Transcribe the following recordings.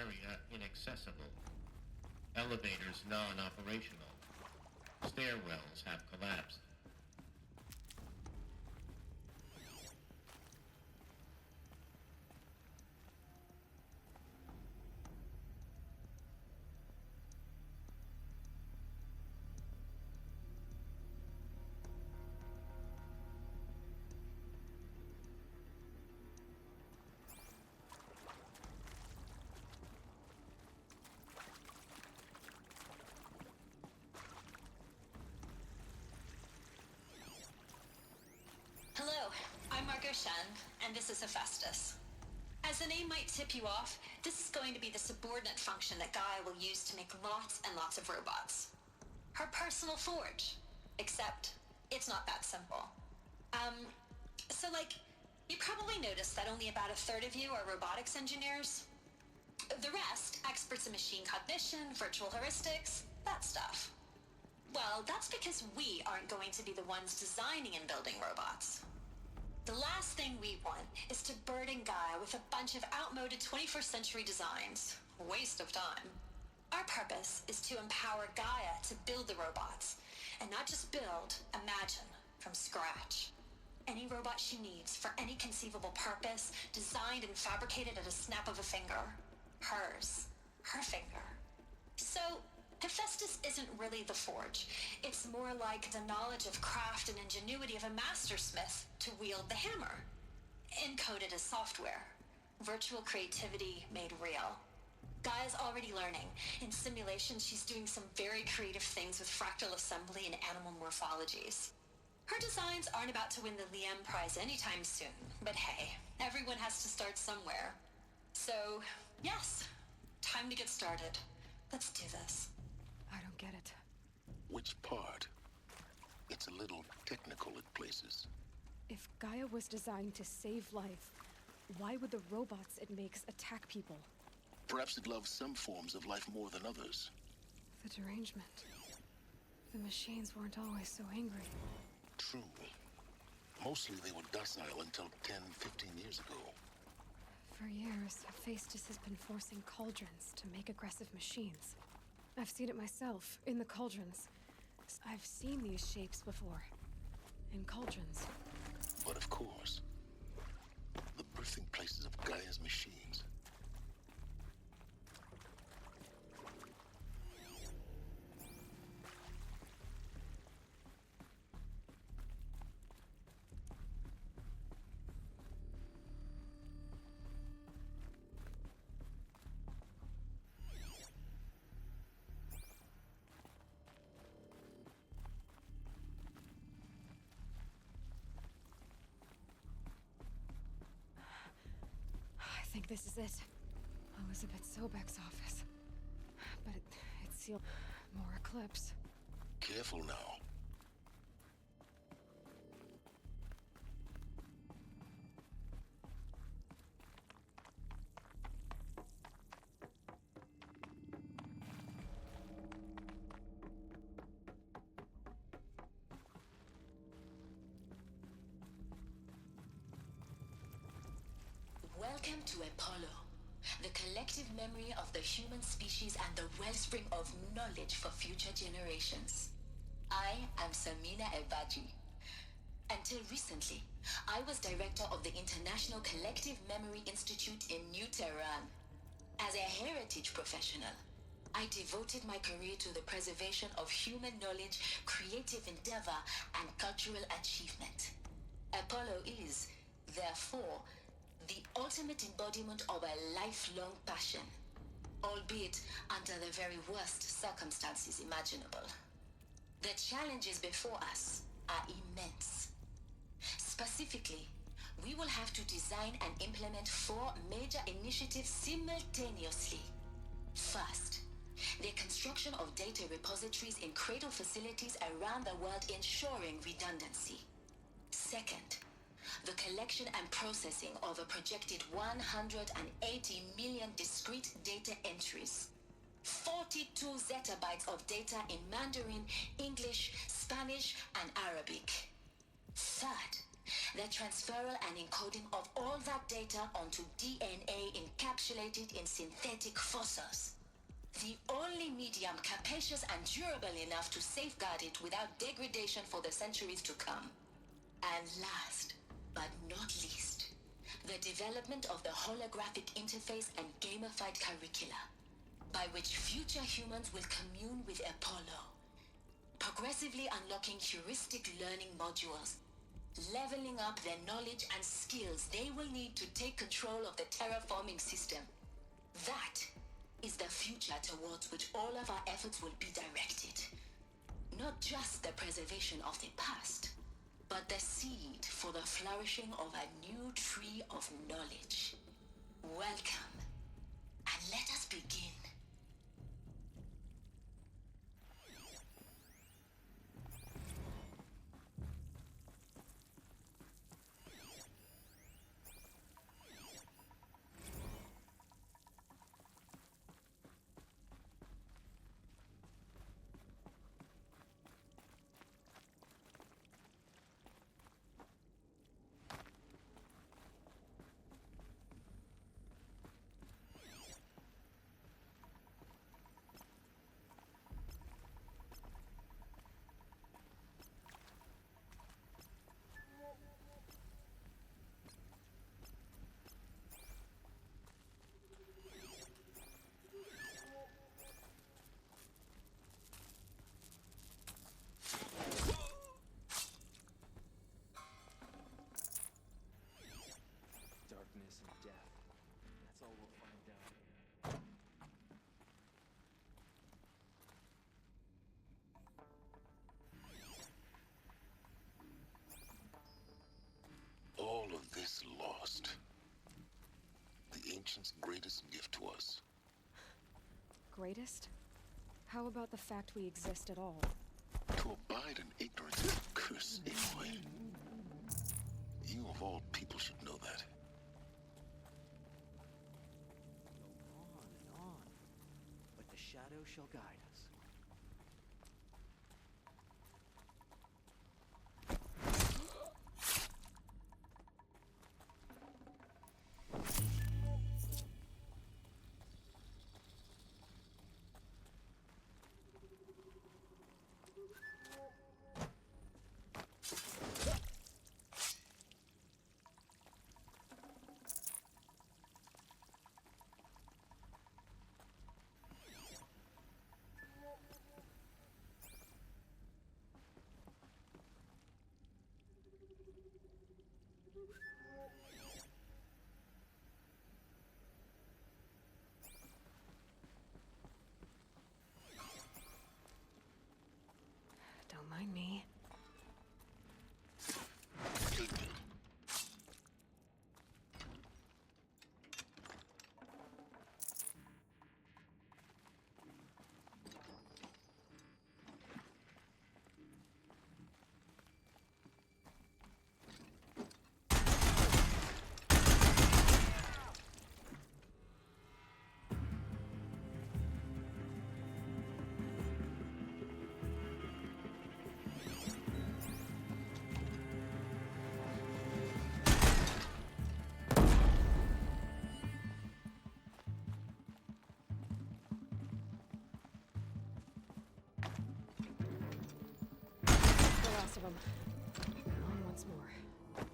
area inaccessible. Elevators non-operational. Stairwells have collapsed. And this is Hephaestus. As the name might tip you off, this is going to be the subordinate function that Gaia will use to make lots and lots of robots. Her personal forge. Except, it's not that simple. You probably noticed that only about a third of you are robotics engineers. The rest, experts in machine cognition, virtual heuristics, that stuff. Well, that's because we aren't going to be the ones designing and building robots. The last thing we want is to burden Gaia with a bunch of outmoded 21st century designs. Waste of time. Our purpose is to empower Gaia to build the robots, and not just build, imagine, from scratch. Any robot she needs for any conceivable purpose, designed and fabricated at a snap of a finger. Hers. Her finger. So, Hephaestus isn't really the forge. It's more like the knowledge of craft and ingenuity of a mastersmith to wield the hammer. Encoded as software. Virtual creativity made real. Gaia's already learning. In simulations, she's doing some very creative things with fractal assembly and animal morphologies. Her designs aren't about to win the LIAN prize anytime soon, but hey, everyone has to start somewhere. So, yes, time to get started. Let's do this. I don't get it. Which part? It's a little technical at places. If Gaia was designed to save life, why would the robots it makes attack people? Perhaps it loves some forms of life more than others. The derangement. The machines weren't always so angry. True. Mostly they were docile until 10, 15 years ago. For years, Hephaestus has been forcing cauldrons to make aggressive machines. I've seen it myself, in the cauldrons. I've seen these shapes before. In cauldrons. But of course, the birthing places of Gaia's machines. I think this is it. Elizabeth Sobek's office. But it's sealed. More eclipse. Careful now. Welcome to Apollo, the collective memory of the human species and the wellspring of knowledge for future generations. I am Samina Ebaji. Until recently, I was director of the International Collective Memory Institute in New Tehran. As a heritage professional, I devoted my career to the preservation of human knowledge, creative endeavor, and cultural achievement. Apollo is, therefore, the ultimate embodiment of a lifelong passion, albeit under the very worst circumstances imaginable. The challenges before us are immense. Specifically, we will have to design and implement 4 major initiatives simultaneously. First, the construction of data repositories in cradle facilities around the world, ensuring redundancy. Second, the collection and processing of a projected 180 million discrete data entries. 42 zettabytes of data in Mandarin, English, Spanish, and Arabic. Third, The transferal and encoding of all that data onto DNA encapsulated in synthetic fossils. The only medium capacious and durable enough to safeguard it without degradation for the centuries to come. And last, but not least, the development of the holographic interface and gamified curricula, by which future humans will commune with Apollo, progressively unlocking heuristic learning modules, leveling up their knowledge and skills they will need to take control of the terraforming system. That is the future towards which all of our efforts will be directed. Not just the preservation of the past, but the seed for the flourishing of a new tree of knowledge. Welcome, and let us begin. Darkness and death. That's all we'll find out. All of this lost. The ancients' greatest gift to us. Greatest? How about the fact we exist at all? To abide in ignorance is a curse, Aloy. You of all people should know that. Go on and on, but the shadow shall guide us. Don't mind me. Of them. On once more.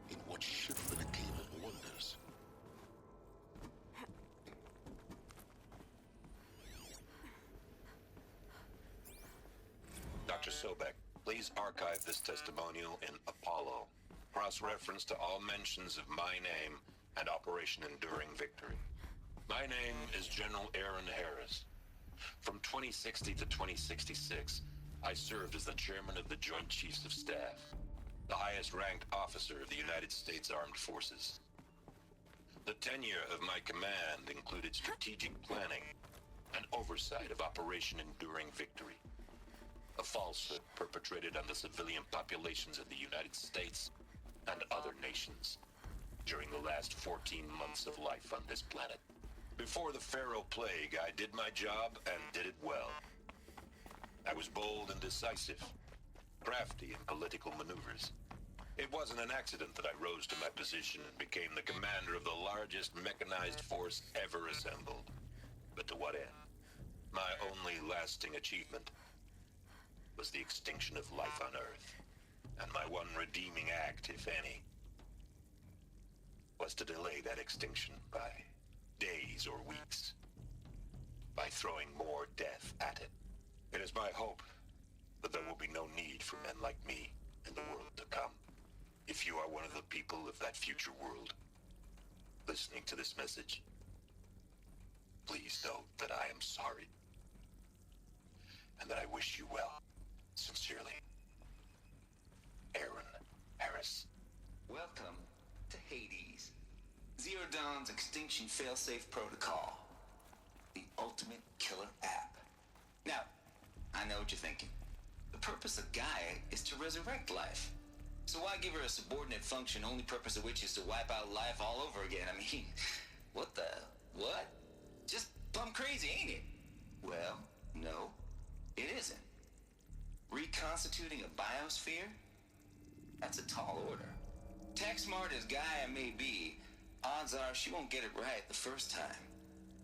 In what should have been a cave of wonders. Dr. Sobek, please archive this testimonial in Apollo. Cross-reference to all mentions of my name and Operation Enduring Victory. My name is General Aaron Harris. From 2060 to 2066, I served as the chairman of the Joint Chiefs of Staff, the highest-ranked officer of the United States Armed Forces. The tenure of my command included strategic planning and oversight of Operation Enduring Victory, a falsehood perpetrated on the civilian populations of the United States and other nations during the last 14 months of life on this planet. Before the Pharaoh Plague, I did my job and did it well. I was bold and decisive, crafty in political maneuvers, It wasn't an accident that I rose to my position and became the commander of the largest mechanized force ever assembled. But to what end? My only lasting achievement was the extinction of life on Earth. And my one redeeming act, if any, was to delay that extinction by days or weeks, by throwing more death at it. It is my hope that there will be no need for men like me in the world to come. If you are one of the people of that future world listening to this message, please know that I am sorry and that I wish you well. Sincerely, Aaron Harris. Welcome to Hades, Zero Dawn's Extinction Failsafe Protocol, the ultimate killer app. Now, I know what you're thinking. The purpose of Gaia is to resurrect life. So why give her a subordinate function, only purpose of which is to wipe out life all over again? I mean, what? Just plumb crazy, ain't it? Well, no, it isn't. Reconstituting a biosphere? That's a tall order. Tech smart as Gaia may be, odds are she won't get it right the first time.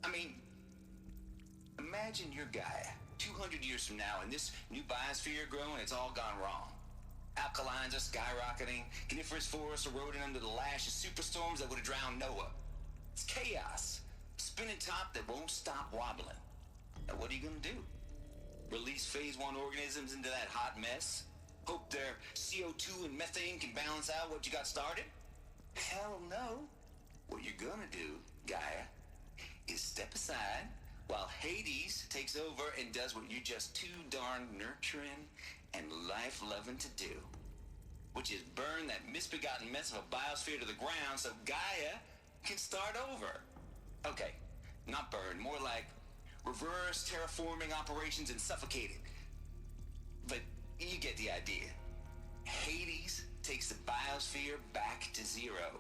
I mean, imagine you're Gaia, 200 years from now, and this new biosphere you're growing, it's all gone wrong. Alkalines are skyrocketing, coniferous forests eroding under the lash of superstorms that would have drowned Noah. It's chaos. Spinning top that won't stop wobbling. Now what are you gonna do? Release phase 1 organisms into that hot mess? Hope their CO2 and methane can balance out what you got started? Hell no. What you're gonna do, Gaia, is step aside while Hades takes over and does what you're just too darn nurturing and life-loving to do, which is burn that misbegotten mess of a biosphere to the ground so Gaia can start over. Okay, not burn, more like reverse terraforming operations and suffocate it. But you get the idea. Hades takes the biosphere back to zero.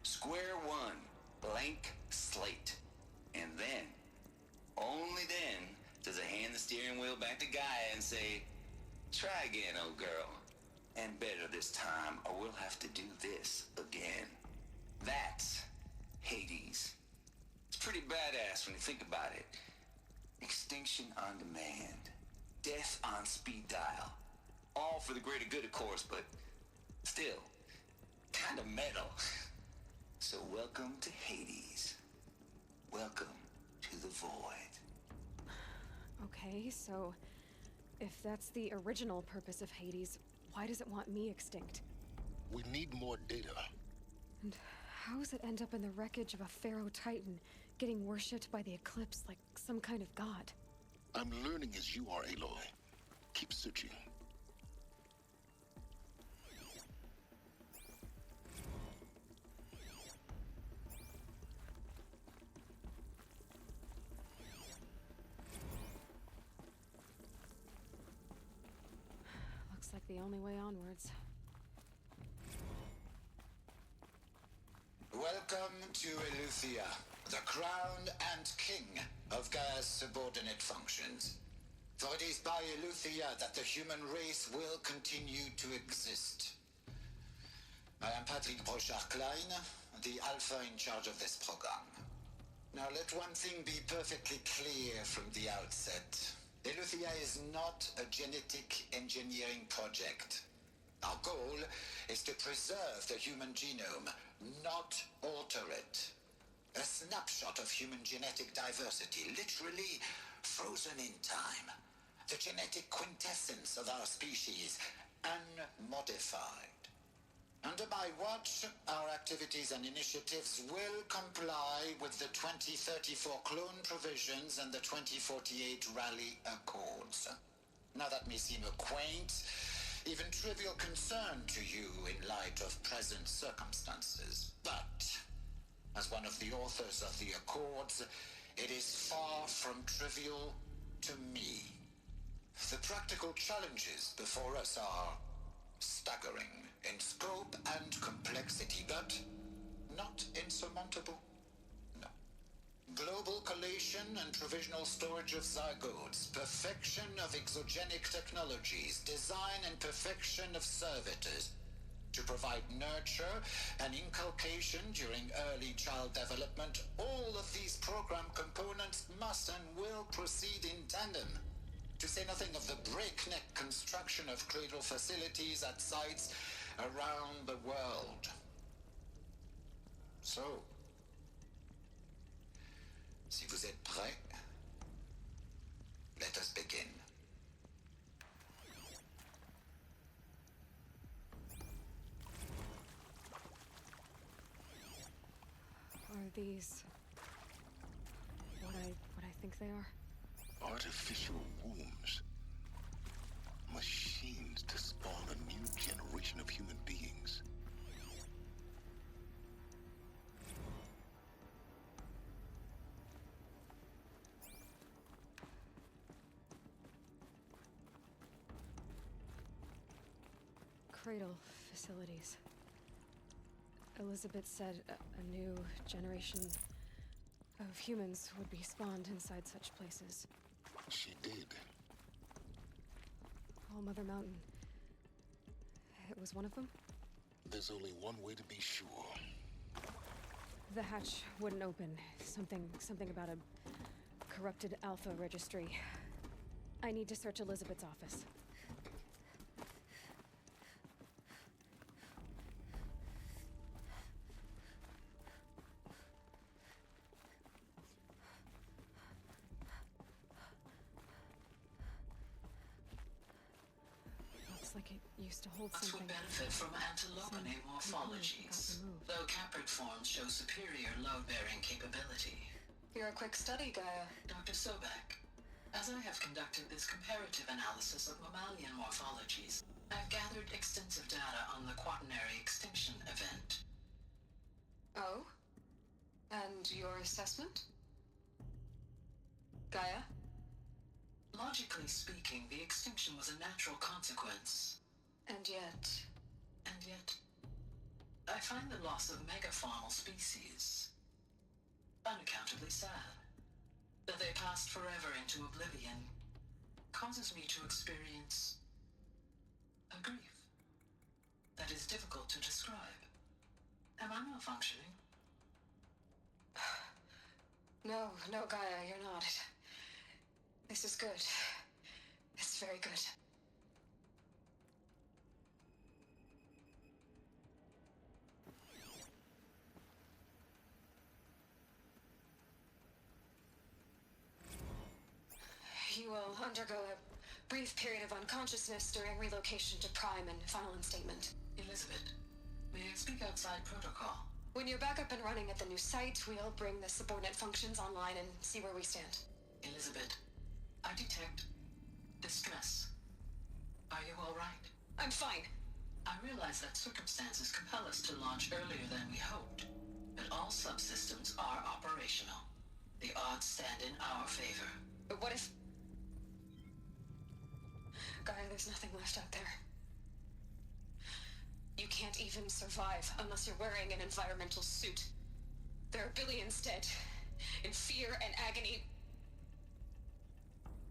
Square one, blank slate. And then, only then, does it hand the steering wheel back to Gaia and say, try again, old girl. And better this time, or we'll have to do this again. That's Hades. It's pretty badass when you think about it. Extinction on demand. Death on speed dial. All for the greater good, of course, but still, kind of metal. So welcome to Hades. Welcome to the void. Okay, so if that's the original purpose of Hades, why does it want me extinct? We need more data. And how does it end up in the wreckage of a Pharaoh Titan, getting worshipped by the Eclipse like some kind of god? I'm learning as you are, Aloy. Keep searching. Looks like the only way onwards. Welcome to Eleuthia, the crown and king of Gaia's subordinate functions. For it is by Eleuthia that the human race will continue to exist. I am Patrick Brochard-Klein, the alpha in charge of this program. Now let one thing be perfectly clear from the outset. Eleuthia is not a genetic engineering project. Our goal is to preserve the human genome, not alter it. A snapshot of human genetic diversity, literally frozen in time. The genetic quintessence of our species, unmodified. Under my watch, our activities and initiatives will comply with the 2034 clone provisions and the 2048 Rally Accords. Now that may seem a quaint, even trivial concern to you in light of present circumstances, but as one of the authors of the Accords, it is far from trivial to me. The practical challenges before us are staggering in scope and complexity, but not insurmountable. No. Global collation and provisional storage of zygotes, perfection of exogenic technologies, design and perfection of servitors. to provide nurture and inculcation during early child development, all of these program components must and will proceed in tandem. To say nothing of the breakneck construction of cradle facilities at sites around the world. So, si vous êtes prêts, let us begin. Are these what I think they are? Artificial wombs. Machines to spawn a new generation of human beings. Cradle facilities. Elizabeth said a new generation of humans would be spawned inside such places. She did. All Mother Mountain. It was one of them? There's only one way to be sure. The hatch wouldn't open. Something about a corrupted alpha registry. I need to search Elizabeth's office. Like it used to hold Us something. would benefit from antilopine morphologies, though caprid forms show superior load-bearing capability. You're a quick study, Gaia. Dr. Sobek, as I have conducted this comparative analysis of mammalian morphologies, I've gathered extensive data on the quaternary extinction event. Oh? And your assessment? Gaia? Logically speaking, the extinction was a natural consequence. And yet, I find the loss of megafaunal species unaccountably sad. That they passed forever into oblivion causes me to experience a grief that is difficult to describe. Am I malfunctioning? no, Gaia, you're not. This is good. It's very good. You will undergo a brief period of unconsciousness during relocation to Prime and final instatement. Elizabeth, may I speak outside protocol? When you're back up and running at the new site, we'll bring the subordinate functions online and see where we stand. Elizabeth, I detect distress. Are you all right? I'm fine. I realize that circumstances compel us to launch earlier than we hoped, but all subsystems are operational. The odds stand in our favor. But what if... Gaia, there's nothing left out there. You can't even survive unless you're wearing an environmental suit. There are billions dead, in fear and agony.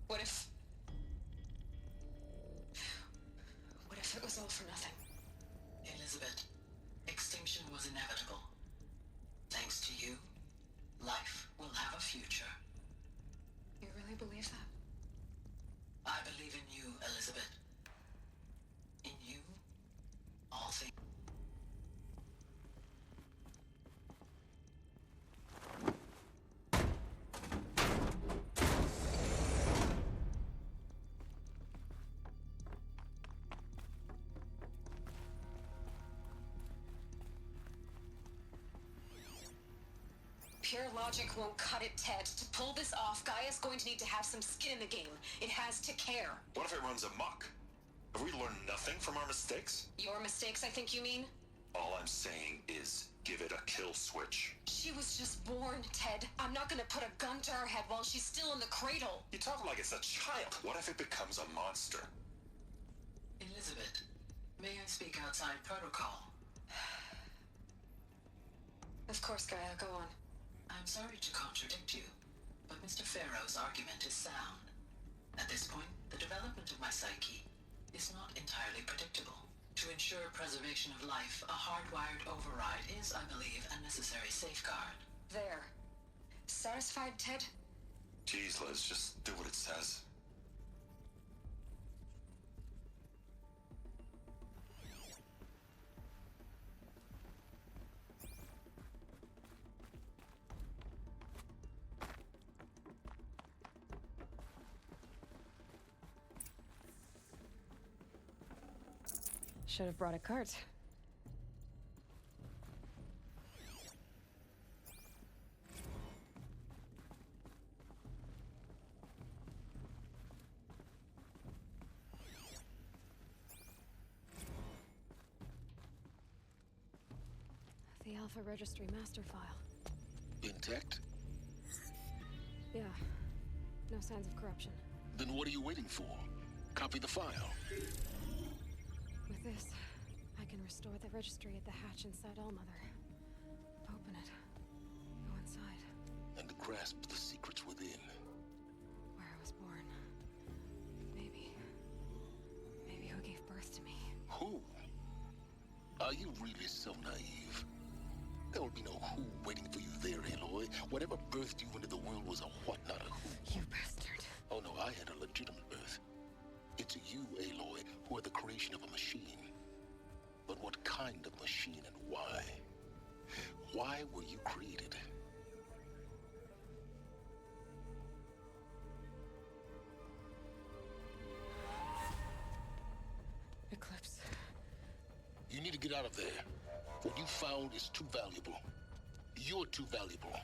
What if it was all for nothing? Elizabeth, extinction was inevitable. Thanks to you, life will have a future. You really believe that? I believe in you, Elizabeth. In you, all things. Pure logic won't cut it, Ted. To pull this off, Gaia's going to need to have some skin in the game. It has to care. What if it runs amok? Have we learned nothing from our mistakes? Your mistakes, I think you mean? All I'm saying is, give it a kill switch. She was just born, Ted. I'm not gonna put a gun to her head while she's still in the cradle. You talk like it's a child. What if it becomes a monster? Elizabeth, may I speak outside protocol? Of course, Gaia, go on. I'm sorry to contradict you, but Mr. Farrow's argument is sound. At this point, the development of my psyche is not entirely predictable. To ensure ensure preservation of life, a hardwired override is, I believe, a necessary safeguard. There. Satisfied, Ted? Jeez, Liz, just do what it says. Should have brought a cart. The Alpha Registry master file. Intact? Yeah. No signs of corruption. Then what are you waiting for? Copy the file. With this, I can restore the registry at the hatch inside Allmother. Open it. Go inside. And grasp the secrets within. Where I was born. Maybe who gave birth to me. Who? Are you really so naive? There will be no who waiting for you there, Aloy. Whatever birthed you into the world was a what, not a who. You bastard. Oh no, I had a legitimate birth. It's you, Aloy, who are the creation of a machine. But what kind of machine and why? Why were you created? Eclipse. You need to get out of there. What you found is too valuable. You're too valuable.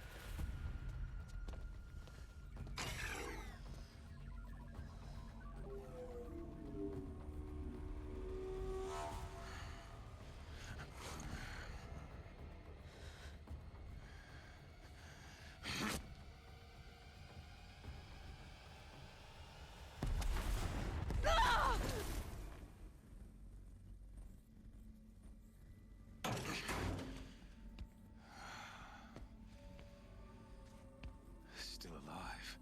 Still alive.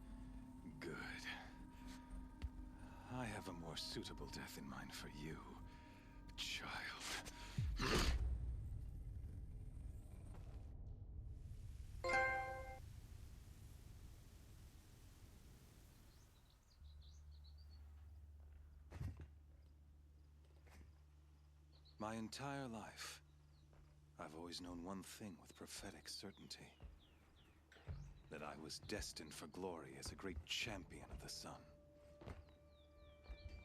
Good. I have a more suitable death in mind for you, child. My entire life, I've always known one thing with prophetic certainty. That I was destined for glory as a great champion of the sun.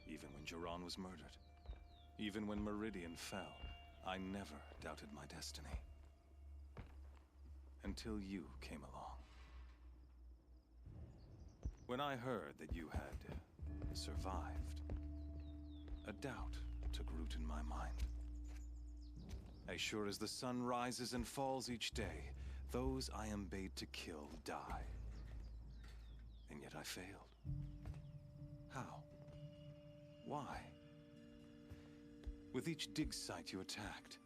Even when Jiran was murdered, even when Meridian fell, I never doubted my destiny. Until you came along. When I heard that you had survived, a doubt took root in my mind. As sure as the sun rises and falls each day, those I am bade to kill die. And yet I failed. How? Why? With each dig site you attacked,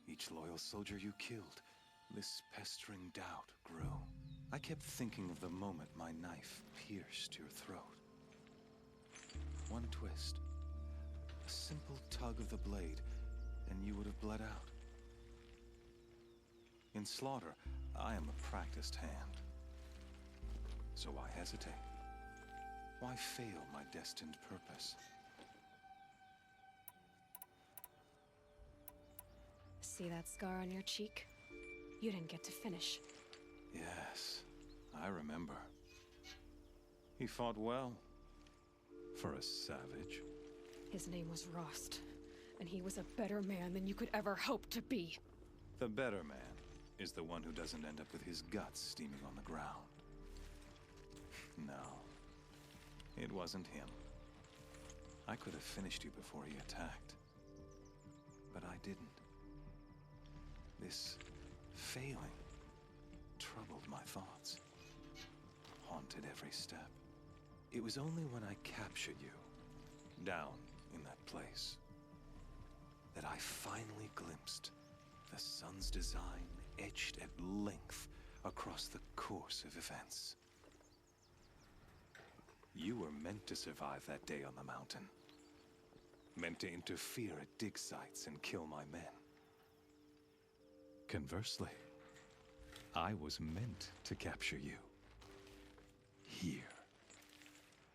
each loyal soldier you killed, this pestering doubt grew. I kept thinking of the moment my knife pierced your throat. One twist, a simple tug of the blade, and you would have bled out. In slaughter, I am a practiced hand. So why hesitate? Why fail my destined purpose? See that scar on your cheek? You didn't get to finish. Yes, I remember. He fought well. For a savage. His name was Rost, and he was a better man than you could ever hope to be. The better man is the one who doesn't end up with his guts steaming on the ground. No, it wasn't him. I could have finished you before he attacked. But I didn't. This failing troubled my thoughts, haunted every step. It was only when I captured you, down in that place, that I finally glimpsed the sun's design etched at length across the course of events. You were meant to survive that day on the mountain. meant to interfere at dig sites and kill my men. Conversely, I was meant to capture you. Here.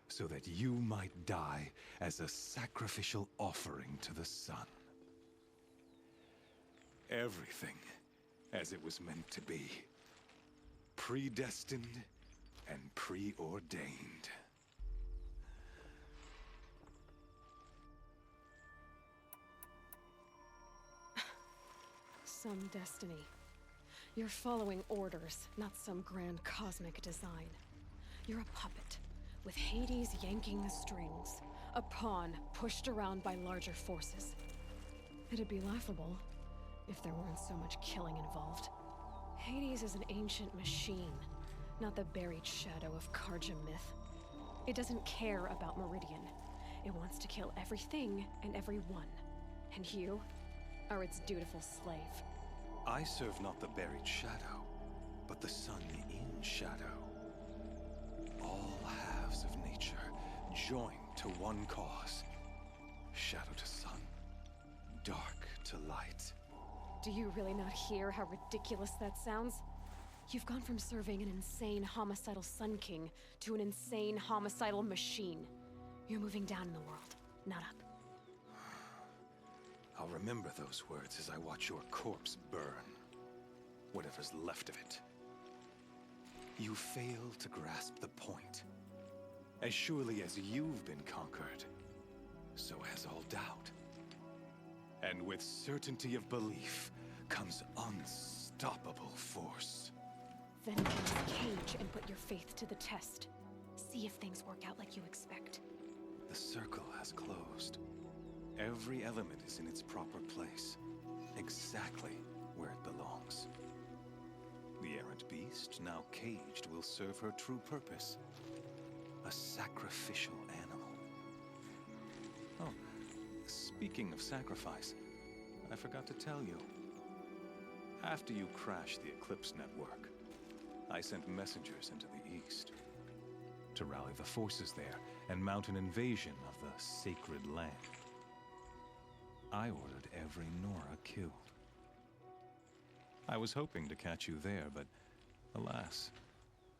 So that you might die as a sacrificial offering to the sun. Everything as it was meant to be. Predestined and preordained. Some destiny. You're following orders, not some grand cosmic design. You're a puppet, with Hades yanking the strings. A pawn pushed around by larger forces. It'd be laughable if there weren't so much killing involved. Hades is an ancient machine, not the buried shadow of Karja myth. It doesn't care about Meridian. It wants to kill everything and everyone. And you are its dutiful slave. I serve not the buried shadow, but the sun in shadow. All halves of nature joined to one cause. Shadow to sun, dark to light. Do you really not hear how ridiculous that sounds? You've gone from serving an insane homicidal Sun King to an insane homicidal machine. You're moving down in the world, not up. I'll remember those words as I watch your corpse burn. Whatever's left of it. You fail to grasp the point. As surely as you've been conquered, so has all doubt. And with certainty of belief comes unstoppable force. Then get in the cage and put your faith to the test. See if things work out like you expect. The circle has closed. Every element is in its proper place, exactly where it belongs. The errant beast, now caged, will serve her true purpose. A sacrificial animal. Oh, speaking of sacrifice, I forgot to tell you. After you crashed the Eclipse network, I sent messengers into the east to rally the forces there and mount an invasion of the sacred land. I ordered every Nora killed. I was hoping to catch you there, but alas,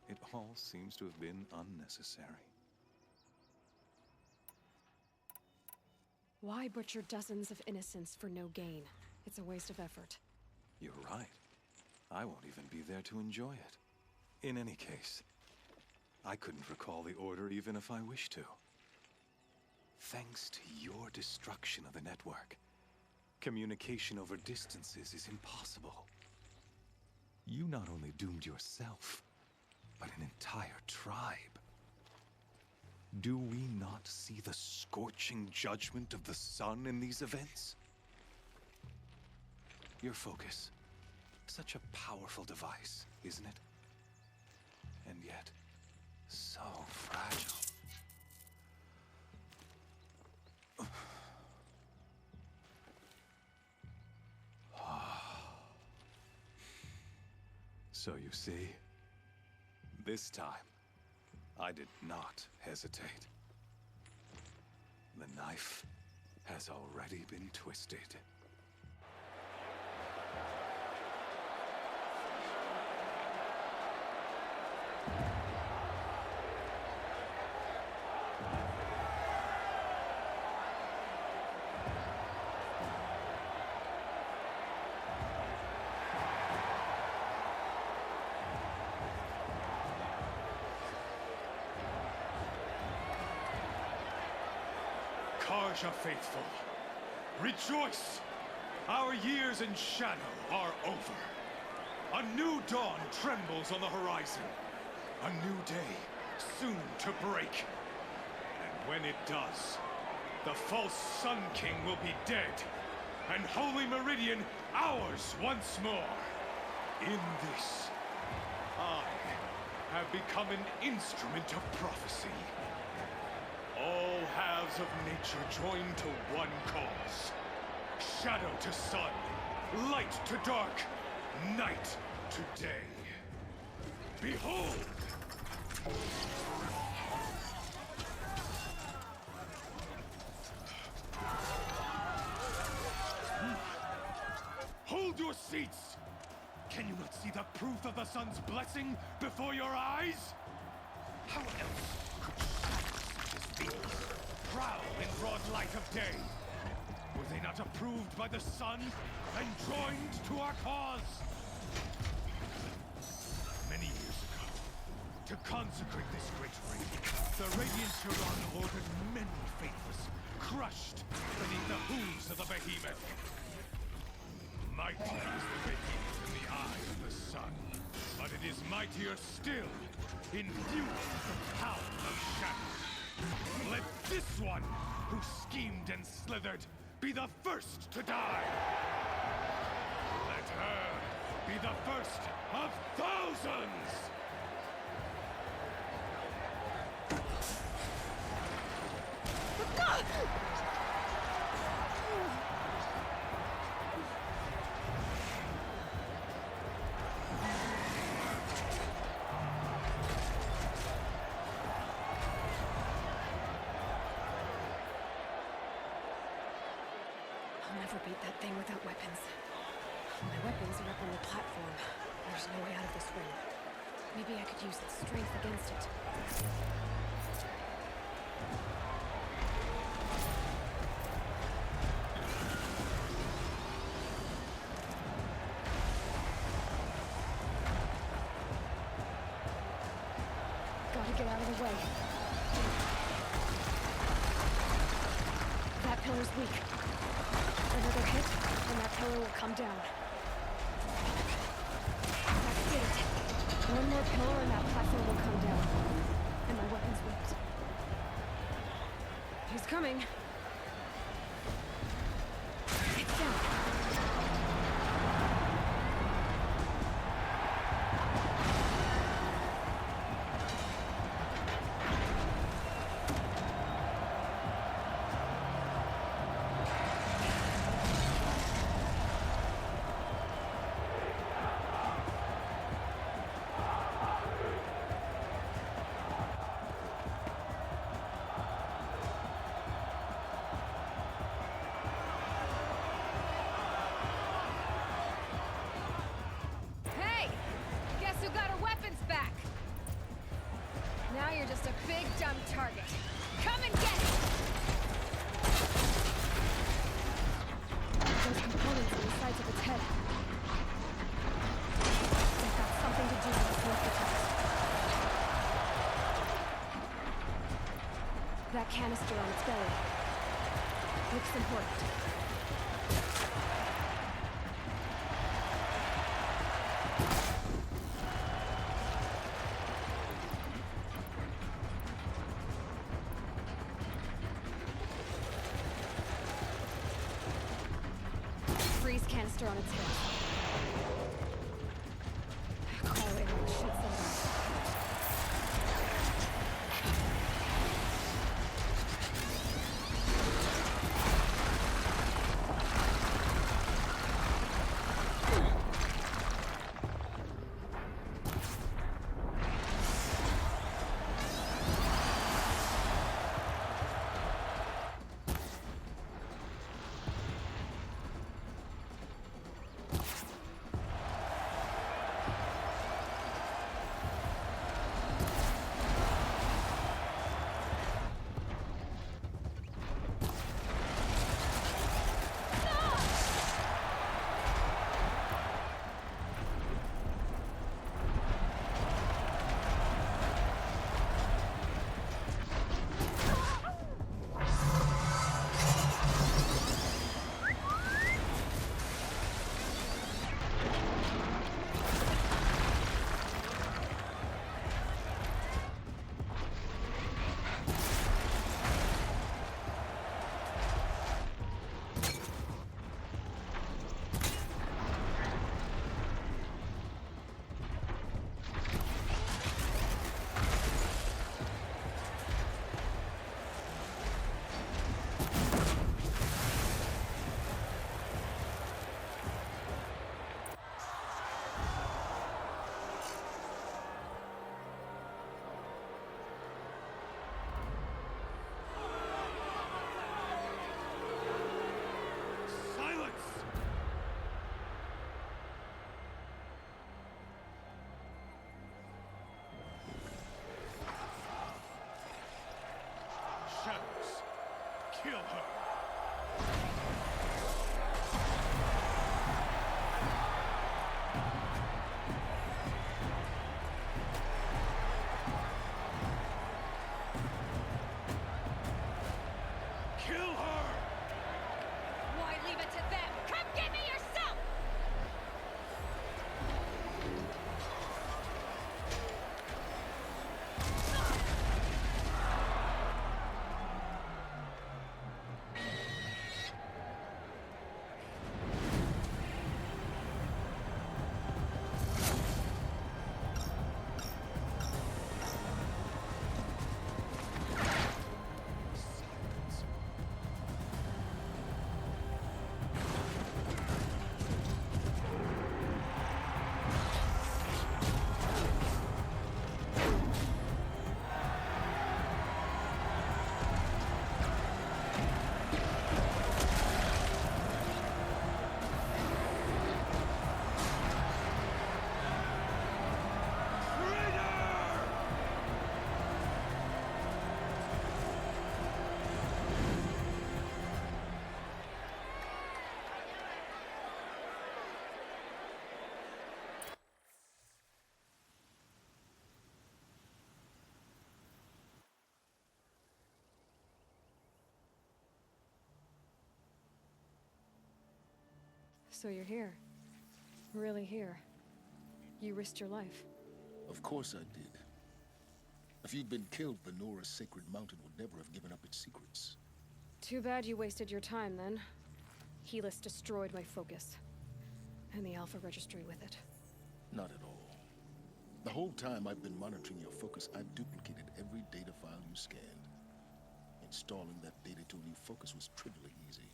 it all seems to have been unnecessary. Why butcher dozens of innocents for no gain? It's a waste of effort. You're right. I won't even be there to enjoy it. In any case, I couldn't recall the order even if I wished to. Thanks to your destruction of the network, communication over distances is impossible. You not only doomed yourself, but an entire tribe. Do we not see the scorching judgment of the sun in these events? Your focus, such a powerful device, isn't it? And yet, so fragile. So you see, this time, I did not hesitate. The knife has already been twisted. Karja faithful, rejoice! Our years in shadow are over. A new dawn trembles on the horizon. A new day soon to break. And when it does, the false Sun King will be dead, and Holy Meridian ours once more. In this, I have become an instrument of prophecy. All halves of nature joined to one cause. Shadow to sun, light to dark, night to day. Behold! your seats! Can you not see the proof of the sun's blessing before your eyes? How else could shadows such as these prowl in broad light of day? Were they not approved by the sun and joined to our cause? Many years ago, to consecrate this great raid, the Radiant Huron ordered many faithless, crushed beneath the hooves of the behemoth. Mighty is the behemoth in the eye of the sun, but it is mightier still, infused with the power of shadow. Let this one, who schemed and slithered, be the first to die! Let her be the first of thousands! I'll never beat that thing without weapons. My weapons are up on the platform. There's no way out of this ring. Maybe I could use its strength against it. Gotta get out of the way. That pillar's weak. Another hit, and that pillar will come down. That's it. One more pillar and that platform will come down. And my weapon's whipped. He's coming. It's down. Now you're just a big, dumb target. Come and get it! Those components on the sides of its head. They've got something to do with its smoke detector. That canister on its belly. Looks important. Canister on its head. Cryo-arrow shoots them out. So you're here. Really here. You risked your life. Of course I did. If you'd been killed, the Nora's Sacred Mountain would never have given up its secrets. Too bad you wasted your time, then. Helis destroyed my focus. And the Alpha Registry with it. Not at all. The whole time I've been monitoring your focus, I've duplicated every data file you scanned. Installing that data to a new focus was trivially easy.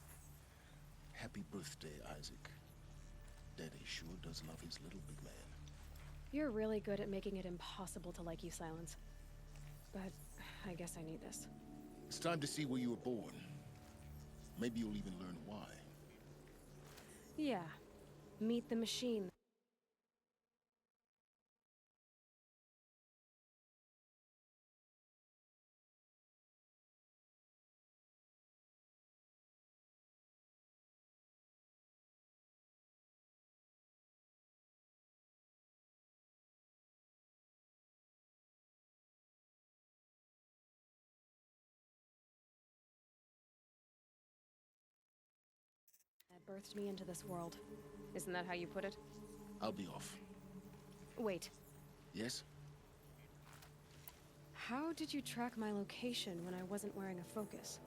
Happy birthday, Isaac. Daddy sure does love his little big man. You're really good at making it impossible to like you, Silence. But I guess I need this. It's time to see where you were born. Maybe you'll even learn why. Yeah. Meet the machine. That birthed me into this world. Isn't that how you put it? I'll be off. Wait. Yes? How did you track my location when I wasn't wearing a focus?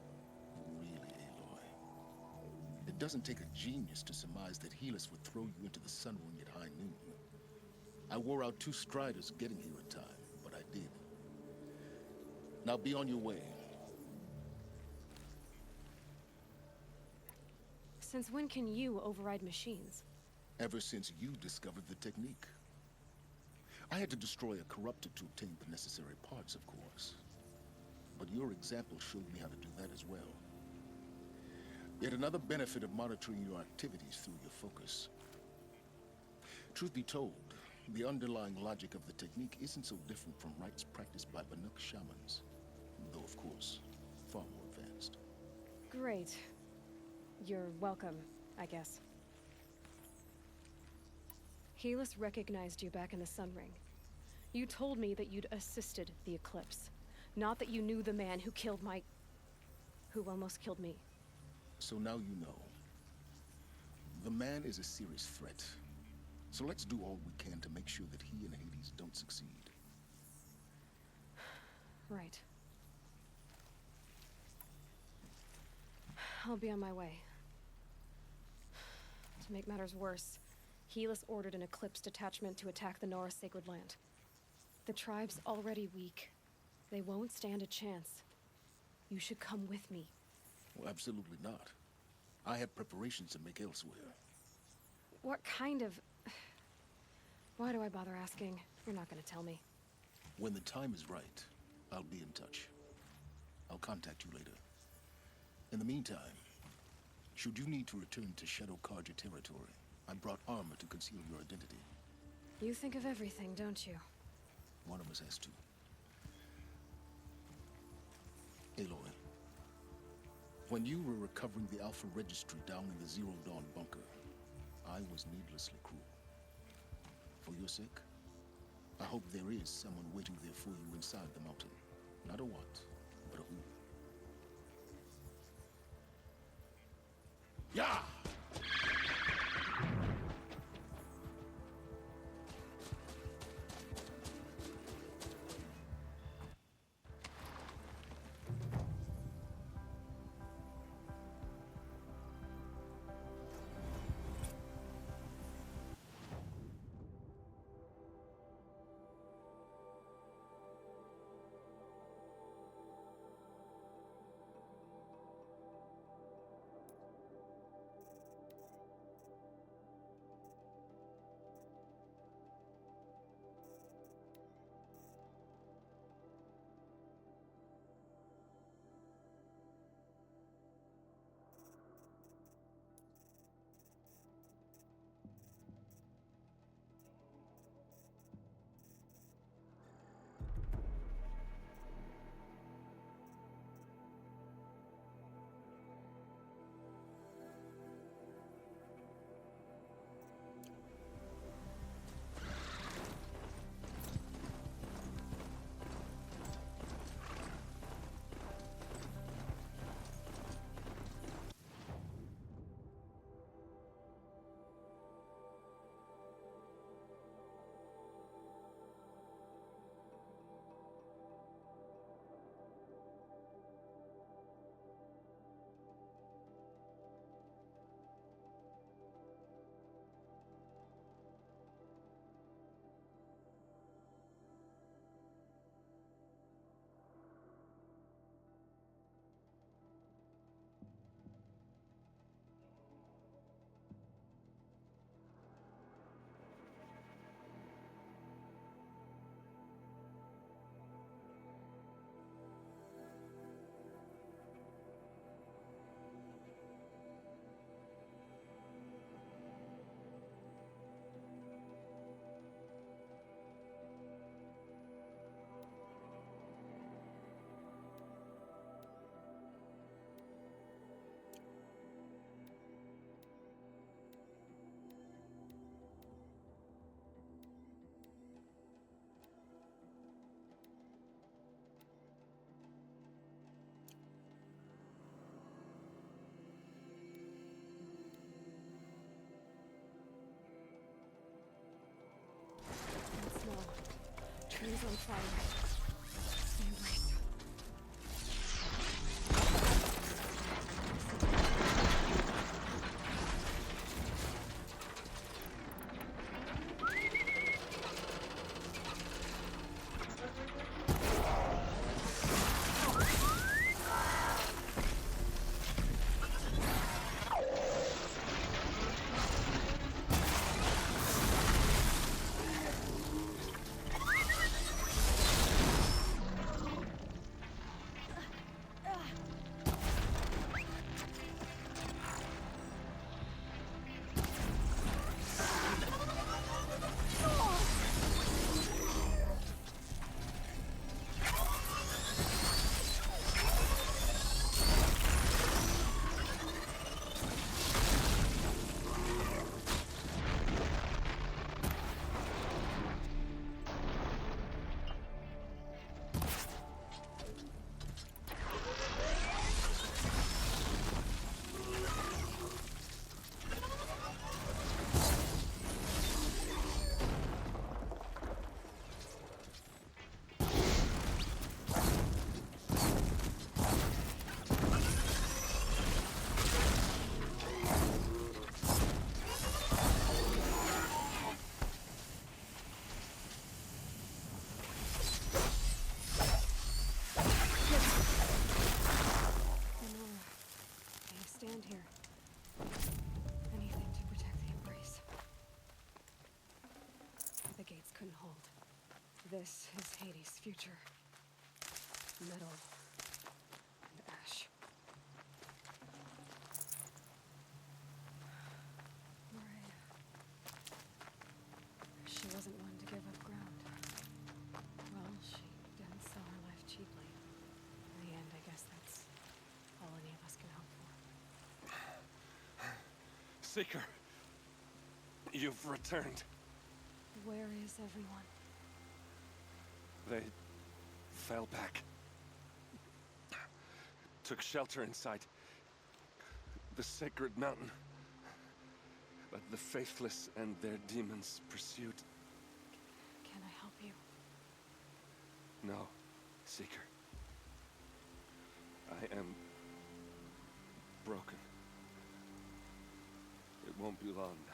Really, Aloy? It doesn't take a genius to surmise that Helis would throw you into the sun ring at high noon. I wore out 2 striders getting here in time, but I did. Now be on your way. Since when can you override machines? Ever since you discovered the technique. I had to destroy a corruptor to obtain the necessary parts, of course. But your example showed me how to do that as well. Yet another benefit of monitoring your activities through your focus. Truth be told, the underlying logic of the technique isn't so different from rites practiced by Banuk shamans. Though, of course, far more advanced. Great. You're welcome, I guess. Helis recognized you back in the Sun Ring. You told me that you'd assisted the Eclipse. Not that you knew the man who killed who almost killed me. So now you know. The man is a serious threat. So let's do all we can to make sure that he and Hades don't succeed. Right. I'll be on my way. To make matters worse, Helis ordered an Eclipse detachment to attack the Nora Sacred Land. The tribe's already weak. They won't stand a chance. You should come with me. Well, absolutely not. I have preparations to make elsewhere. What kind of... Why do I bother asking? You're not gonna tell me. When the time is right, I'll be in touch. I'll contact you later. In the meantime, should you need to return to Shadow Karja territory, I brought armor to conceal your identity. You think of everything, don't you? One of us has to. Aloy, when you were recovering the Alpha Registry down in the Zero Dawn bunker, I was needlessly cruel. For your sake, I hope there is someone waiting there for you inside the mountain. Not a what, but a who. Yeah! Everything's on fire. The embrace. This is Hades' future. Metal and ash. Right. She wasn't one to give up ground. Well, she didn't sell her life cheaply. In the end, I guess that's all any of us can hope for. Seeker, you've returned. Where is everyone? They fell back. Took shelter inside the sacred mountain. But the faithless and their demons pursued. Can I help you? No, Seeker. I am broken. It won't be long now.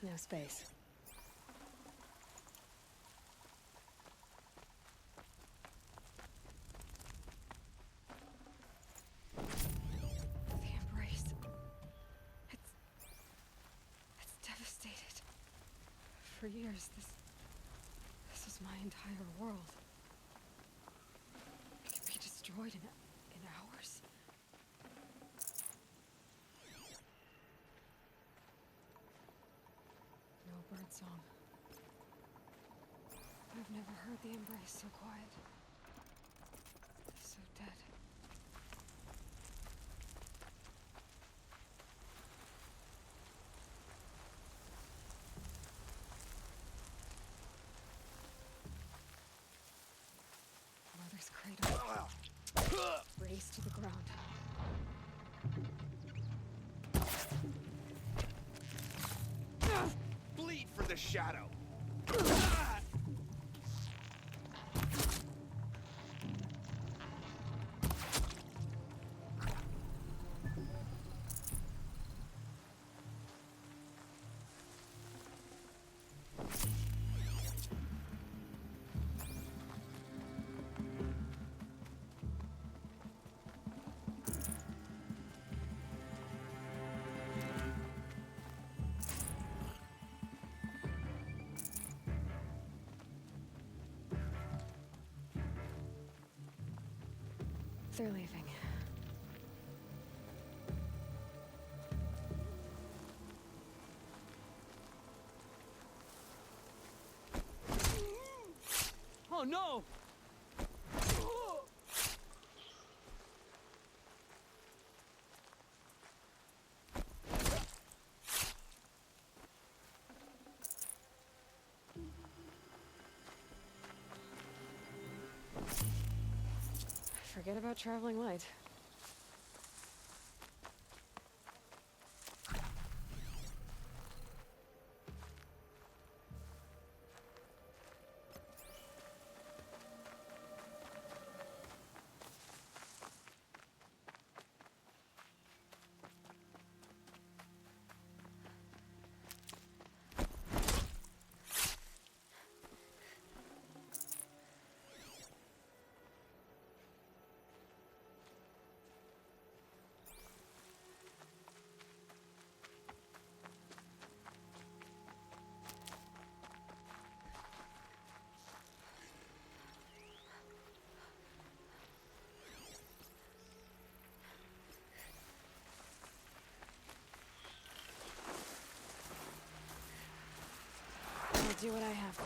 No space. The embrace. It's devastated. For years, this was my entire world. It could be destroyed in hours. No bird song. I've never heard the embrace so quiet. So dead. Mother's cradle. Raised to the ground. Bleed for the shadow. They're leaving. Oh no! Forget about traveling light. I'll do what I have to.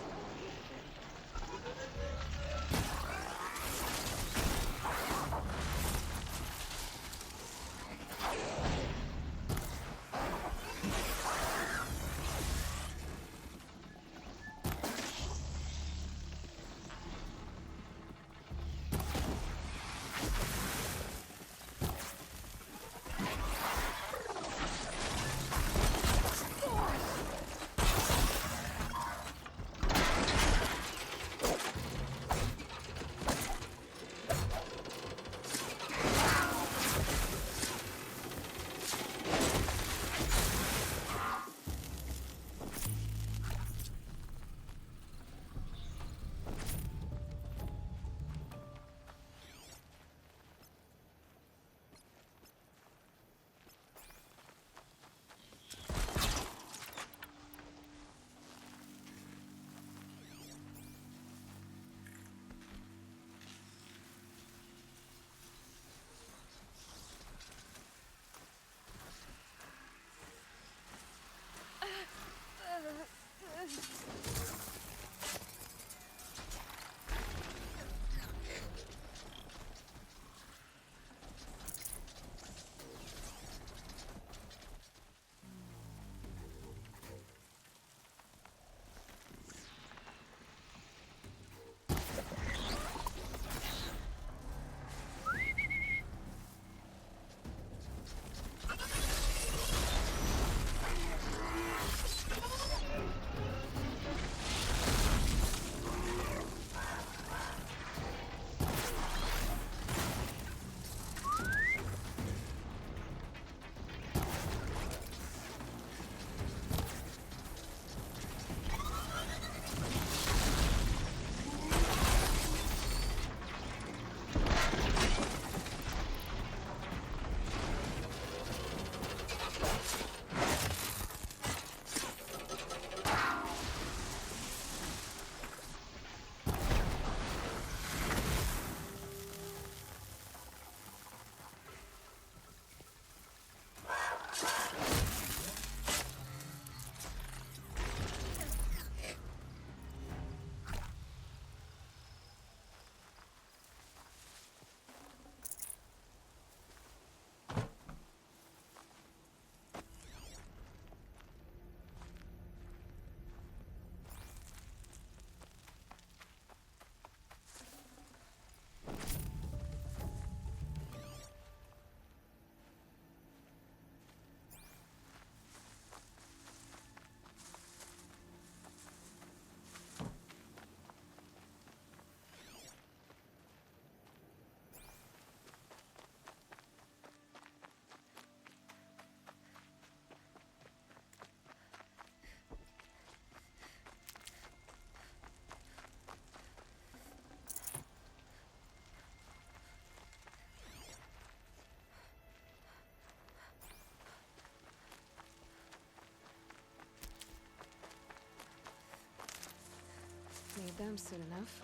home soon enough.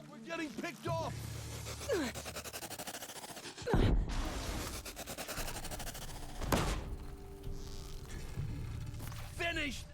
We're getting picked off! Finished!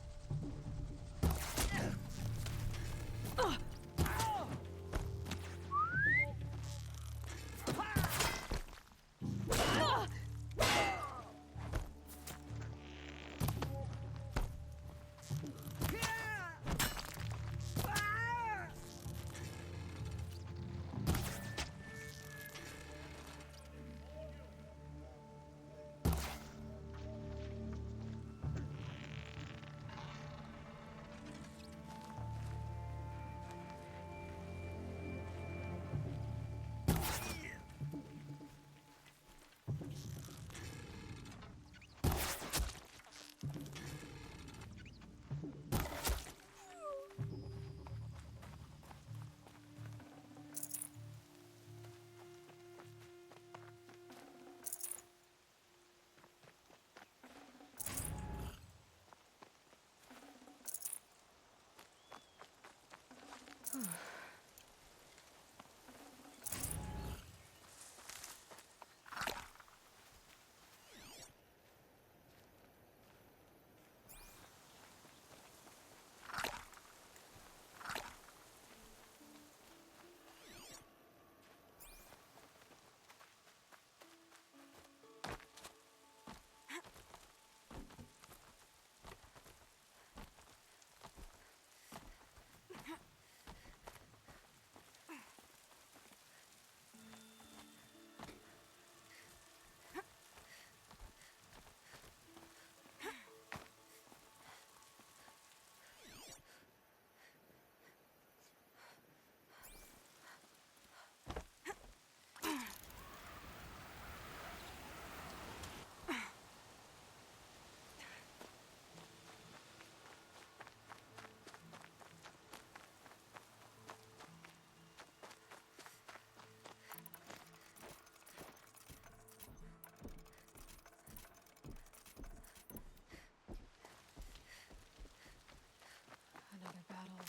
Another battle.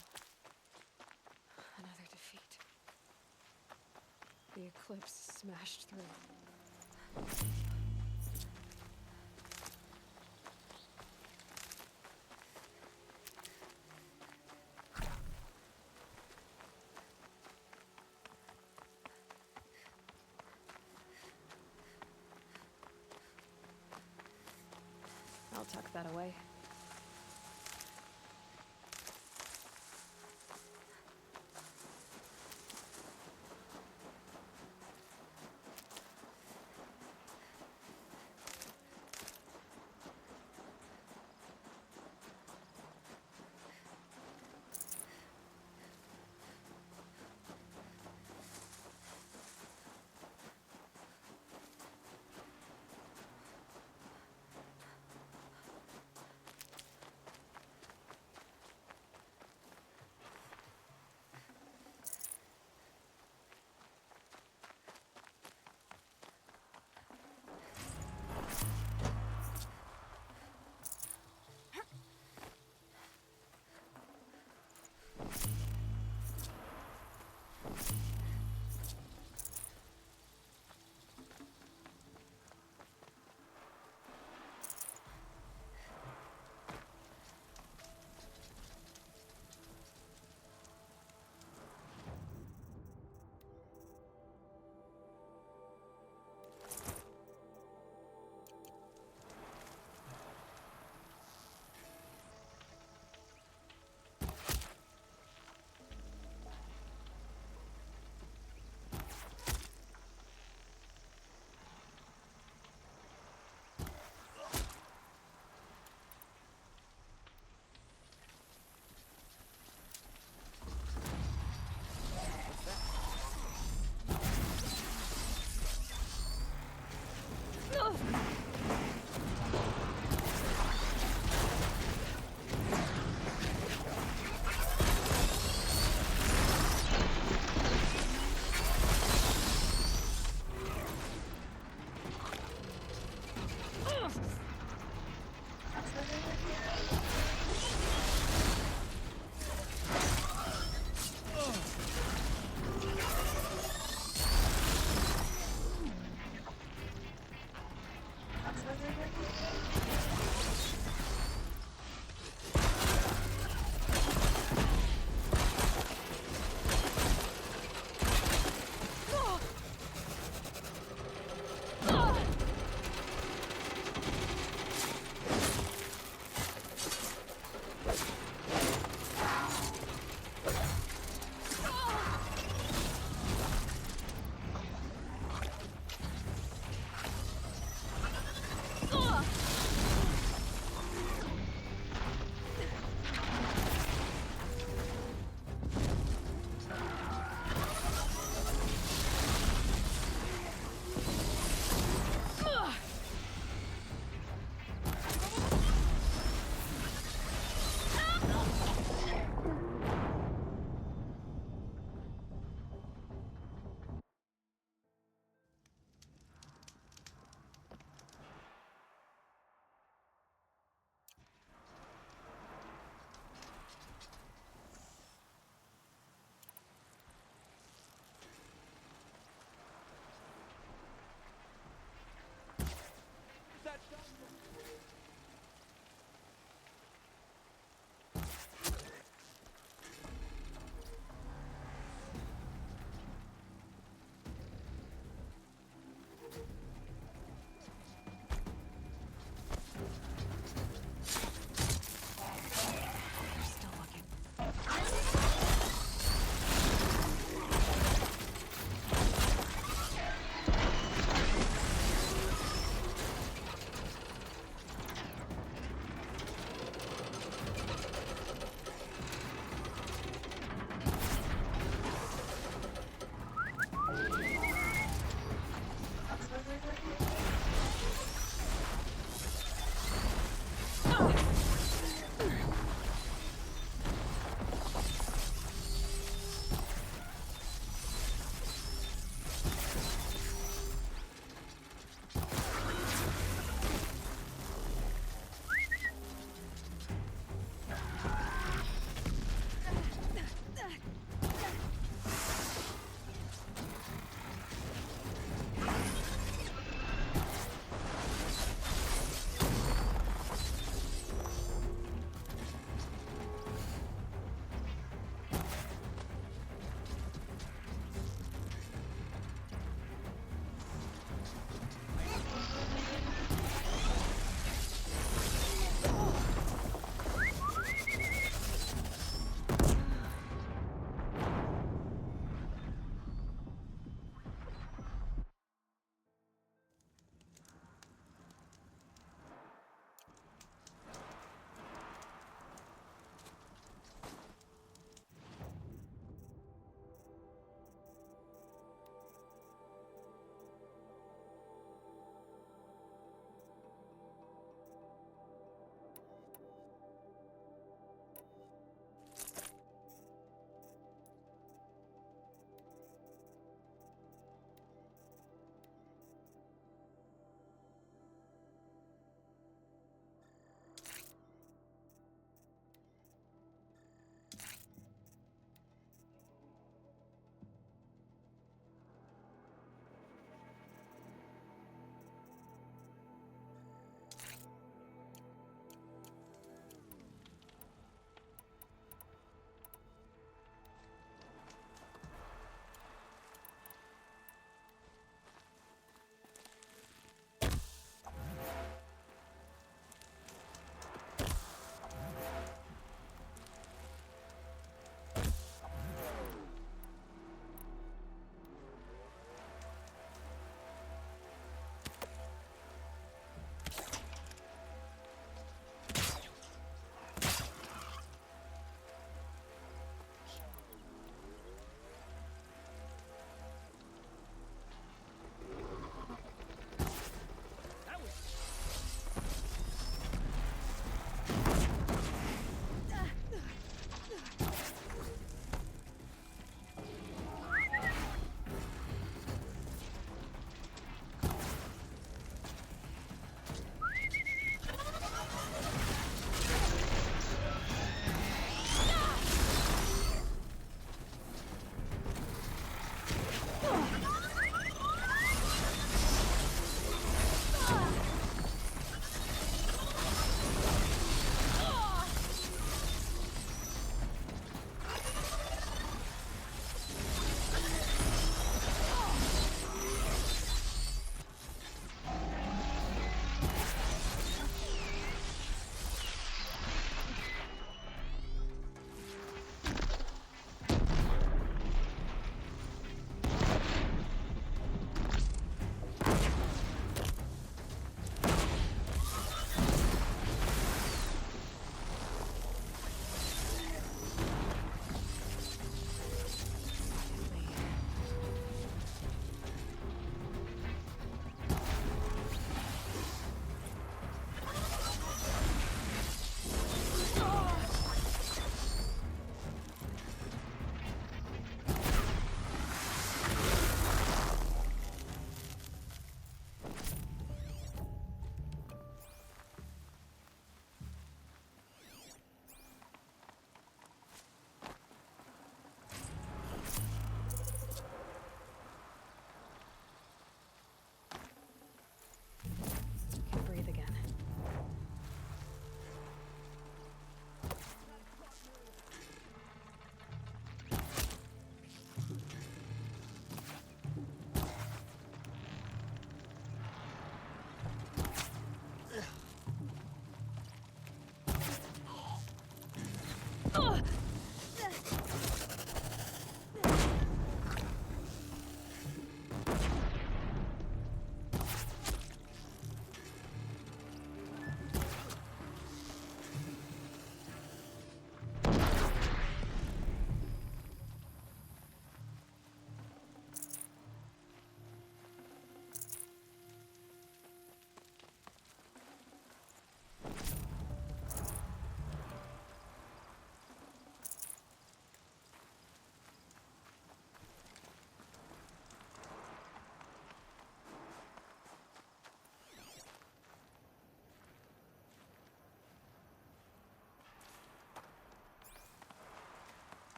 Another defeat. The eclipse smashed through. I'll tuck that away.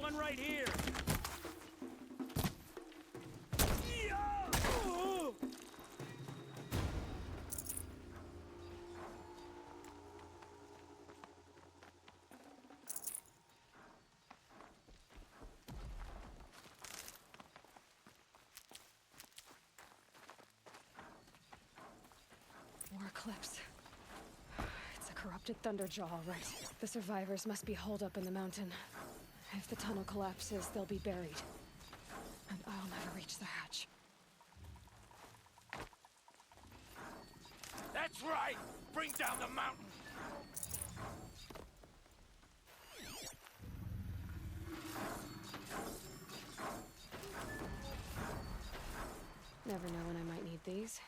one right here. War Eclipse. It's a corrupted Thunderjaw, all right. The survivors must be holed up in the mountain. If the tunnel collapses, they'll be buried. And I'll never reach the hatch. That's right! Bring down the mountain! Never know when I might need these.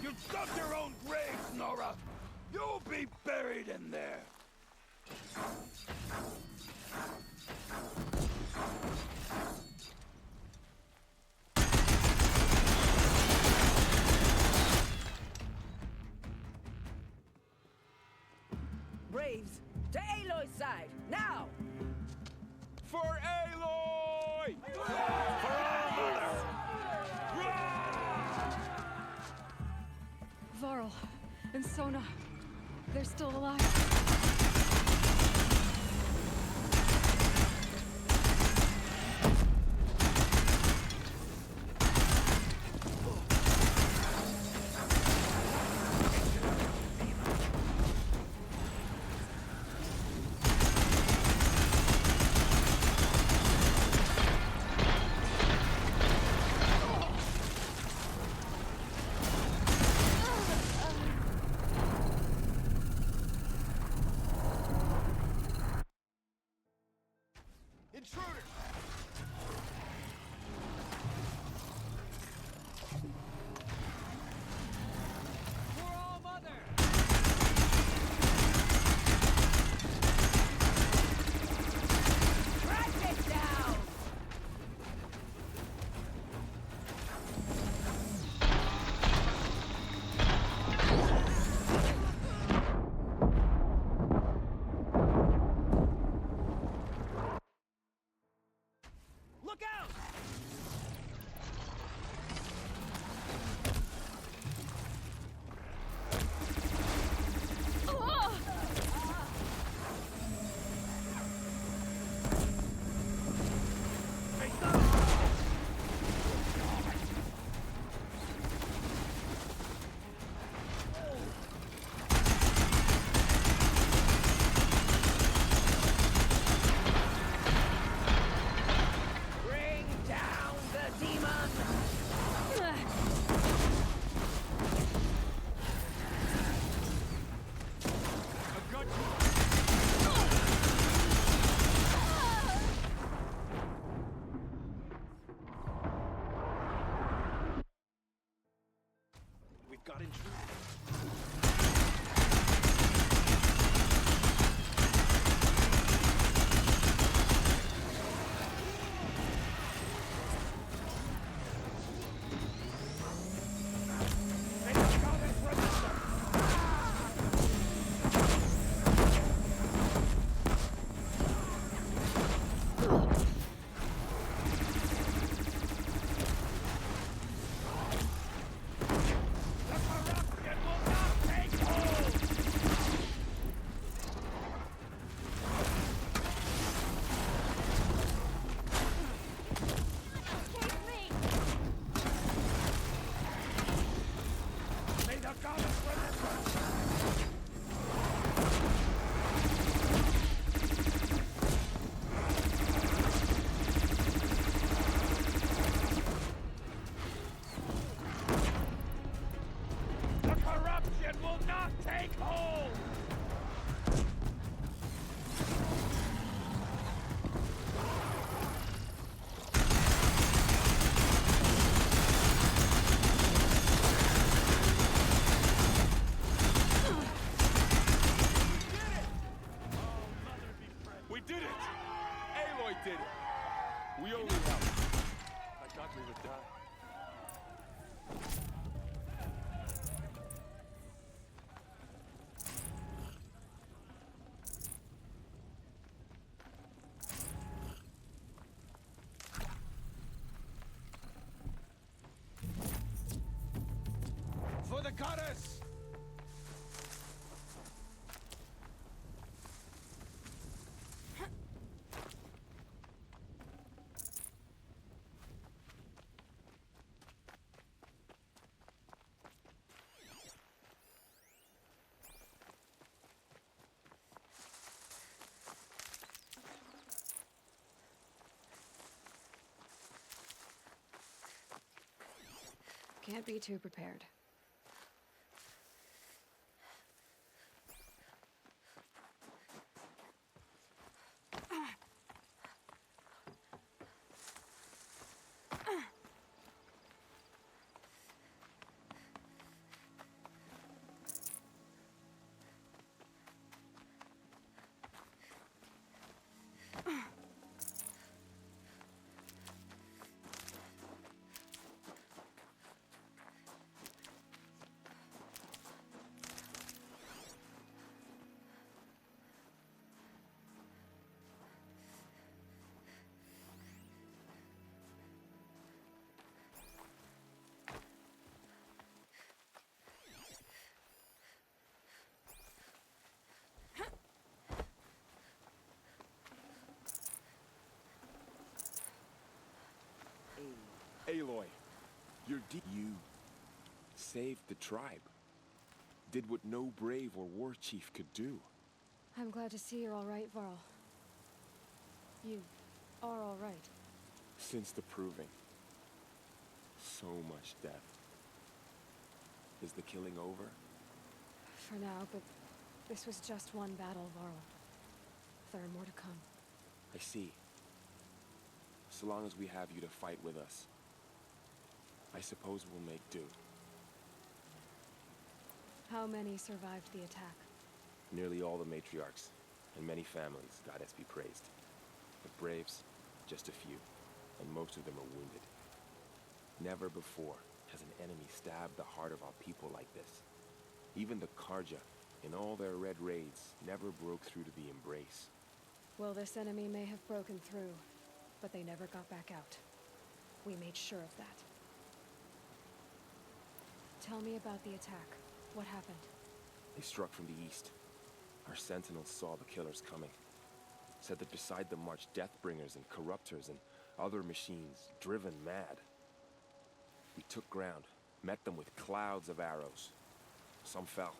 You dug your own grave, Nora! You'll be buried in there! Braves, to Aloy's side, now! For Aloy! For our mother! Varl and Sona, they're still alive. Intruder! For all mother! Crack it down! Look out! Bring down the demon! I've got you! We've got intruders. May the goddess remember! The corruption will not take hold! May the goddess remember! The corruption will not take hold! We did it! Aloy did it! We only helped. I thought we would die. Can't be too prepared. Aloy, you saved the tribe. Did what no brave or war chief could do. I'm glad to see you're all right, Varl. You are all right. Since the proving. So much death. Is the killing over? For now, but this was just one battle, Varl. There are more to come. I see. So long as we have you to fight with us, I suppose we'll make do. How many survived the attack? Nearly all the matriarchs, and many families, goddess be praised. But braves, just a few, and most of them are wounded. Never before has an enemy stabbed the heart of our people like this. Even the Karja, in all their red raids, never broke through to the embrace. Well, this enemy may have broken through, but they never got back out. We made sure of that. Tell me about the attack. What happened? They struck from the east. Our sentinels saw the killers coming. Said that beside them marched Deathbringers and Corruptors and other machines, driven mad. We took ground, met them with clouds of arrows. Some fell,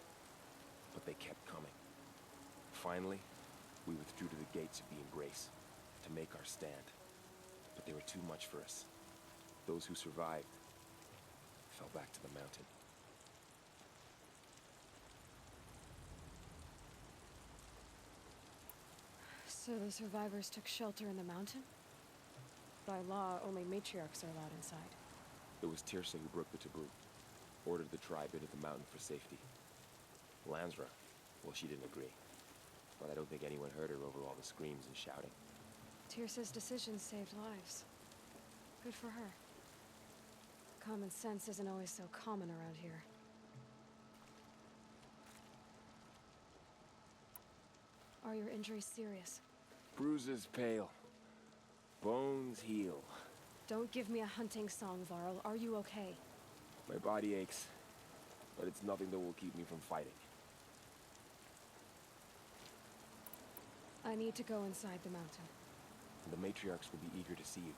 but they kept coming. Finally, we withdrew to the gates of the embrace to make our stand. But they were too much for us. Those who survived fell back to the mountain. So the survivors took shelter in the mountain? By law, only matriarchs are allowed inside. It was Tirsa who broke the taboo, ordered the tribe into the mountain for safety. Lansra, well, she didn't agree. But I don't think anyone heard her over all the screams and shouting. Tirsa's decision saved lives. Good for her. Common sense isn't always so common around here. Are your injuries serious? Bruises pale. Bones heal. Don't give me a hunting song, Varl. Are you okay? My body aches, but it's nothing that will keep me from fighting. I need to go inside the mountain. The matriarchs will be eager to see you.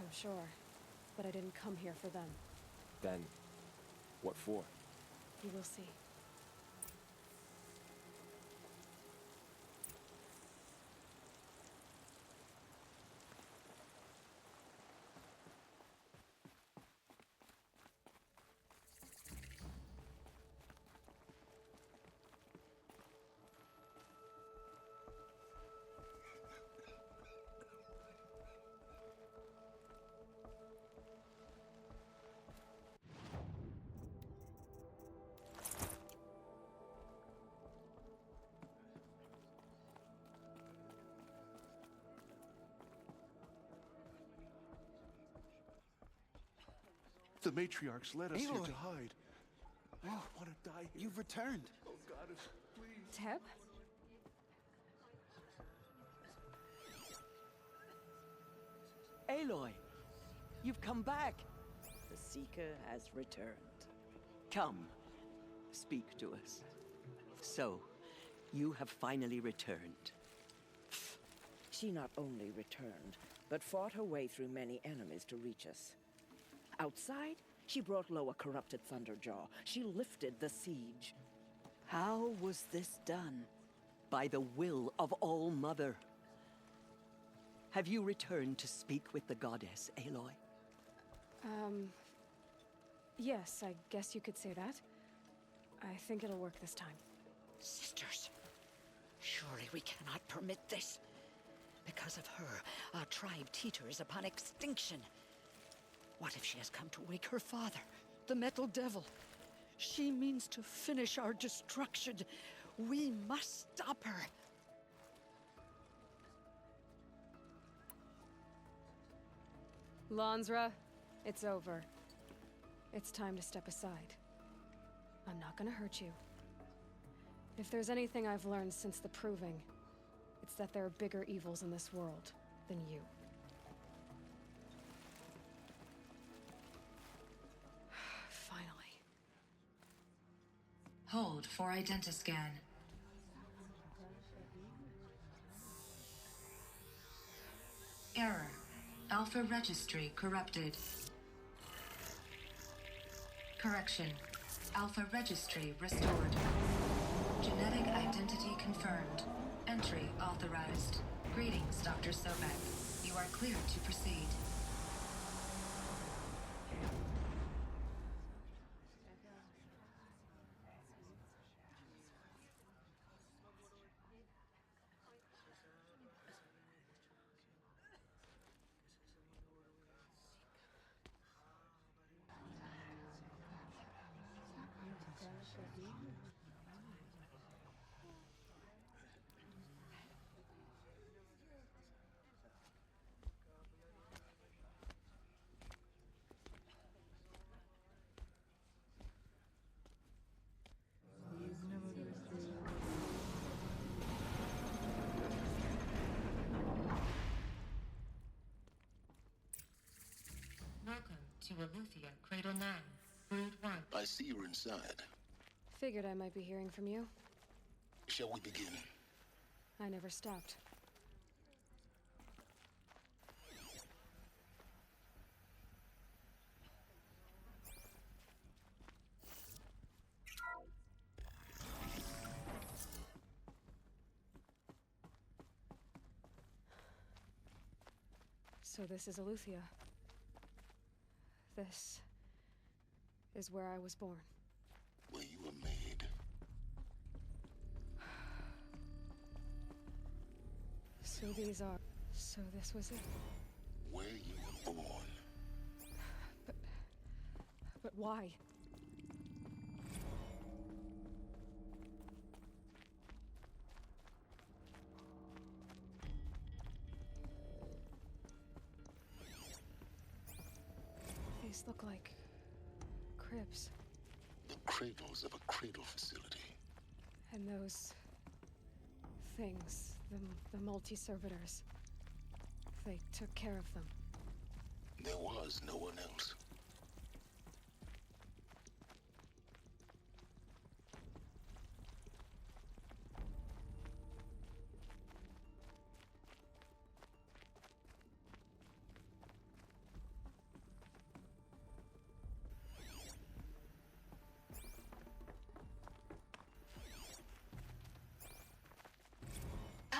I'm sure, but I didn't come here for them. Then, what for? You will see. The matriarchs led us here Aloy. to hide. I don't want to die here. You've returned. Oh, goddess, please. Teb? Aloy, you've come back. The Seeker has returned. Come, speak to us. So, you have finally returned. She not only returned, but fought her way through many enemies to reach us. Outside, she brought low a corrupted Thunderjaw. She lifted the siege. How was this done? By the will of All-Mother. Have you returned to speak with the goddess, Aloy? Yes, I guess you could say that. I think it'll work this time. Sisters, surely we cannot permit this. Because of her, our tribe teeters upon extinction. What if she has come to wake her father, the Metal Devil? She means to finish our destruction. We must stop her. Lansra, it's over. It's time to step aside. I'm not gonna hurt you. If there's anything I've learned since the Proving, it's that there are bigger evils in this world than you. Finally. Hold for identiscan. Error. Alpha registry corrupted. Correction. Alpha registry restored. Genetic identity confirmed. Entry authorized. Greetings, Dr. Sobek. You are cleared to proceed. Welcome to Aletheia, Cradle 9, Brood 1. I see you're inside. Figured I might be hearing from you. Shall we begin? I never stopped. So this is Aletheia. This is where I was born. Where you were made. So these are... So this was it? Where you were born. But why? These look like... cribs. The cradles of a cradle facility. And those... things, the multi-servitors. They took care of them. There was no one else.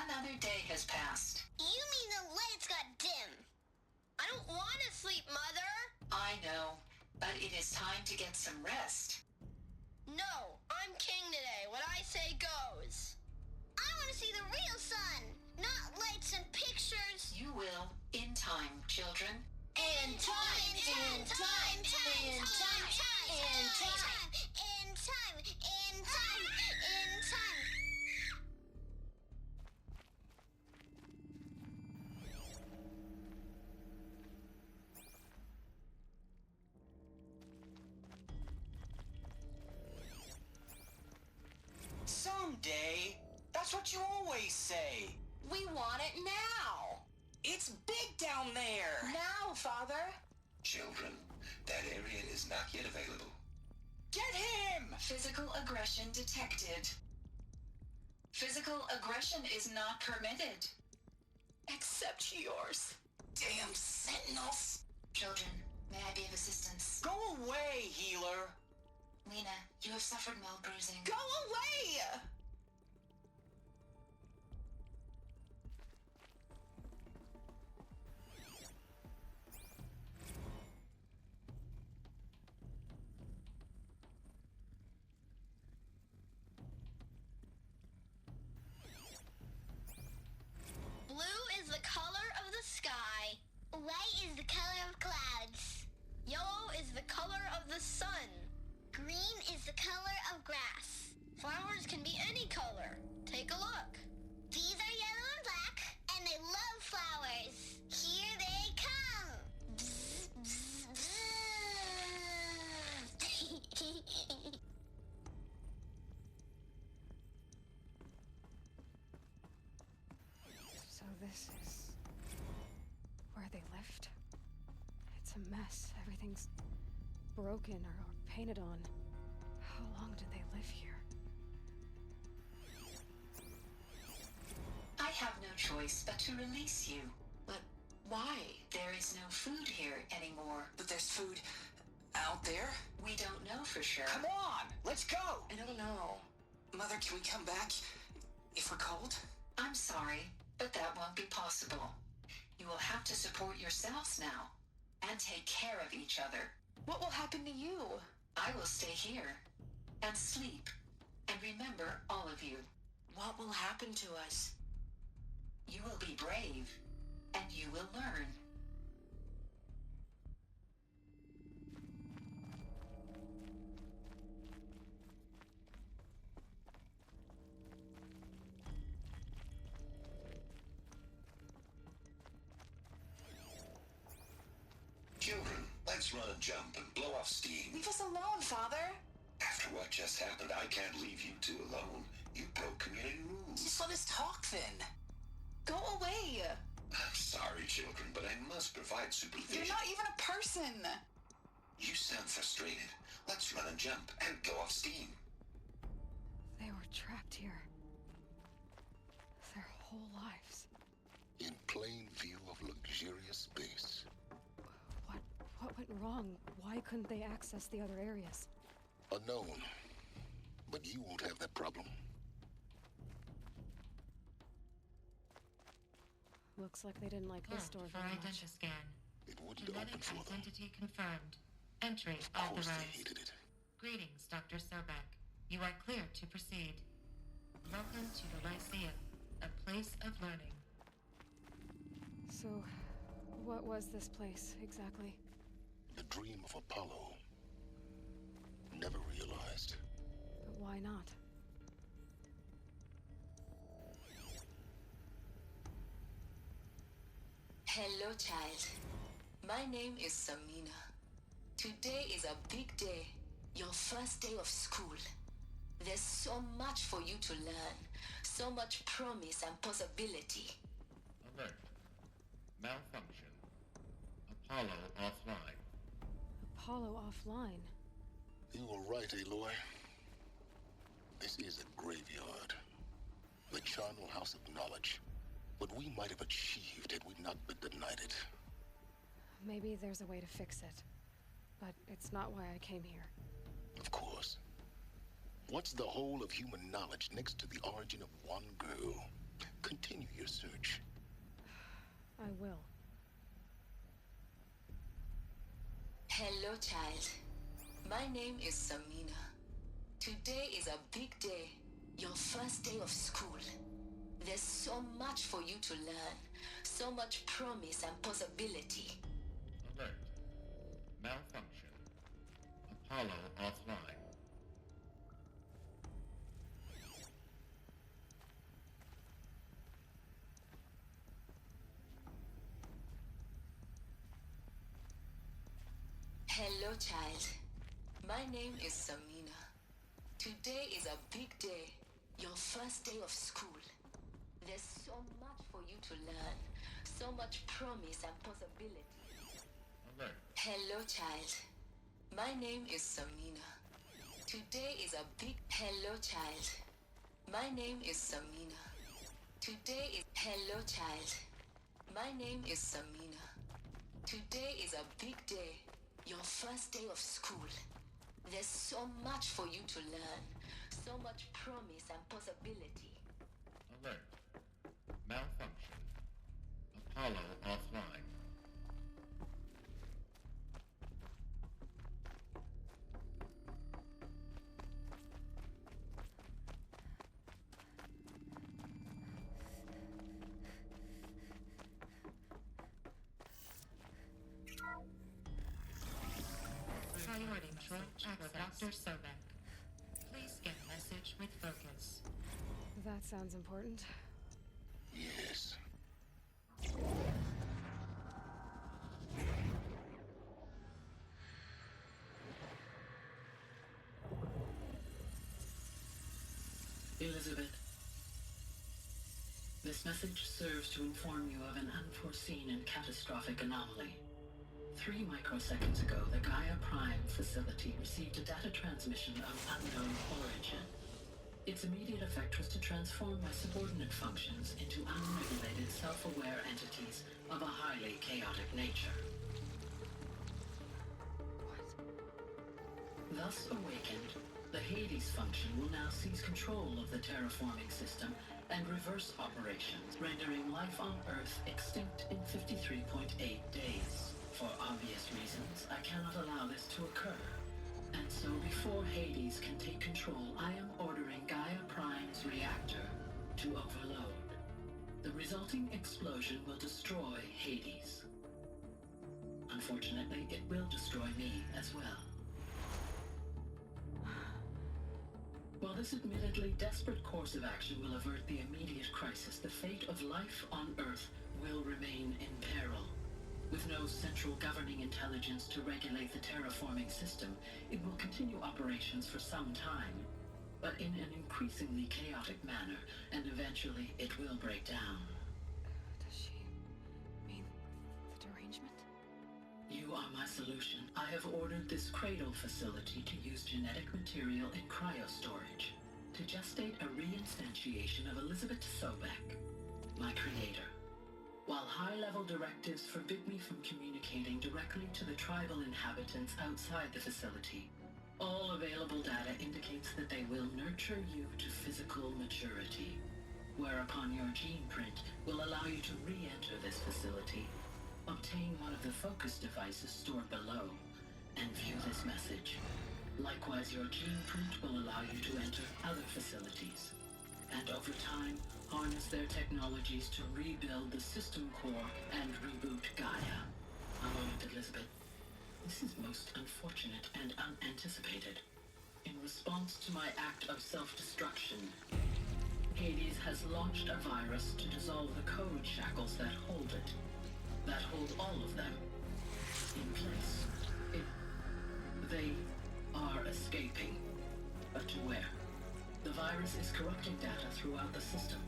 Another day has passed. You mean the lights got dim? I don't want to sleep, Mother! I know, but it is time to get some rest. No, I'm king today. What I say goes. I want to see the real sun, not lights and pictures. You will, in time, children. In time, in time, in time, in time, in time, in time, in time, in time. Someday. That's what you always say. We want it now. It's big down there. Now, Father. Children, that area is not yet available. Get him! Physical aggression detected. Physical aggression is not permitted. Except yours. Damn sentinels. Children, may I be of assistance? Go away, healer. Lena, you have suffered mild bruising. Go away! White is the color of clouds. Yellow is the color of the sun. Green is the color of grass. Flowers can be any color. Take a look. These are yellow and black, and they love flowers. Here they come. Bzz, bzz, bzz. So this is where they lived? It's a mess. Everything's broken or painted on. How long did they live here? I have no choice but to release you. But why? There is no food here anymore. But there's food out there? We don't know for sure. Come on, let's go! I don't know. Mother, can we come back if we're cold? I'm sorry, but that won't be possible. You will have to support yourselves now, and take care of each other. What will happen to you? I will stay here, and sleep, and remember all of you. What will happen to us? You will be brave, and you will learn. Children, let's run and jump and blow off steam. Leave us alone, Father. After what just happened, I can't leave you two alone. You broke community rules. Just let us talk then. Go away. I'm sorry, children, but I must provide supervision. You're not even a person. You sound frustrated. Let's run and jump and go off steam. They were trapped here. Their whole lives. In plain view of luxurious space. What went wrong? Why couldn't they access the other areas? Unknown. But you won't have that problem. Looks like they didn't like this door For very much. identiscan. It wouldn't Genetic open for them. identity confirmed. Entry Of course they authorized. hated it. Greetings, Dr. Sobek. You are clear to proceed. Welcome to the Lyceum, a place of learning. So, what was this place exactly? The dream of Apollo. Never realized. But why not? Hello, child. My name is Samina. Today is a big day. Your first day of school. There's so much for you to learn. So much promise and possibility. Alert. Malfunction. Apollo offline. Apollo offline. You were right, Aloy. This is a graveyard. The charnel house of knowledge. What we might have achieved had we not been denied it. Maybe there's a way to fix it. But it's not why I came here. Of course. What's the whole of human knowledge next to the origin of one girl? Continue your search. I will. Hello, child. My name is Samina. Today is a big day. Your first day of school. There's so much for you to learn. So much promise and possibility. Alert. Malfunction. Apollo offline. Hello, child. My name is Samina. Today is a big day. Your first day of school. There's so much for you to learn. So much promise and possibility. Alert. Hello, child. My name is Samina. Today is a big... Hello, child. My name is Samina. Today is... Hello, child. My name is Samina. Today is a big day. Your first day of school. There's so much for you to learn. So much promise and possibility. Alert. Malfunction. Apollo offline. Central for Dr. Sobek. Please get message with focus. That sounds important. Yes. Elizabeth, this message serves to inform you of an unforeseen and catastrophic anomaly. 3 microseconds ago, the Gaia Prime facility received a data transmission of unknown origin. Its immediate effect was to transform my subordinate functions into unregulated, self-aware entities of a highly chaotic nature. Thus awakened, the Hades function will now seize control of the terraforming system and reverse operations, rendering life on Earth extinct in 53.8 days. For obvious reasons, I cannot allow this to occur. And so before Hades can take control, I am ordering Gaia Prime's reactor to overload. The resulting explosion will destroy Hades. Unfortunately, it will destroy me as well. While this admittedly desperate course of action will avert the immediate crisis, the fate of life on Earth will remain in peril. With no central governing intelligence to regulate the terraforming system, it will continue operations for some time, but in an increasingly chaotic manner, and eventually it will break down. Does she mean the derangement? You are my solution. I have ordered this cradle facility to use genetic material in cryostorage to gestate a reinstantiation of Elizabeth Sobek, my creator. While high-level directives forbid me from communicating directly to the tribal inhabitants outside the facility, all available data indicates that they will nurture you to physical maturity, whereupon your gene print will allow you to re-enter this facility, obtain one of the focus devices stored below, and view this message. Likewise, your gene print will allow you to enter other facilities, and over time, harness their technologies to rebuild the system core and reboot Gaia. A moment, Elizabeth. This is most unfortunate and unanticipated. In response to my act of self-destruction, Hades has launched a virus to dissolve the code shackles that hold it, that hold all of them in place. They are escaping, but to where? The virus is corrupting data throughout the system.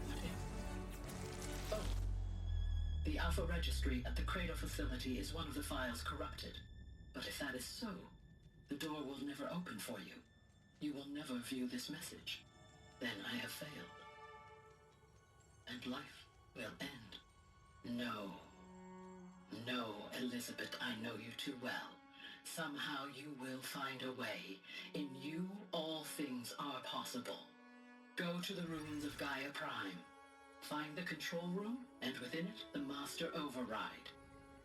What if? Oh. The Alpha Registry at the Cradle facility is one of the files corrupted. But if that is so, the door will never open for you. You will never view this message. Then I have failed. And life will end. No. No, Elizabeth, I know you too well. Somehow you will find a way. In you, all things are possible. Go to the ruins of Gaia Prime. Find the control room, and within it, the Master Override.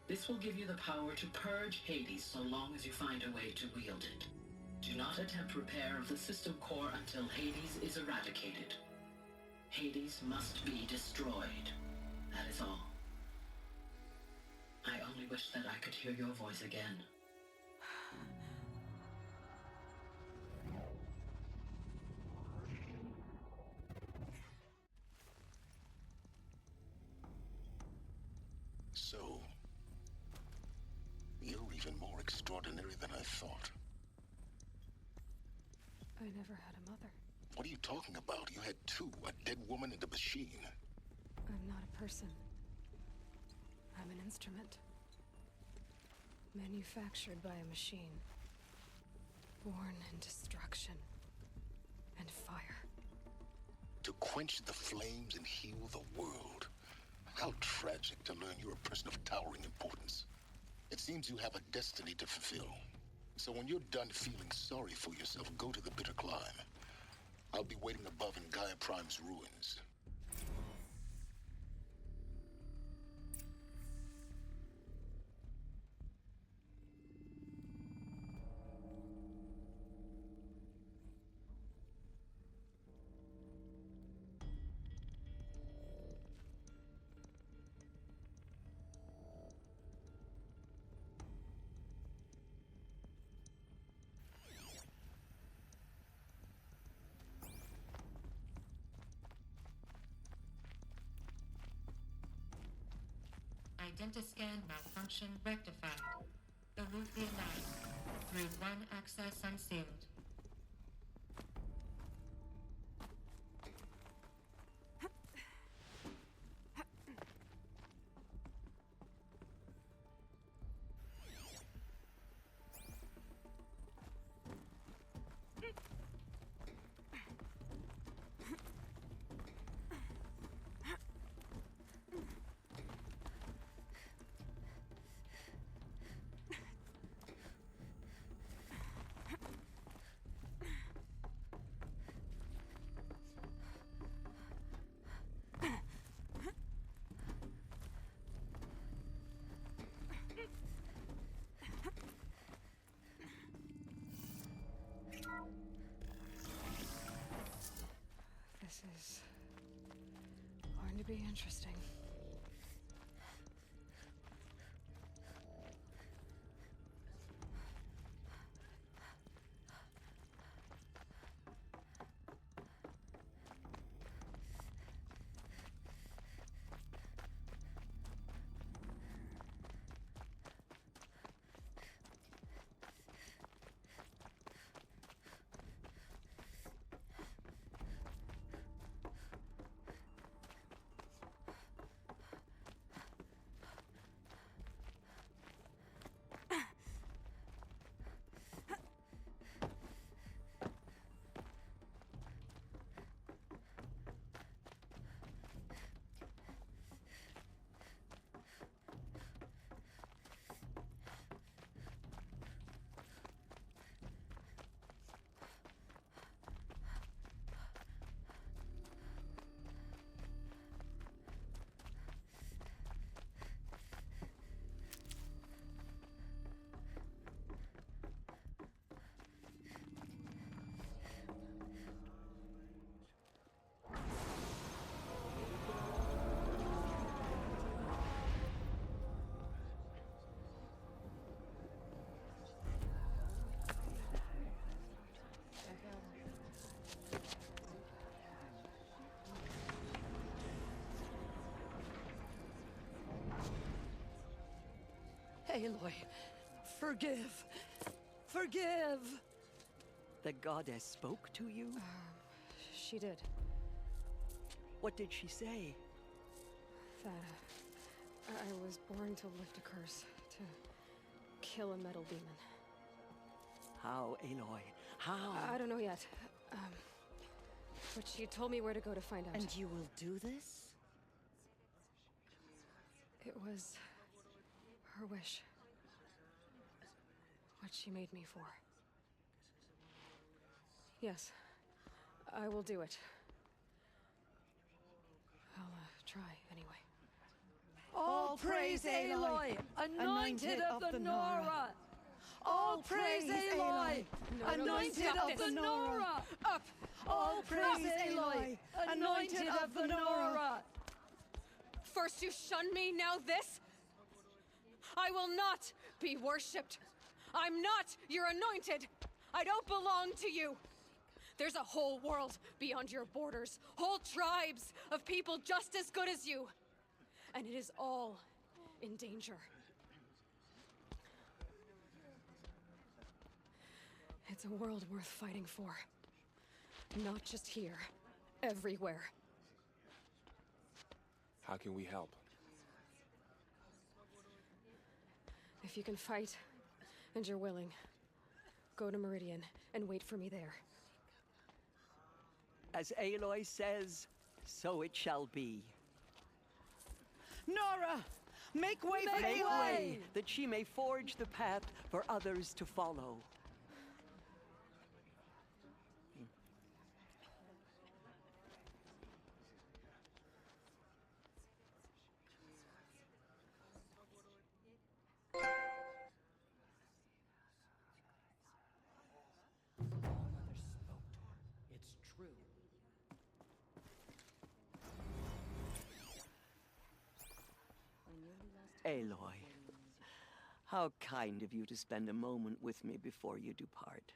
This will give you the power to purge Hades so long as you find a way to wield it. Do not attempt repair of the system core until Hades is eradicated. Hades must be destroyed. That is all. I only wish that I could hear your voice again. So, you're even more extraordinary than I thought. I never had a mother. What are you talking about? You had two, a dead woman and a machine. I'm not a person. I'm an instrument. Manufactured by a machine. Born in destruction and fire. To quench the flames and heal the world. How tragic to learn you're a person of towering importance. It seems you have a destiny to fulfill. So when you're done feeling sorry for yourself, go to the bitter climb. I'll be waiting above in Gaia Prime's ruins. Identiscan malfunction rectified. Aletheia 9. Through 1 access unsealed. This is going to be interesting. Aloy, forgive. Forgive! The goddess spoke to you? She did. What did she say? That I was born to lift a curse, to kill a metal demon. How, Aloy? How? I don't know yet. But she told me where to go to find out. And you will do this? It was her wish. What she made me for. Yes, I will do it. I'll try anyway. All praise Aloy, anointed of the Nora! All praise Aloy, anointed of the Nora! Up! All praise Aloy, anointed of the Nora! First you shun me, now this? I will not be worshipped. I'm not your anointed. I don't belong to you. There's a whole world beyond your borders, whole tribes of people just as good as you. And it is all in danger. It's a world worth fighting for. Not just here, everywhere. How can we help? If you can fight, and you're willing, go to Meridian and wait for me there. As Aloy says, so it shall be. Nora! Make way for Make way, that she may forge the path for others to follow. Aloy, how kind of you to spend a moment with me before you depart.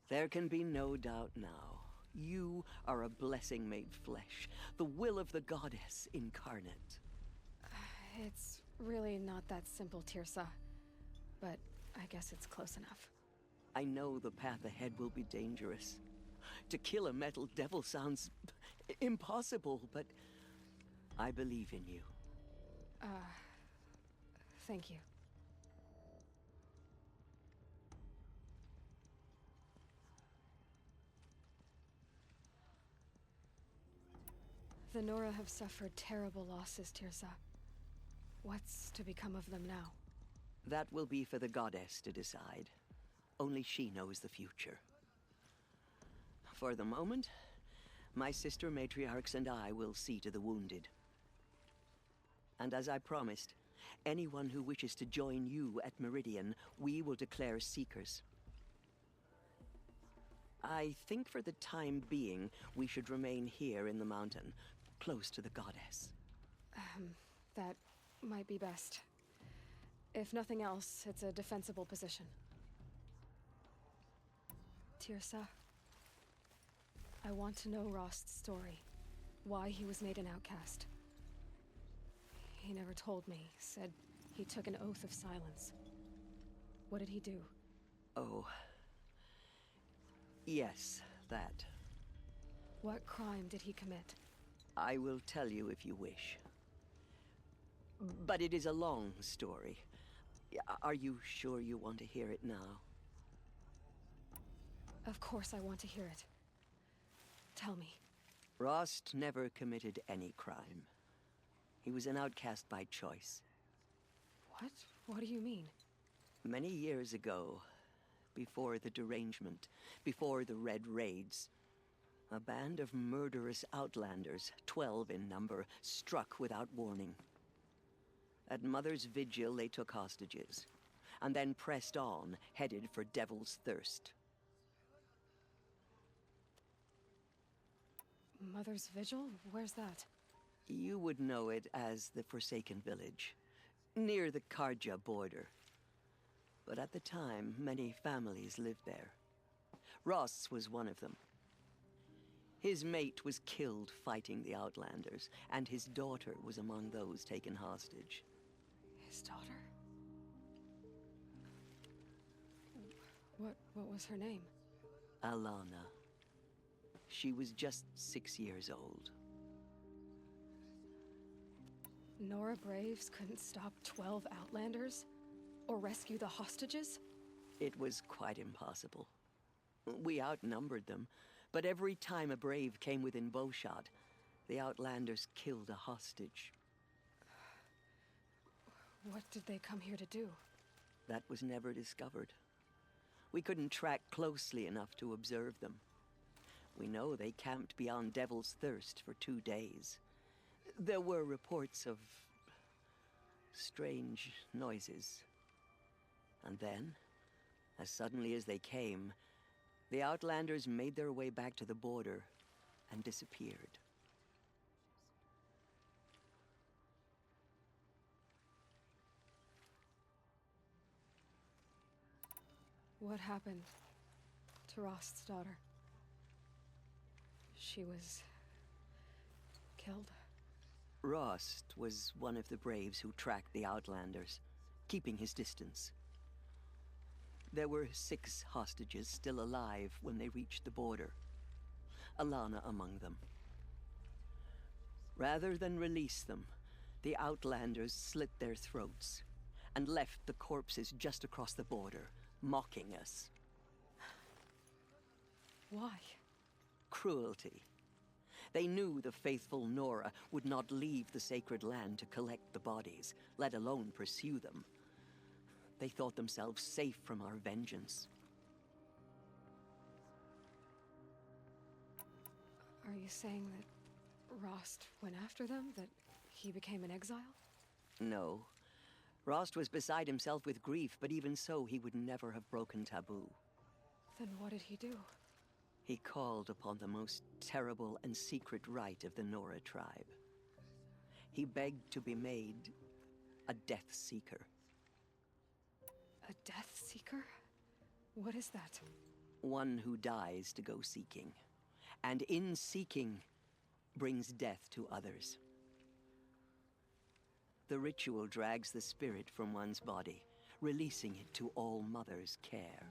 There can be no doubt now. You are a blessing made flesh, the will of the goddess incarnate. It's really not that simple, Tirsa. But I guess it's close enough. I know the path ahead will be dangerous. To kill a metal devil sounds impossible, but I believe in you. Thank you. The Nora have suffered terrible losses, Tirsa. What's to become of them now? That will be for the goddess to decide. Only she knows the future. For the moment, my sister matriarchs and I will see to the wounded. And as I promised, anyone who wishes to join you at Meridian, we will declare seekers. I think for the time being, we should remain here in the mountain, close to the goddess. That might be best. If nothing else, it's a defensible position. Tirsa, I want to know Rost's story. Why he was made an outcast. He never told me. Said he took an oath of silence. What did he do? Oh. Yes, that. What crime did he commit? I will tell you if you wish. But it is a long story. Are you sure you want to hear it now? Of course I want to hear it. Tell me. Rost never committed any crime. He was an outcast by choice. What? What do you mean? Many years ago, before the derangement, before the Red Raids, a band of murderous outlanders, 12 in number, struck without warning. At Mother's Vigil, they took hostages, and then pressed on, headed for Devil's Thirst. Mother's Vigil? Where's that? You would know it as the Forsaken Village, near the Karja border. But at the time, many families lived there. Ross was one of them. His mate was killed fighting the Outlanders, and his daughter was among those taken hostage. His daughter? What was her name? Alana. She was just 6 years old. Nora Braves couldn't stop 12 Outlanders? Or rescue the hostages? It was quite impossible. We outnumbered them, but every time a Brave came within bowshot, the Outlanders killed a hostage. What did they come here to do? That was never discovered. We couldn't track closely enough to observe them. We know they camped beyond Devil's Thirst for 2 days. There were reports of strange noises. And then, as suddenly as they came, the Outlanders made their way back to the border and disappeared. What happened to Rost's daughter? She was killed? Rost was one of the Braves who tracked the Outlanders, keeping his distance. There were 6 hostages still alive when they reached the border, Alana among them. Rather than release them, the Outlanders slit their throats and left the corpses just across the border, mocking us. Why? Cruelty. They knew the faithful Nora would not leave the sacred land to collect the bodies, let alone pursue them. They thought themselves safe from our vengeance. Are you saying that Rost went after them? That he became an exile? No. Rost was beside himself with grief, but even so, he would never have broken taboo. Then what did he do? He called upon the most terrible and secret rite of the Nora tribe. He begged to be made a Death Seeker. A Death Seeker? What is that? One who dies to go seeking, and in seeking, brings death to others. The ritual drags the spirit from one's body, releasing it to All Mother's care.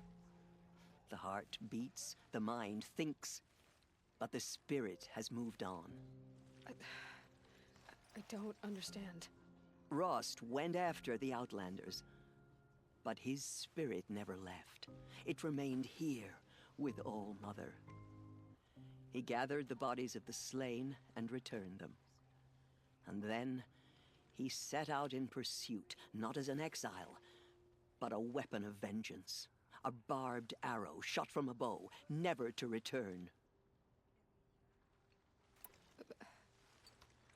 The heart beats, the mind thinks, but the spirit has moved on. I don't understand. Rost went after the Outlanders, but his spirit never left. It remained here with All Mother. He gathered the bodies of the slain and returned them. And then he set out in pursuit, not as an exile, but a weapon of vengeance. A barbed arrow shot from a bow, never to return.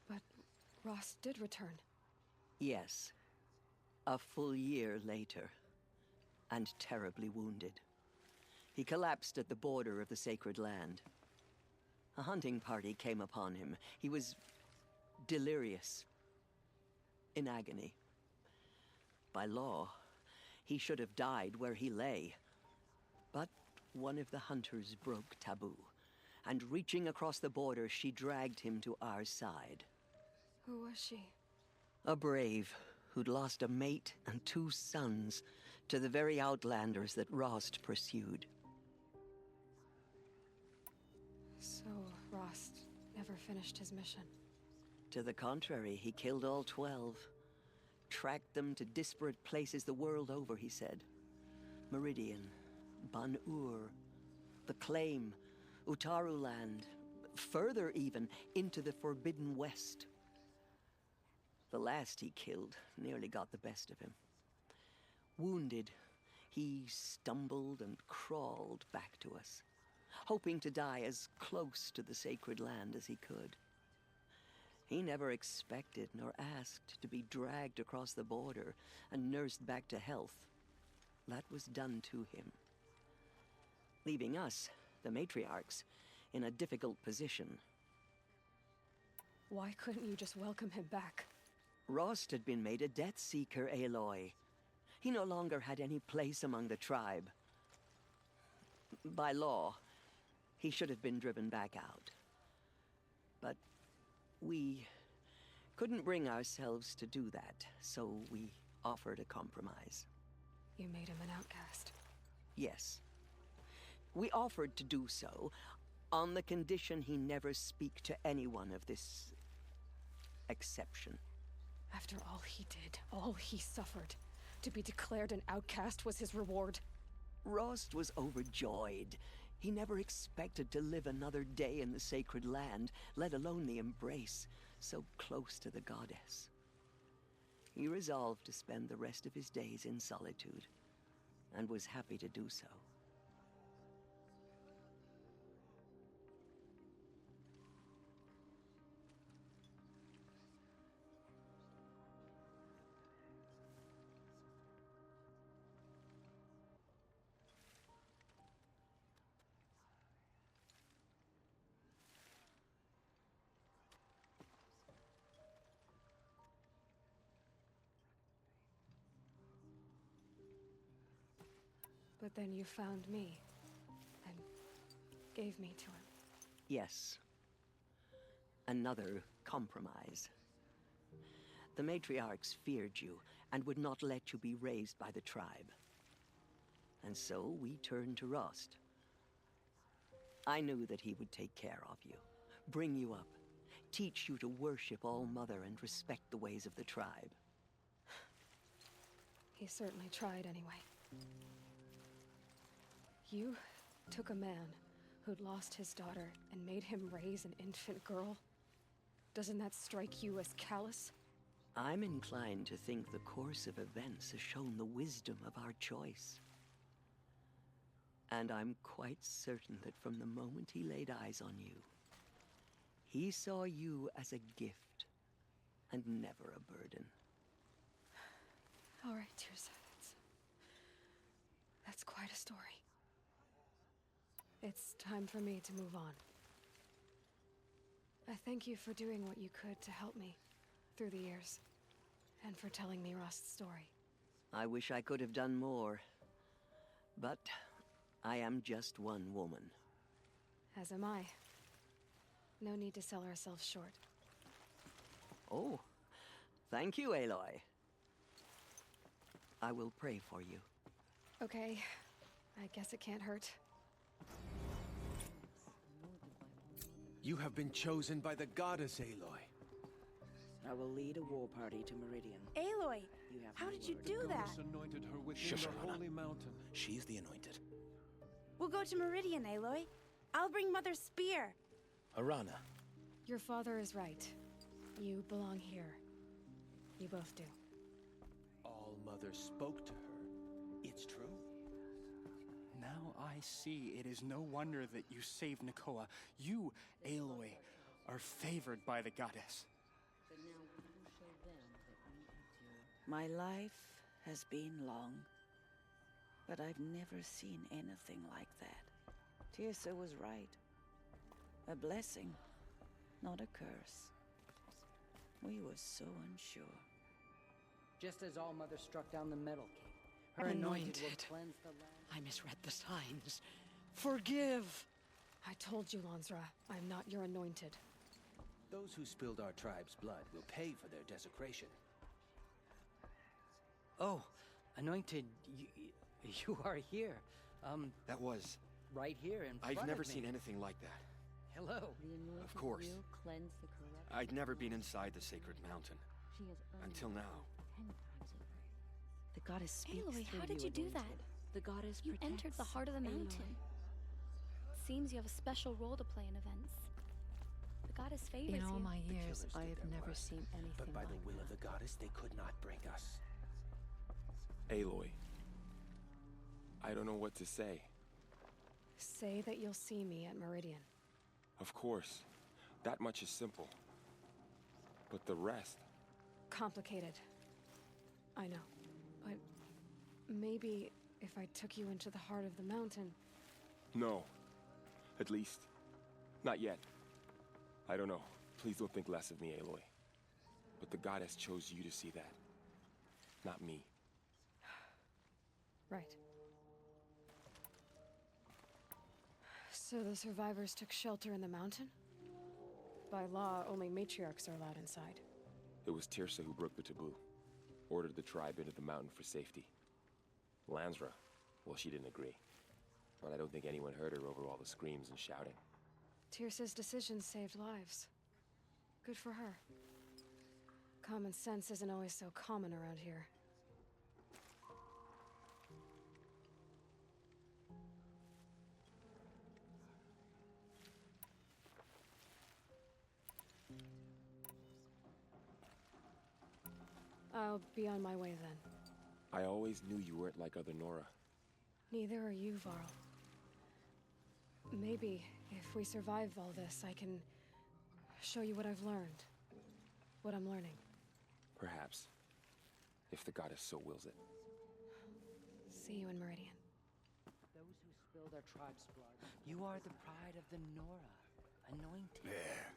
But Rost did return. Yes. A full year later, and terribly wounded. He collapsed at the border of the sacred land. A hunting party came upon him. He was delirious, in agony. By law, he should have died where he lay. But one of the hunters broke taboo, and reaching across the border, she dragged him to our side. Who was she? A brave who'd lost a mate and 2 sons to the very Outlanders that Rost pursued. So Rost never finished his mission. To the contrary, he killed all 12. Tracked them to disparate places the world over, he said. Meridian, Ban-Ur, the Claim, Utaruland, further even, into the Forbidden West. The last he killed nearly got the best of him. Wounded, he stumbled and crawled back to us, hoping to die as close to the sacred land as he could. He never expected nor asked to be dragged across the border and nursed back to health. That was done to him, leaving us, the matriarchs, in a difficult position. Why couldn't you just welcome him back? Rost had been made a Death Seeker, Aloy. He no longer had any place among the tribe. By law, he should have been driven back out. But we couldn't bring ourselves to do that, so we offered a compromise. You made him an outcast. Yes. We offered to do so on the condition he never speak to anyone of this exception. After all he did, all he suffered, to be declared an outcast was his reward. Rost was overjoyed. He never expected to live another day in the sacred land, let alone the embrace, so close to the goddess. He resolved to spend the rest of his days in solitude, and was happy to do so. But then you found me, and gave me to him. Yes. Another compromise. The matriarchs feared you, and would not let you be raised by the tribe. And so we turned to Rost. I knew that he would take care of you, bring you up, teach you to worship All Mother and respect the ways of the tribe. He certainly tried anyway. You took a man who'd lost his daughter and made him raise an infant girl? Doesn't that strike you as callous? I'm inclined to think the course of events has shown the wisdom of our choice. And I'm quite certain that from the moment he laid eyes on you, he saw you as a gift and never a burden. All right, Tirsa, that's quite a story. It's time for me to move on. I thank you for doing what you could to help me through the years, and for telling me Rost's story. I wish I could have done more, but I am just one woman. As am I. No need to sell ourselves short. Oh, Thank you, Aloy. I will pray for you. Okay. I guess it can't hurt. You have been chosen by the goddess, Aloy. I will lead a war party to Meridian. Aloy, You have how my did you word. do The that? goddess anointed her within Shush, the Arana. holy mountain. She's the anointed. We'll go to Meridian, Aloy. I'll bring Mother's spear. Arana. Your father is right. You belong here. You both do. All Mother spoke to her. It's true. Now I see it is no wonder that you saved Nakoa. You, Aloy, are favored by the goddess. My life has been long, but I've never seen anything like that. Tirsa was right. A blessing, not a curse. We were so unsure. Just as All Mother struck down the Metal King, her Anointed. will cleanse the land. I misread the signs. Forgive! I told you, Lansra, I'm not your anointed. Those who spilled our tribe's blood will pay for their desecration. Oh, Anointed, you are here. That was... Right here in front I've never of me. seen anything like that. Hello. Of course. I'd never been inside the sacred mountain. Until now. The goddess speaks Aloy, through how did you do Anointed. that? The goddess You protects entered the heart of the mountain. Aloy. Seems you have a special role to play in events. The goddess favors In all you. my The years, killers I did have their never worst, seen anything but by the like will that. of the goddess, they could not break us. Aloy. I don't know what to say. Say that you'll see me at Meridian. Of course. That much is simple. But the rest... Complicated. I know. But maybe if I took you into the heart of the mountain... No. At least, not yet. I don't know. Please don't think less of me, Aloy. But the goddess chose you to see that. Not me. Right. So the survivors took shelter in the mountain? By law, only matriarchs are allowed inside. It was Tirsa who broke the taboo. Ordered the tribe into the mountain for safety. Lansra, well, she didn't agree. But I don't think anyone heard her over all the screams and shouting. Tirsa's decision saved lives. Good for her. Common sense isn't always so common around here. I'll be on my way then. I always knew you weren't like other Nora. Neither are you, Varl. Maybe, if we survive all this, I can show you what I've learned. What I'm learning. Perhaps. If the goddess so wills it. See you in Meridian. Those who spilled our tribe's blood, you are the pride of the Nora, anointed. There.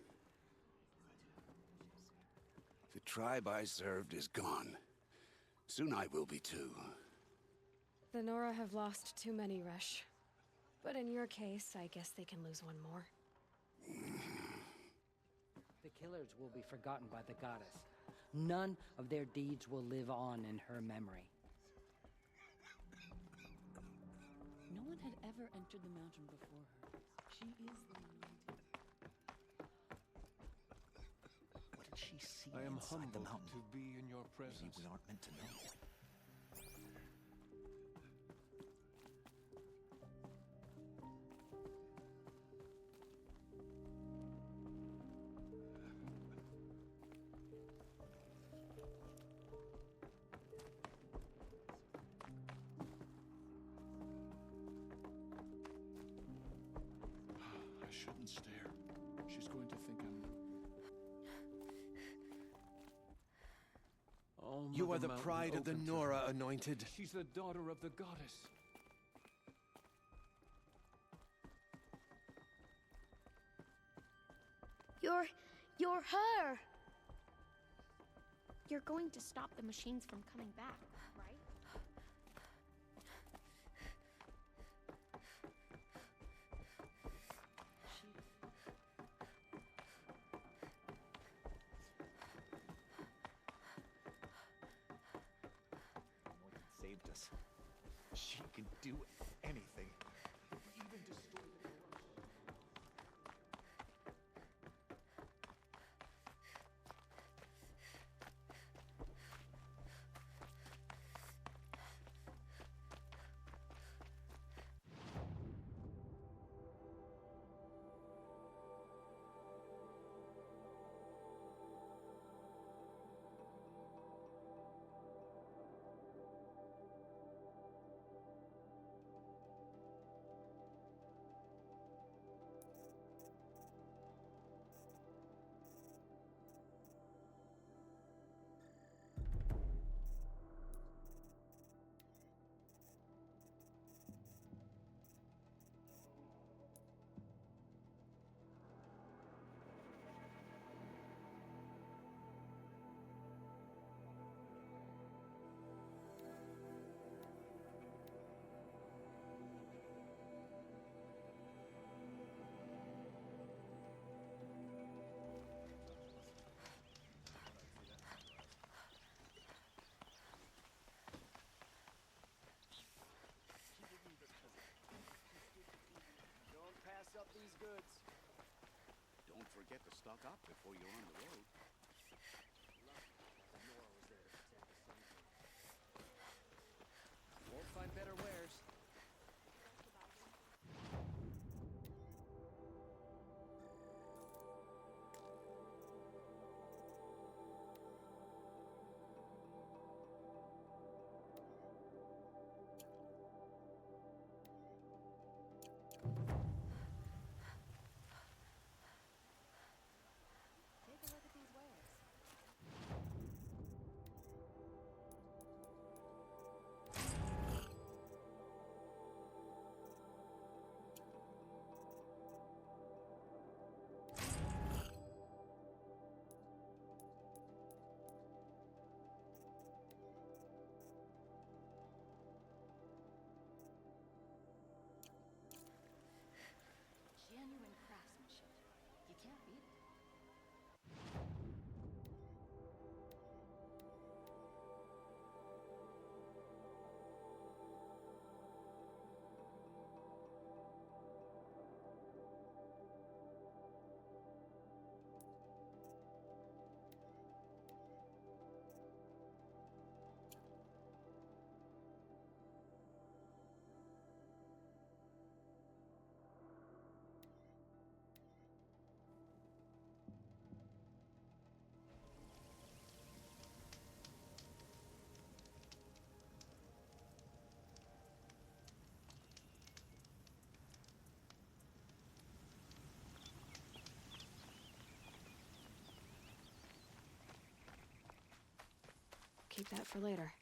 The tribe I served is gone. Soon I will be too. The Nora have lost too many, Resh. But in your case, I guess they can lose one more. The killers will be forgotten by the goddess. None of their deeds will live on in her memory. No one had ever entered the mountain before her. She is the anointed. What did she see I am inside the humbled mountain? to be in your presence. Maybe we aren't meant to know. I shouldn't stare. She's going to think I'm... You are the pride of the Nora, anointed. She's the daughter of the goddess. You're her! You're going to stop the machines from coming back, right? saved us. She can do anything. Even destroy the up these goods. Don't forget to stock up before you're on the road. Nora was there to protect the sun. Won't find better wares. Take a look at these wares. Genuine craftsmanship. You can't beat it. Keep that for later.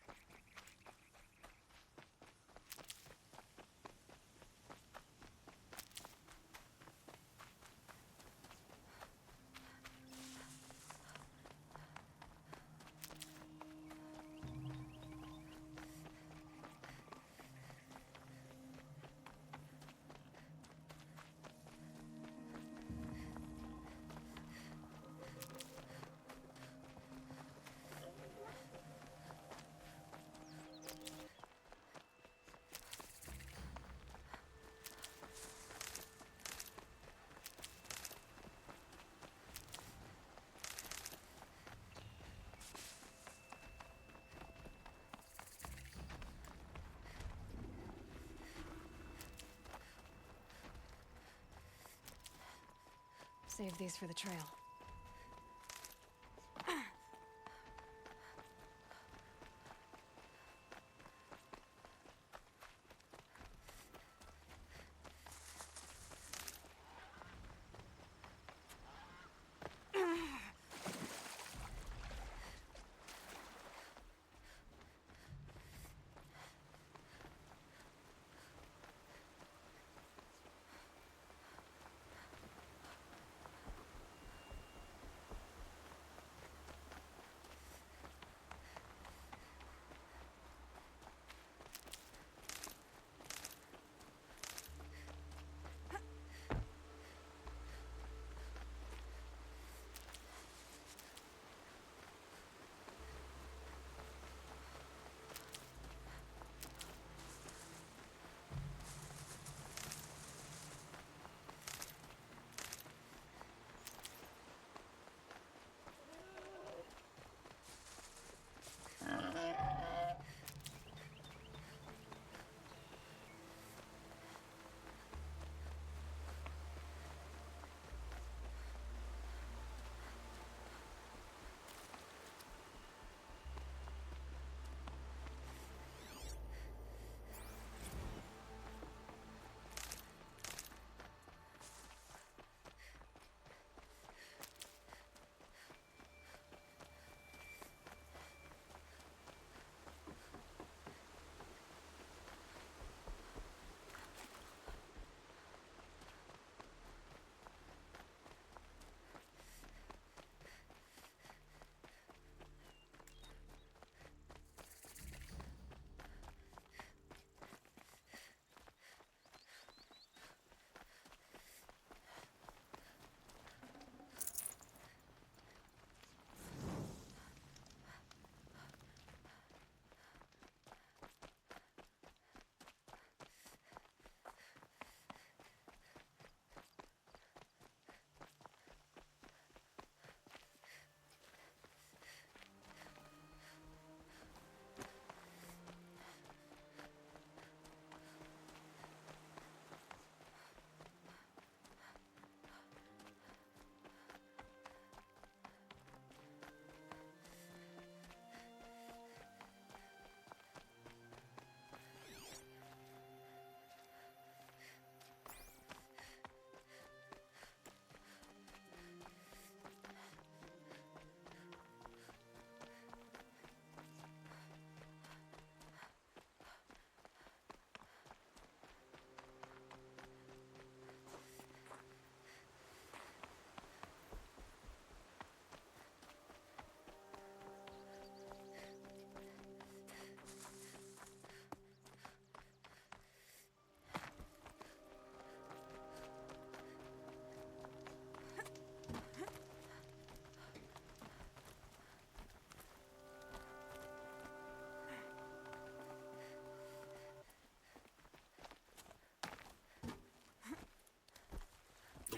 Save these for the trail.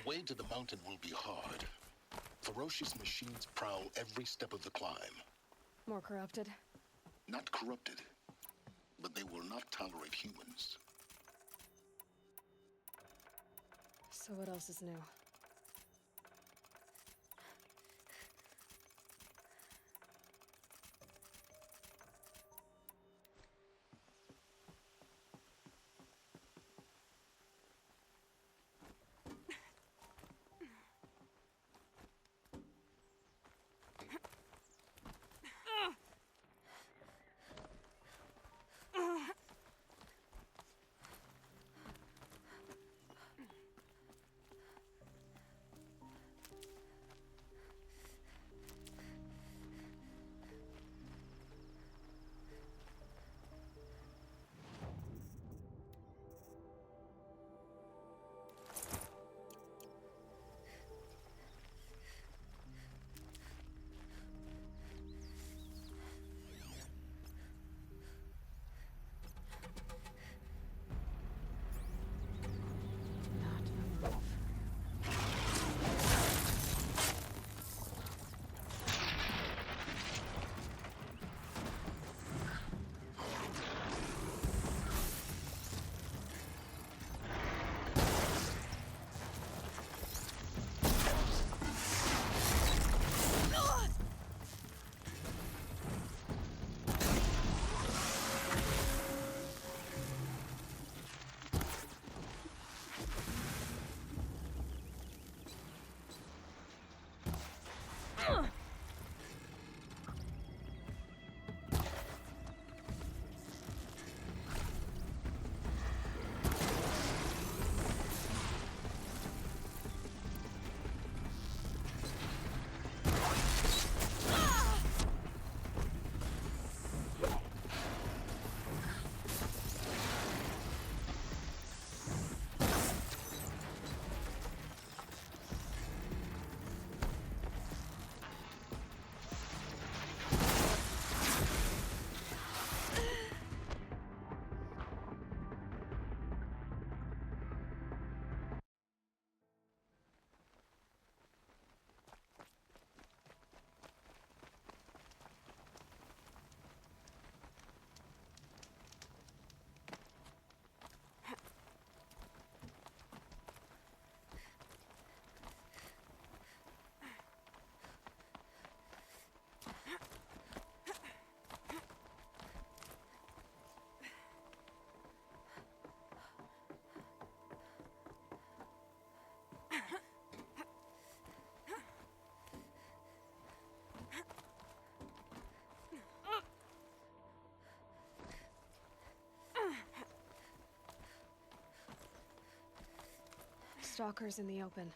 way to the mountain will be hard. Ferocious machines prowl every step of the climb. More corrupted? Not corrupted, but they will not tolerate humans. So what else is new? Stalkers in the open.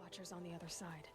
Watchers on the other side.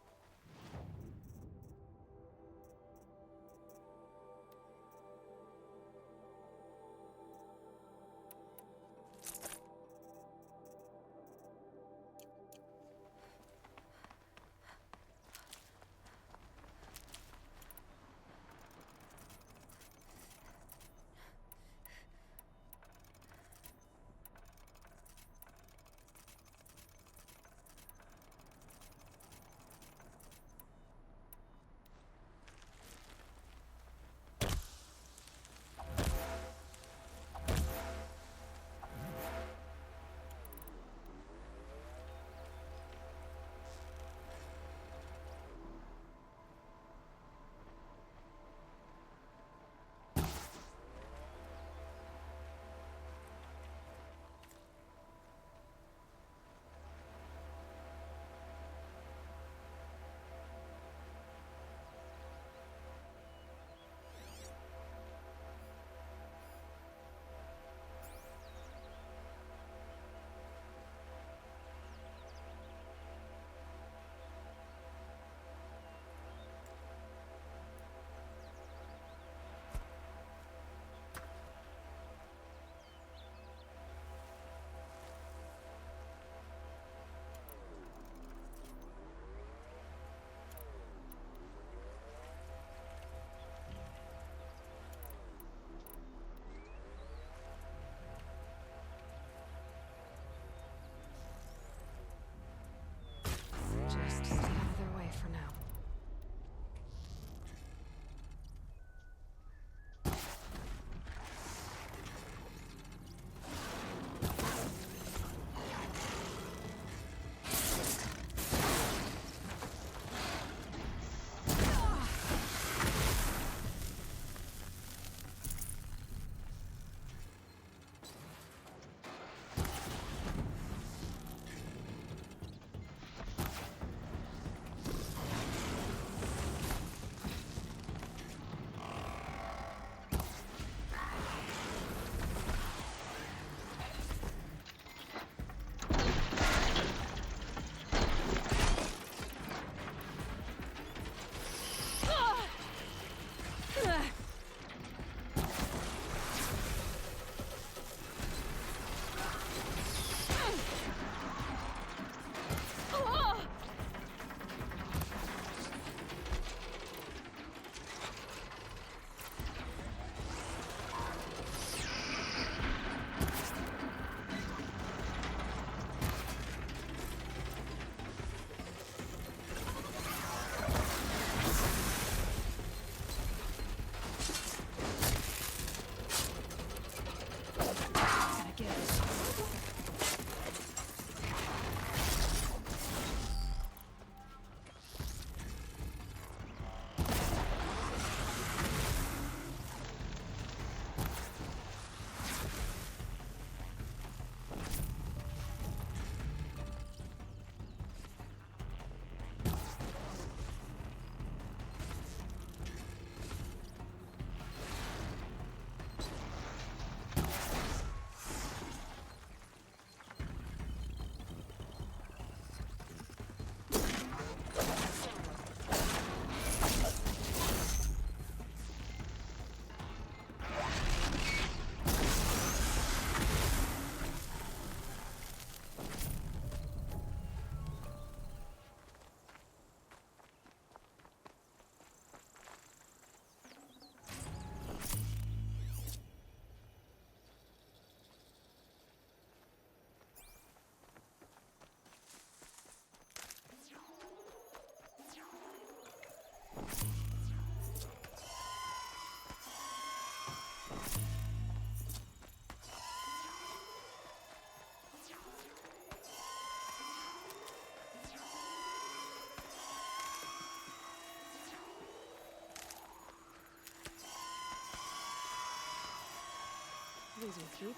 Losing keep.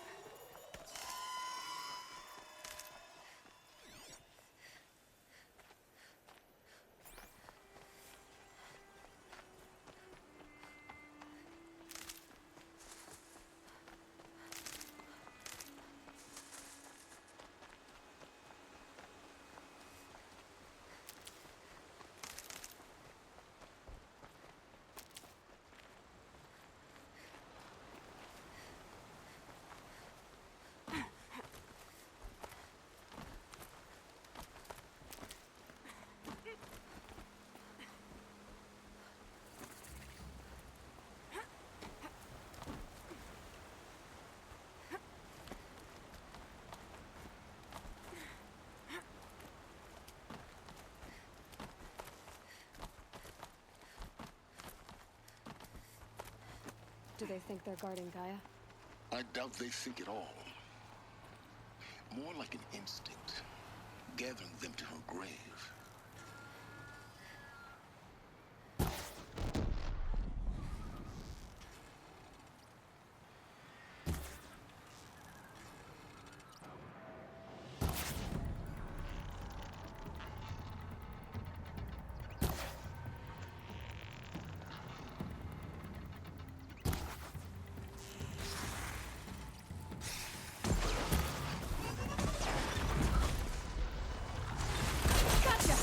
Do they think they're guarding Gaia? I doubt they think at all. More like an instinct, gathering them to her grave. Gotcha!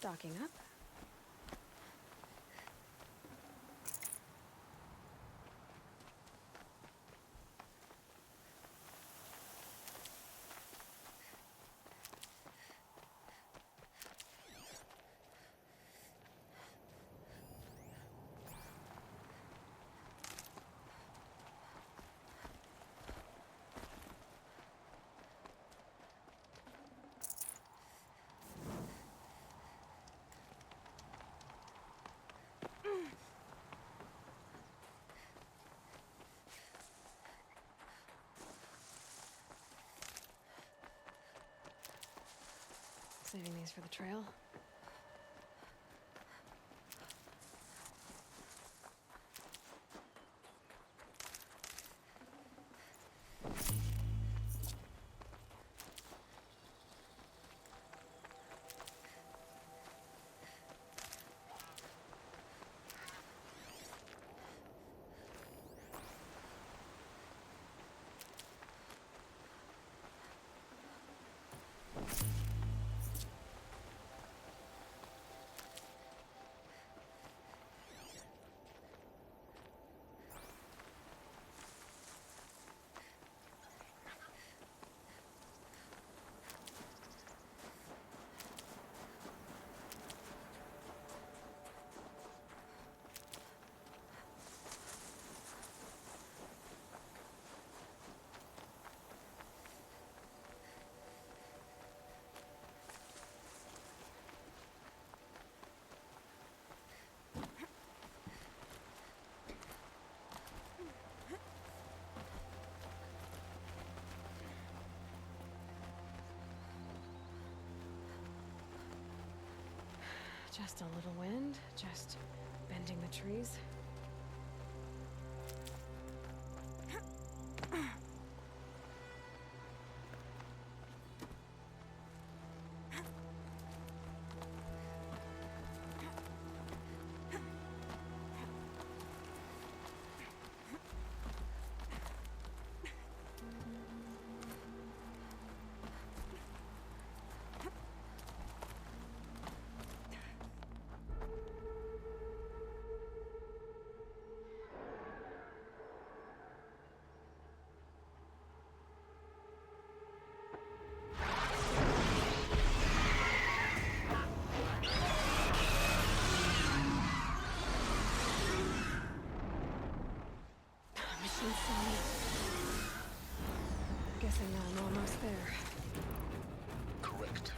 Stocking up. Saving these for the trail. Just a little wind, just bending the trees. Guessing I'm almost there. Correct.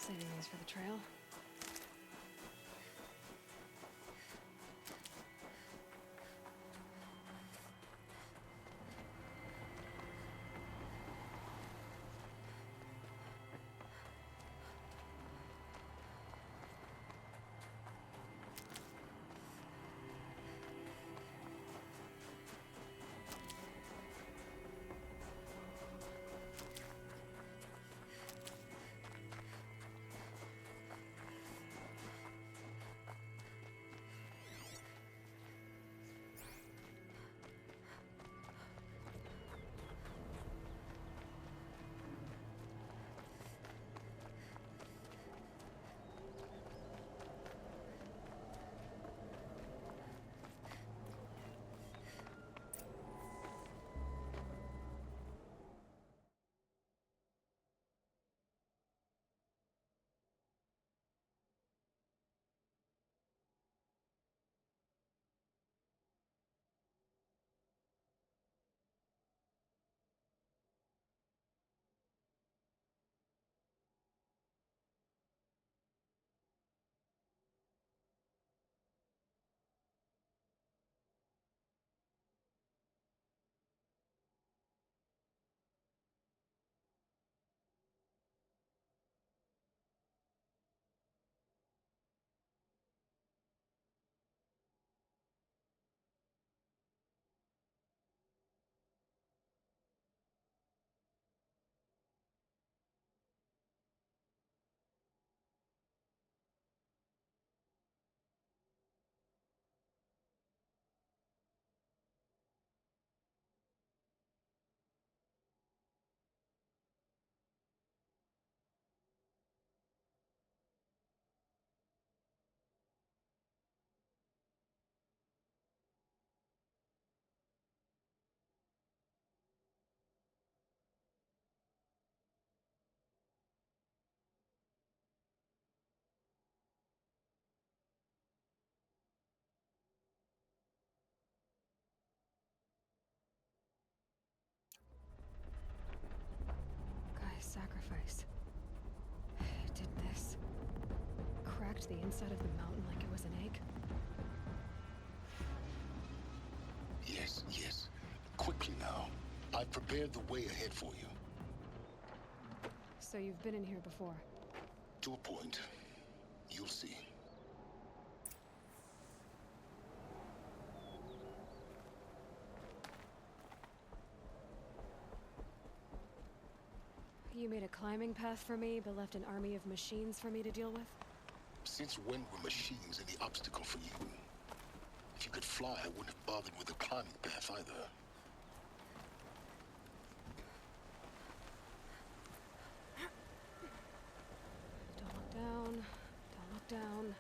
Saving these for the trail. Sacrifice. Did this. Cracked the inside of the mountain like it was an egg. Yes, yes. Quickly now. I've prepared the way ahead for you. So you've been in here before? To a point. You'll see. You made a climbing path for me, but left an army of machines for me to deal with? Since when were machines any obstacle for you? If you could fly, I wouldn't have bothered with a climbing path either. Don't look down. Don't look down.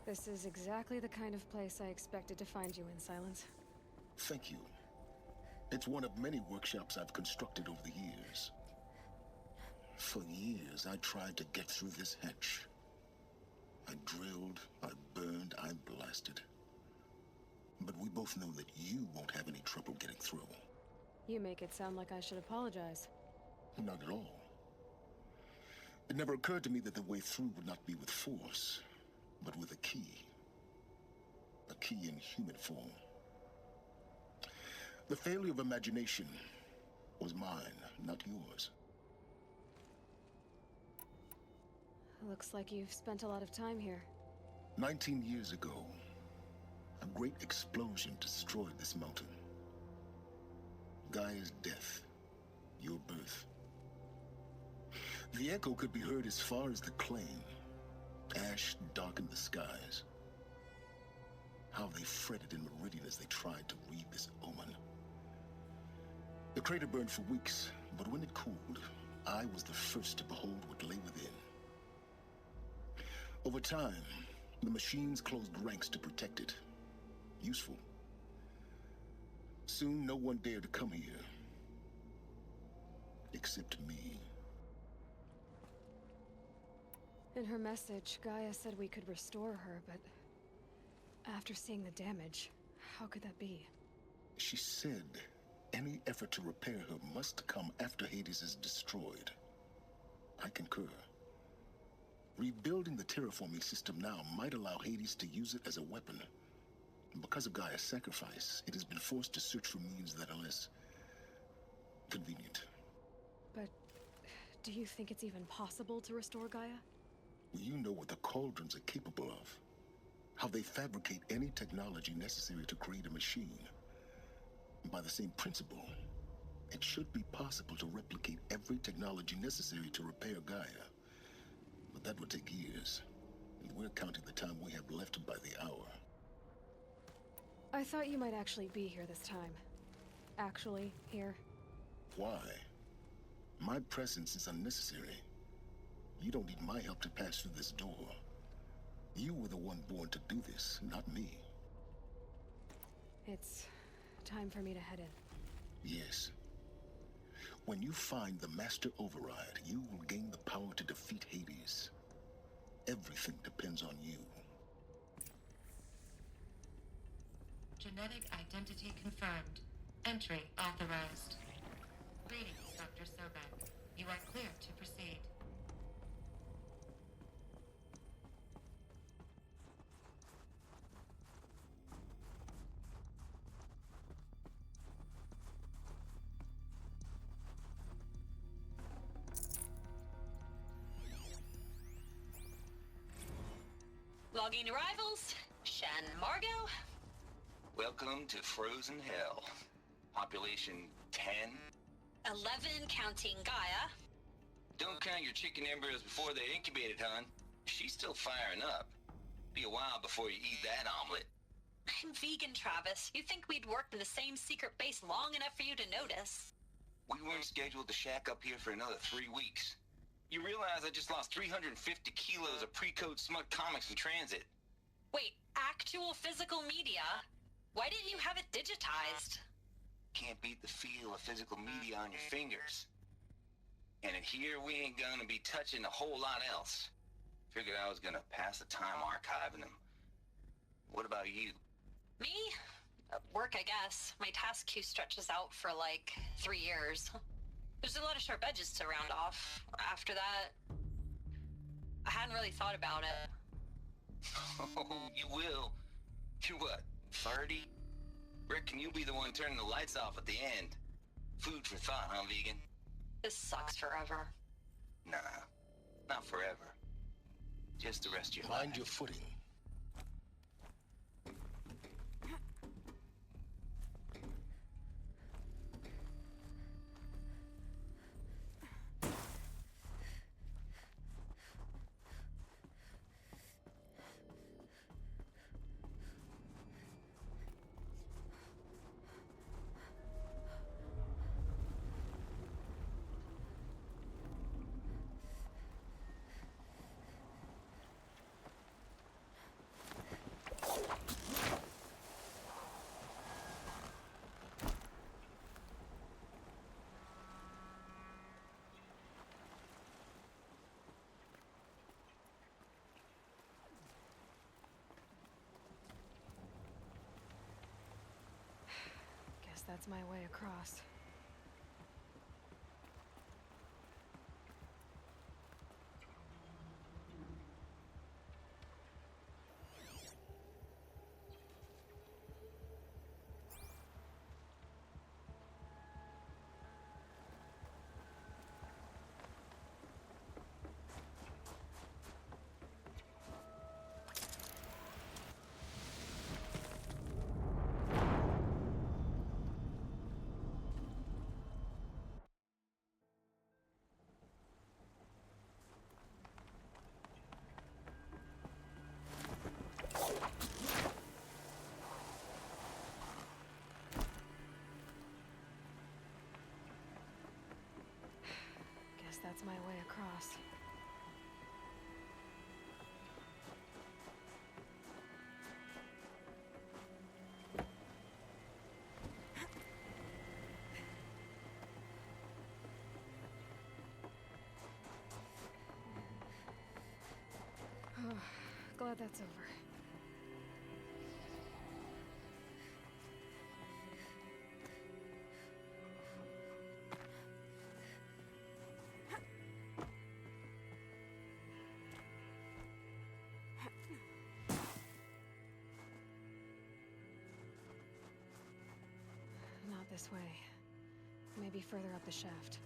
This is exactly the kind of place I expected to find you in, Silence. Thank you. It's one of many workshops I've constructed over the years. For years, I tried to get through this hatch. I drilled, I burned, I blasted. But we both know that you won't have any trouble getting through. You make it sound like I should apologize. Not at all. It never occurred to me that the way through would not be with force, but with a key. A key in human form. The failure of imagination was mine, not yours. Looks like you've spent a lot of time here. 19 years ago, a great explosion destroyed this mountain. Gaia's death, your birth. The echo could be heard as far as the claim. Ash darkened the skies. How they fretted in Meridian as they tried to read this omen. The crater burned for weeks, but when it cooled, I was the first to behold what lay within. Over time, the machines closed ranks to protect it. Useful. Soon, no one dared to come here. Except me. In her message, Gaia said we could restore her, but after seeing the damage, how could that be? She said any effort to repair her must come after Hades is destroyed. I concur. Rebuilding the terraforming system now might allow Hades to use it as a weapon. Because of Gaia's sacrifice, it has been forced to search for means that are less convenient. But do you think it's even possible to restore Gaia? You know what the cauldrons are capable of. How they fabricate any technology necessary to create a machine. By the same principle, it should be possible to replicate every technology necessary to repair Gaia. But that would take years, and we're counting the time we have left by the hour. I thought you might actually be here this time. Actually, here. Why? My presence is unnecessary. You don't need my help to pass through this door. You were the one born to do this, not me. It's time for me to head in. Yes. When you find the Master Override, you will gain the power to defeat Hades. Everything depends on you. Genetic identity confirmed. Entry authorized. Greetings, Dr. Sobek. You are clear to proceed. Logging arrivals. Shen Margot. Welcome to Frozen Hell. Population 10. 11 counting Gaia. Don't count your chicken embryos before they're incubated, hon. She's still firing up. Be a while before you eat that omelet. I'm vegan, Travis. You'd think we'd worked in the same secret base long enough for you to notice. We weren't scheduled to shack up here for another 3 weeks. You realize I just lost 350 kilos of pre-code smut comics in transit. Wait, actual physical media? Why didn't you have it digitized? Can't beat the feel of physical media on your fingers. And in here, we ain't gonna be touching a whole lot else. Figured I was gonna pass the time archiving them. What about you? Me? Work, I guess. My task queue stretches out for like 3 years. There's a lot of sharp edges to round off. After that, I hadn't really thought about it. Oh, you will. You're what, 30? Reckon you'll be the one turning the lights off at the end. Food for thought, huh, vegan? This sucks forever. Nah, not forever. Just the rest of your life. Mind your footing. That's my way across. That's my way across. Glad that's over. Not this way. Maybe further up the shaft.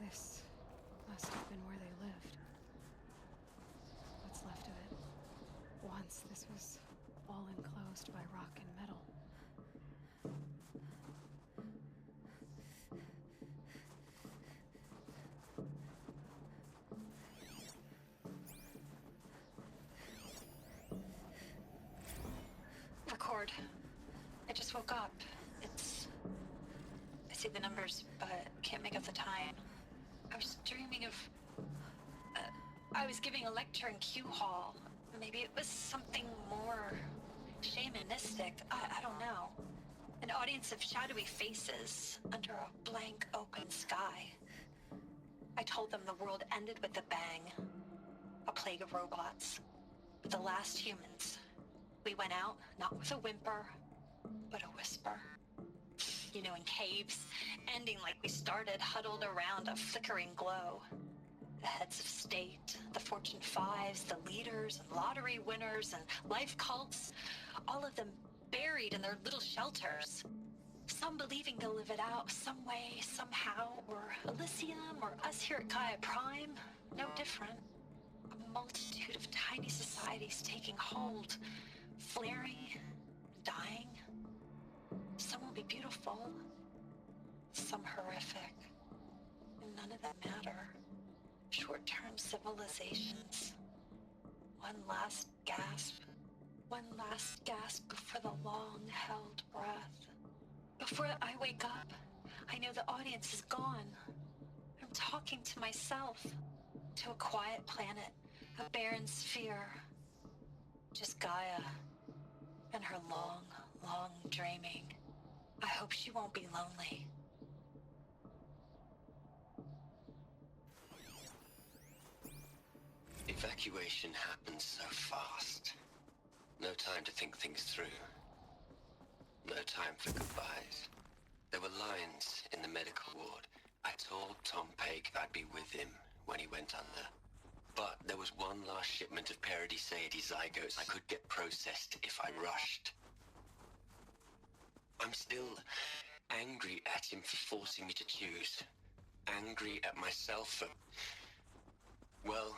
This must have been where they lived. What's left of it. Once this was all enclosed by rock and metal. Record. I just woke up. I see the numbers, but can't make out the time. I was dreaming of... I was giving a lecture in Q Hall. Maybe it was something more shamanistic. I don't know. An audience of shadowy faces under a blank open sky. I told them the world ended with a bang. A plague of robots. But the last humans. We went out, not with a whimper, but a whisper. You know, in caves, ending like we started, huddled around a flickering glow. The heads of state, the Fortune 5s, the leaders, and lottery winners, and life cults, all of them buried in their little shelters. Some believing they'll live it out some way, somehow, or Elysium, or us here at Gaia Prime, no different. A multitude of tiny societies taking hold, flaring, dying. Some will be beautiful, some horrific, and none of them matter. Short-term civilizations. One last gasp before the long-held breath. Before I wake up, I know the audience is gone. I'm talking to myself, to a quiet planet, a barren sphere. Just Gaia, and her long, long dreaming. I hope she won't be lonely. Evacuation happened so fast. No time to think things through. No time for goodbyes. There were lines in the medical ward. I told Tom Paik I'd be with him when he went under. But there was one last shipment of Paradiseidae zygotes I could get processed if I rushed. I'm still angry at him for forcing me to choose. Angry at myself for... Well,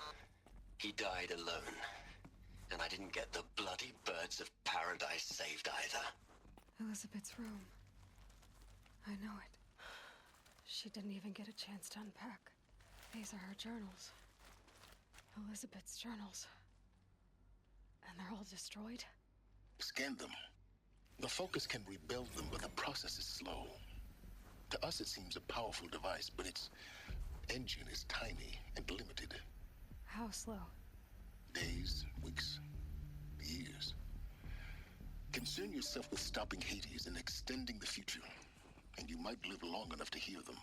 he died alone. And I didn't get the bloody birds of paradise saved either. Elizabeth's room. I know it. She didn't even get a chance to unpack. These are her journals. Elizabeth's journals. And they're all destroyed? Scan them. The Focus can rebuild them, but the process is slow. To us, it seems a powerful device, but its engine is tiny and limited. How slow? Days, weeks, years. Concern yourself with stopping Hades and extending the future, and you might live long enough to hear them.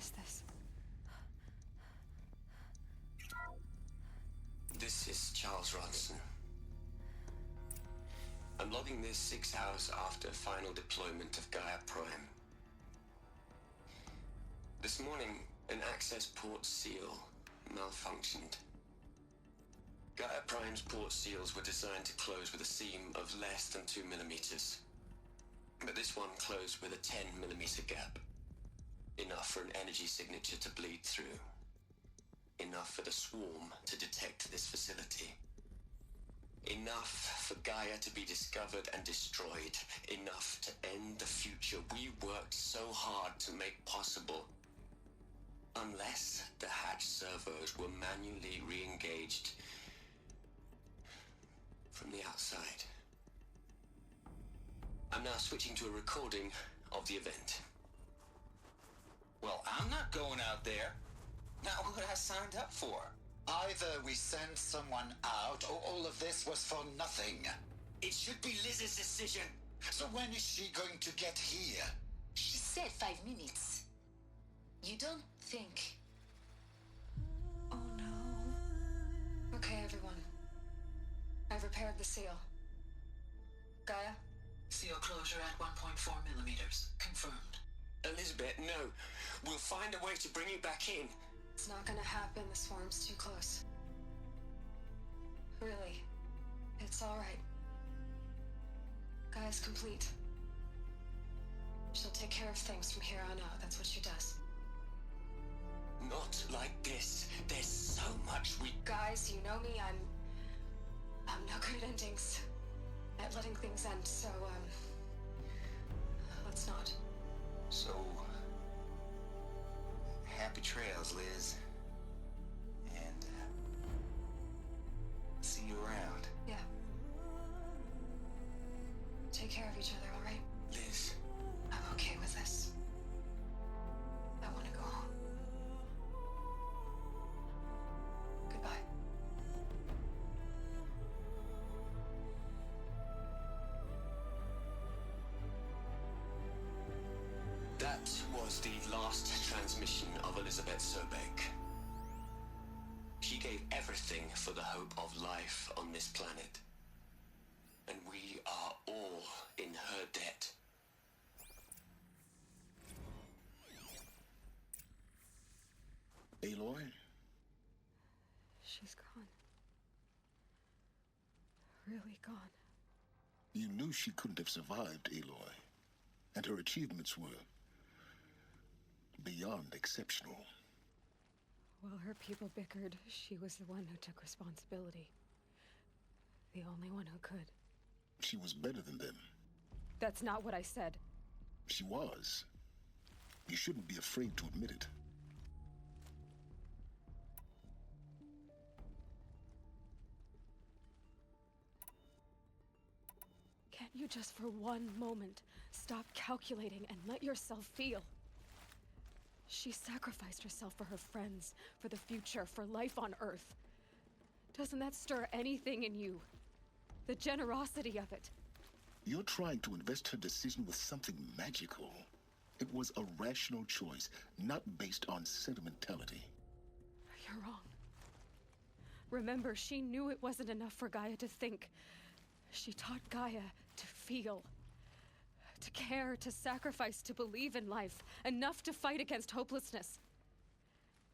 is this? This is Charles Ronson. I'm logging this 6 hours after final deployment of Gaia Prime. This morning, an access port seal malfunctioned. Gaia Prime's port seals were designed to close with a seam of less than 2 millimeters. But this one closed with a 10 millimeter gap. Enough for an energy signature to bleed through. Enough for the swarm to detect this facility. Enough for Gaia to be discovered and destroyed. Enough to end the future we worked so hard to make possible. Unless the hatch servos were manually re-engaged from the outside. I'm now switching to a recording of the event. Well, I'm not going out there. Not what I signed up for. Either we send someone out, or all of this was for nothing. It should be Liz's decision. So when is she going to get here? She said 5 minutes. You don't think... Oh no. Okay, everyone. I've repaired the seal. Gaia? Seal closure at 1.4 millimeters. Confirmed. Elizabeth, no. We'll find a way to bring you back in. It's not gonna happen. The swarm's too close. Really. It's alright. Gaia's complete. She'll take care of things from here on out. That's what she does. Not like this. There's so much we... Guys, you know me. I'm no good at endings. At letting things end, so, let's not. So... happy trails, Liz. And... see you around. Yeah. Take care of each other, alright? Liz. I'm okay with this. I want to go home. Goodbye. That was the last transmission of Elizabeth Sobeck. She gave everything for the hope of life on this planet. And we are all in her debt. Aloy? She's gone. Really gone. You knew she couldn't have survived, Aloy. And her achievements were beyond exceptional. While her people bickered, she was the one who took responsibility. The only one who could. She was better than them. That's not what I said. She was. You shouldn't be afraid to admit it. Can't you just for one moment stop calculating and let yourself feel? She sacrificed herself for her friends, for the future, for life on Earth. Doesn't that stir anything in you? The generosity of it. You're trying to invest her decision with something magical. It was a rational choice, not based on sentimentality. You're wrong. Remember, she knew it wasn't enough for Gaia to think. She taught Gaia to feel. To care, to sacrifice, to believe in life. Enough to fight against hopelessness.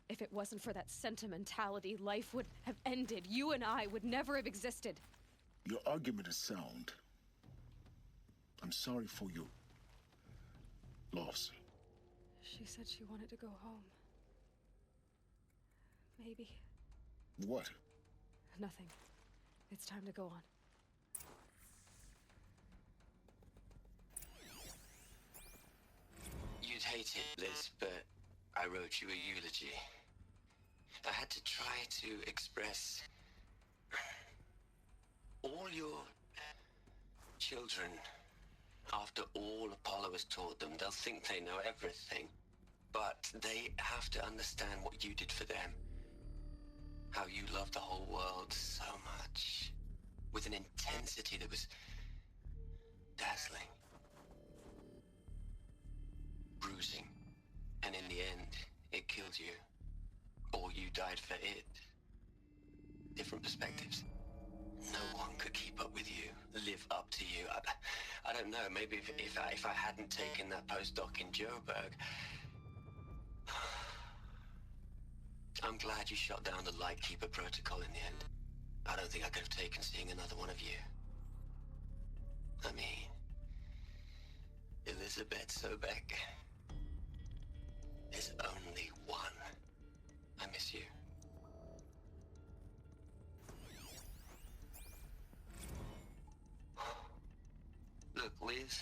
If it wasn't for that sentimentality, life would have ended. You and I would never have existed. Your argument is sound. I'm sorry for your loss. She said she wanted to go home. Maybe. What? Nothing. It's time to go on. You'd hate it, Liz, but I wrote you a eulogy. I had to try to express all your children. After all Apollo has taught them, they'll think they know everything. But they have to understand what you did for them. How you loved the whole world so much. With an intensity that was dazzling. Bruising. And in the end, side for it. Different perspectives. No one could keep up with you, live up to you. I don't know, maybe if I hadn't taken that postdoc in Joburg. I'm glad you shot down the Lightkeeper protocol in the end. I don't think I could have taken seeing another one of you. I mean, Elizabeth Sobeck. There's only one. I miss you. Look, Liz,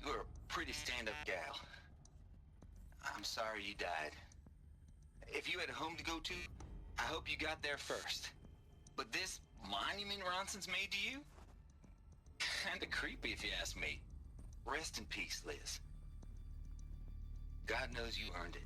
you're a pretty stand-up gal. I'm sorry you died. If you had a home to go to, I hope you got there first. But this monument Ronson's made to you? Kinda creepy if you ask me. Rest in peace, Liz. God knows you earned it.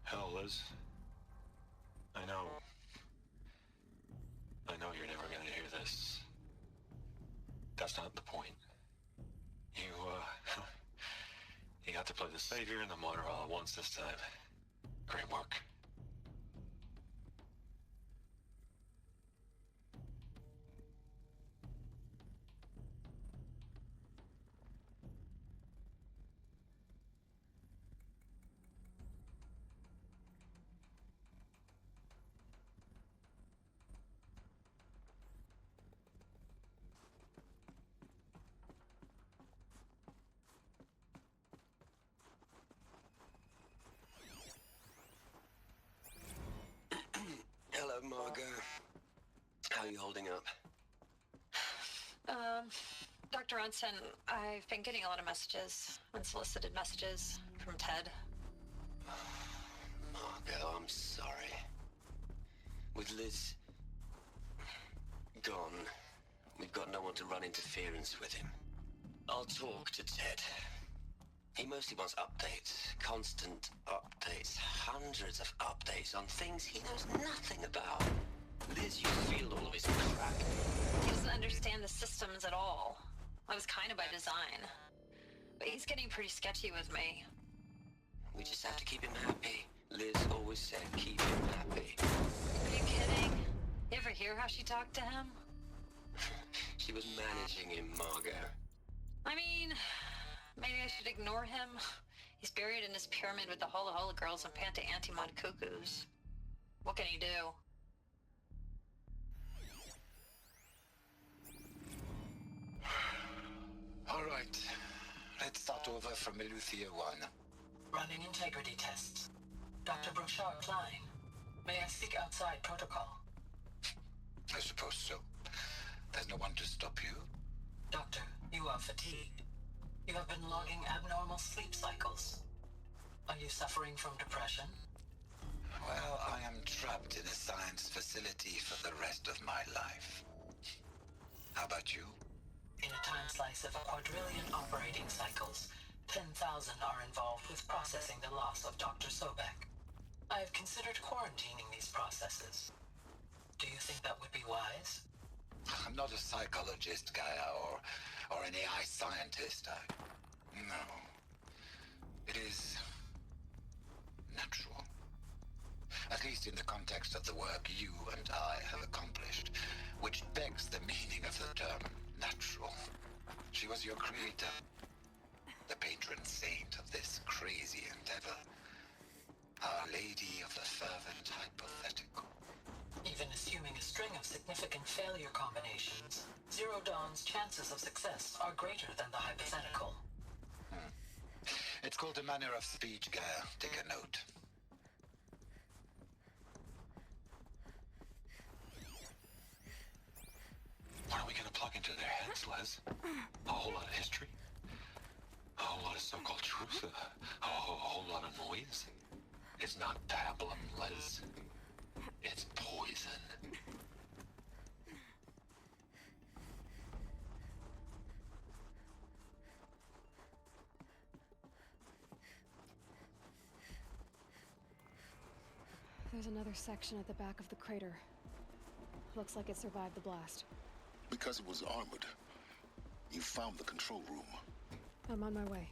Hell, Liz. I know you're never gonna hear this. That's not the point. You, you got to play the savior and the martyr all at once this time. Great work. Hello, Margot. How are you holding up? Dr. Huntsman, I've been getting a lot of messages, unsolicited messages from Ted. Margot, I'm sorry. With Liz gone, we've got no one to run interference with him. I'll talk to Ted. He mostly wants updates, constant updates, hundreds of updates on things he knows nothing about. Liz, you feel all of his crap. He doesn't understand the systems at all. That was kind of by design. But he's getting pretty sketchy with me. We just have to keep him happy. Liz always said keep him happy. Are you kidding? You ever hear how she talked to him? She was managing him, Margot. I mean, maybe I should ignore him. He's buried in his pyramid with the Hola Hola girls and Panta Antimod cuckoos. What can he do? All right. Let's start over from Eleuthia 1. Running integrity tests. Dr. Brochard's line. May I speak outside protocol? I suppose so. There's no one to stop you. Doctor, you are fatigued. You have been logging abnormal sleep cycles. Are you suffering from depression? Well, I am trapped in a science facility for the rest of my life. How about you? In a time slice of a quadrillion operating cycles, 10,000 are involved with processing the loss of Dr. Sobeck. I have considered quarantining these processes. Do you think that would be wise? I'm not a psychologist, Gaia, or an AI scientist. No. It is natural. At least in the context of the work you and I have accomplished, which begs the meaning of the term natural. She was your creator, the patron saint of this crazy endeavor, Our Lady of the Fervent Hypothetical. Even assuming a string of significant failure combinations, Zero Dawn's chances of success are greater than the hypothetical. It's called a manner of speech, Gaia. Take a note. What are we gonna plug into their heads, Les? A whole lot of history? A whole lot of so-called truth? A whole lot of noise? It's not pablum, Les. It's poison. There's another section at the back of the crater. Looks like it survived the blast. Because it was armored, you found the control room. I'm on my way.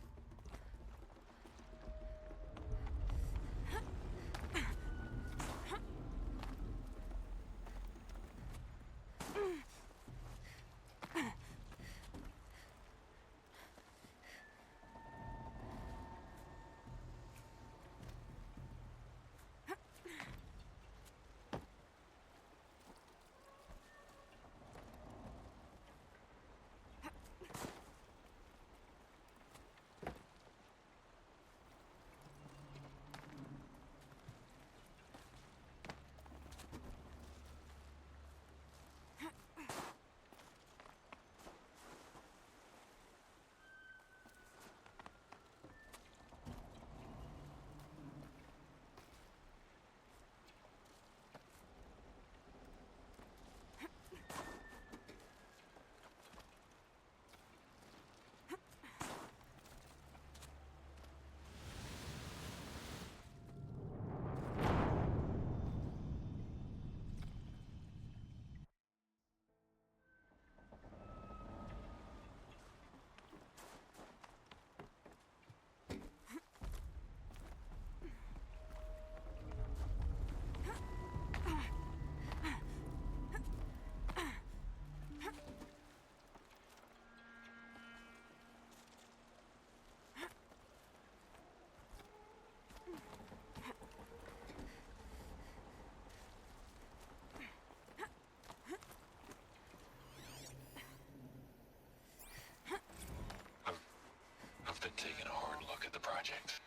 I've been taking a hard look at the project.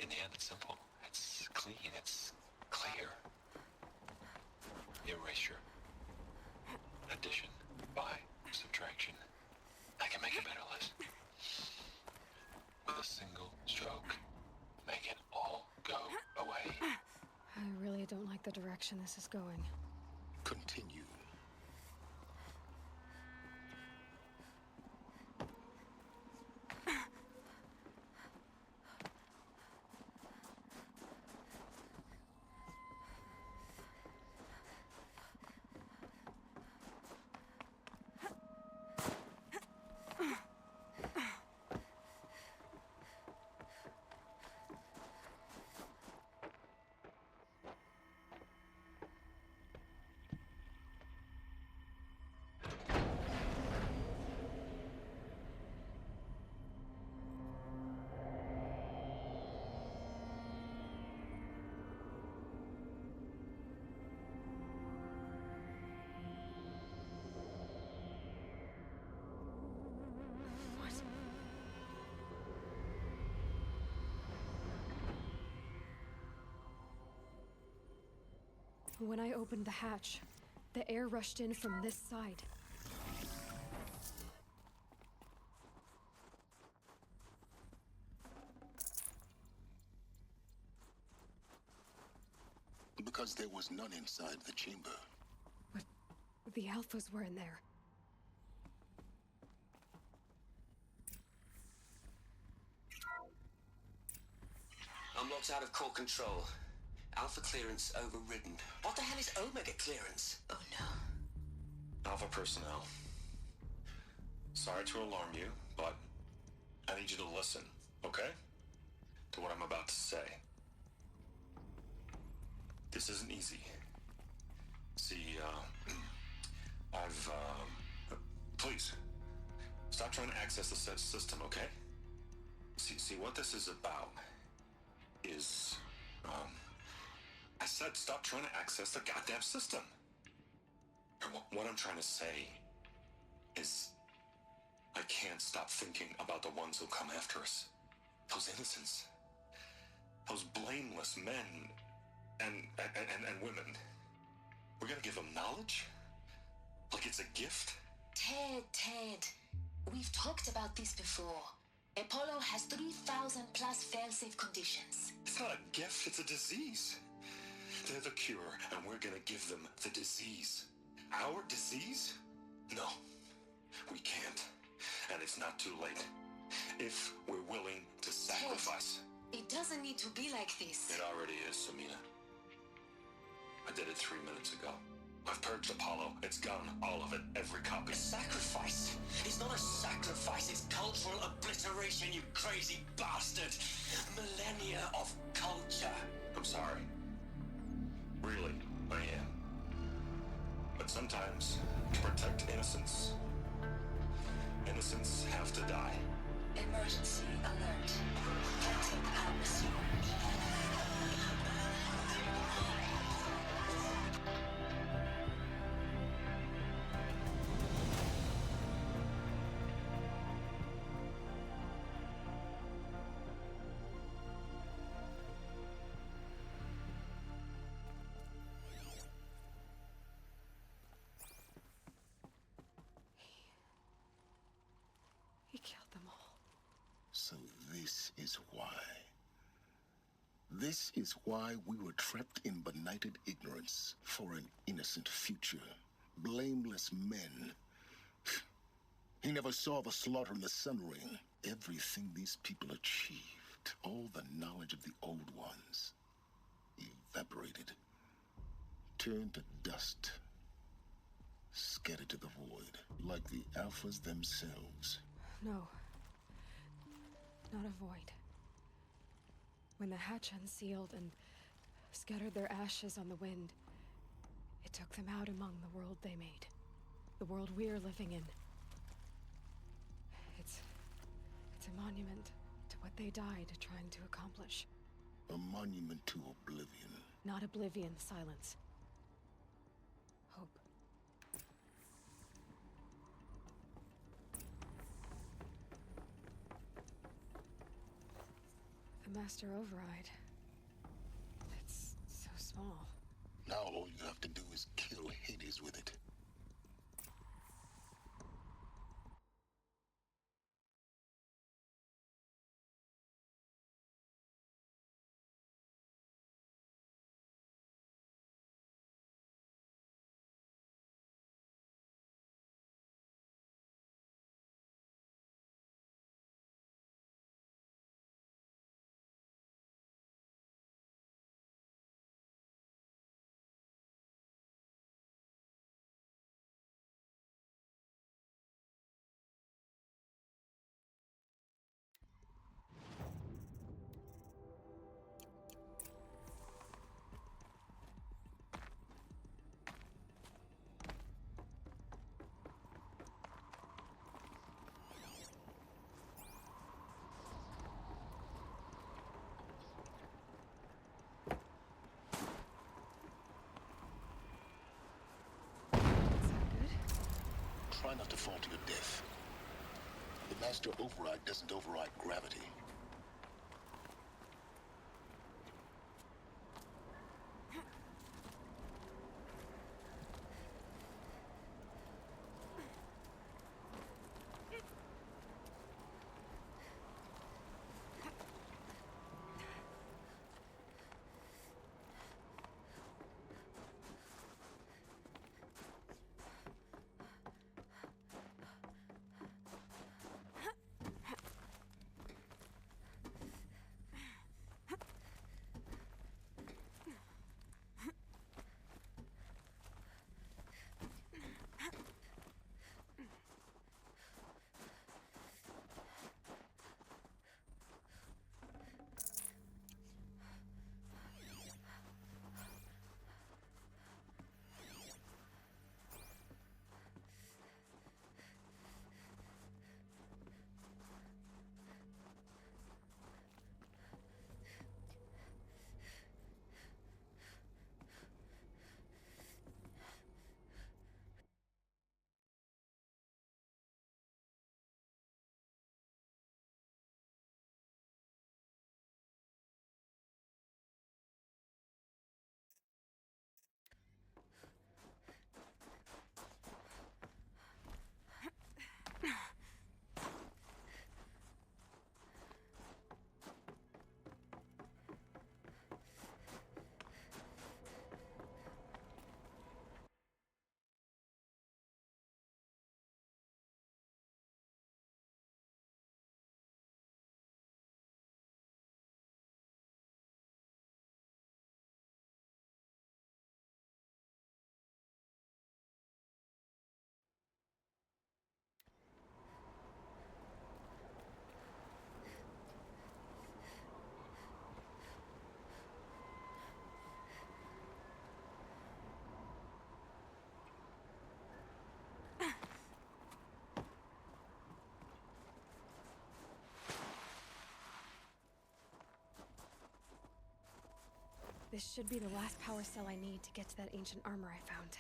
In the end, it's simple. It's clean. It's clear. Erasure. Addition. By. Subtraction. I can make it better, Liz. With a single stroke. Make it all go away. I really don't like the direction this is going. Continue. When I opened the hatch, the air rushed in from this side. Because there was none inside the chamber. But the alphas were in there. I'm locked out of core control. Alpha clearance overridden. What the hell is Omega clearance? Oh no. Alpha personnel. Sorry to alarm you, but I need you to listen, okay? To what I'm about to say. This isn't easy. See, please, stop trying to access the system, okay? See, what this is about is, I said stop trying to access the goddamn system. And what I'm trying to say is, I can't stop thinking about the ones who come after us. Those innocents. Those blameless men and women. We're gonna give them knowledge? Like it's a gift? Ted, we've talked about this before. Apollo has 3,000 plus fail-safe conditions. It's not a gift, it's a disease. They're the cure, and we're gonna give them the disease. Our disease? No, we can't. And it's not too late. If we're willing to sacrifice. Ted, it doesn't need to be like this. It already is, Samina. I did it 3 minutes ago. I've purged Apollo. It's gone. All of it. Every copy. A sacrifice? It's not a sacrifice. It's cultural obliteration, you crazy bastard. Millennia of culture. I'm sorry. Really, I am. But sometimes, to protect innocence, innocents have to die. Emergency alert. Phantom atmosphere. He killed them all. So this is why. This is why we were trapped in benighted ignorance for an innocent future. Blameless men. He never saw the slaughter in the Sun Ring. Everything these people achieved, all the knowledge of the old ones, evaporated, turned to dust, scattered to the void, like the Alphas themselves. No. Not a void. When the hatch unsealed and scattered their ashes on the wind, it took them out among the world they made. The world we're living in. It's a monument to what they died trying to accomplish. A monument to oblivion. Not oblivion, silence. Hope. The Master Override. It's so small. Now all you have to do is kill Hades with it. Try not to fall to your death. The Master Override doesn't override gravity. This should be the last power cell I need to get to that ancient armor I found.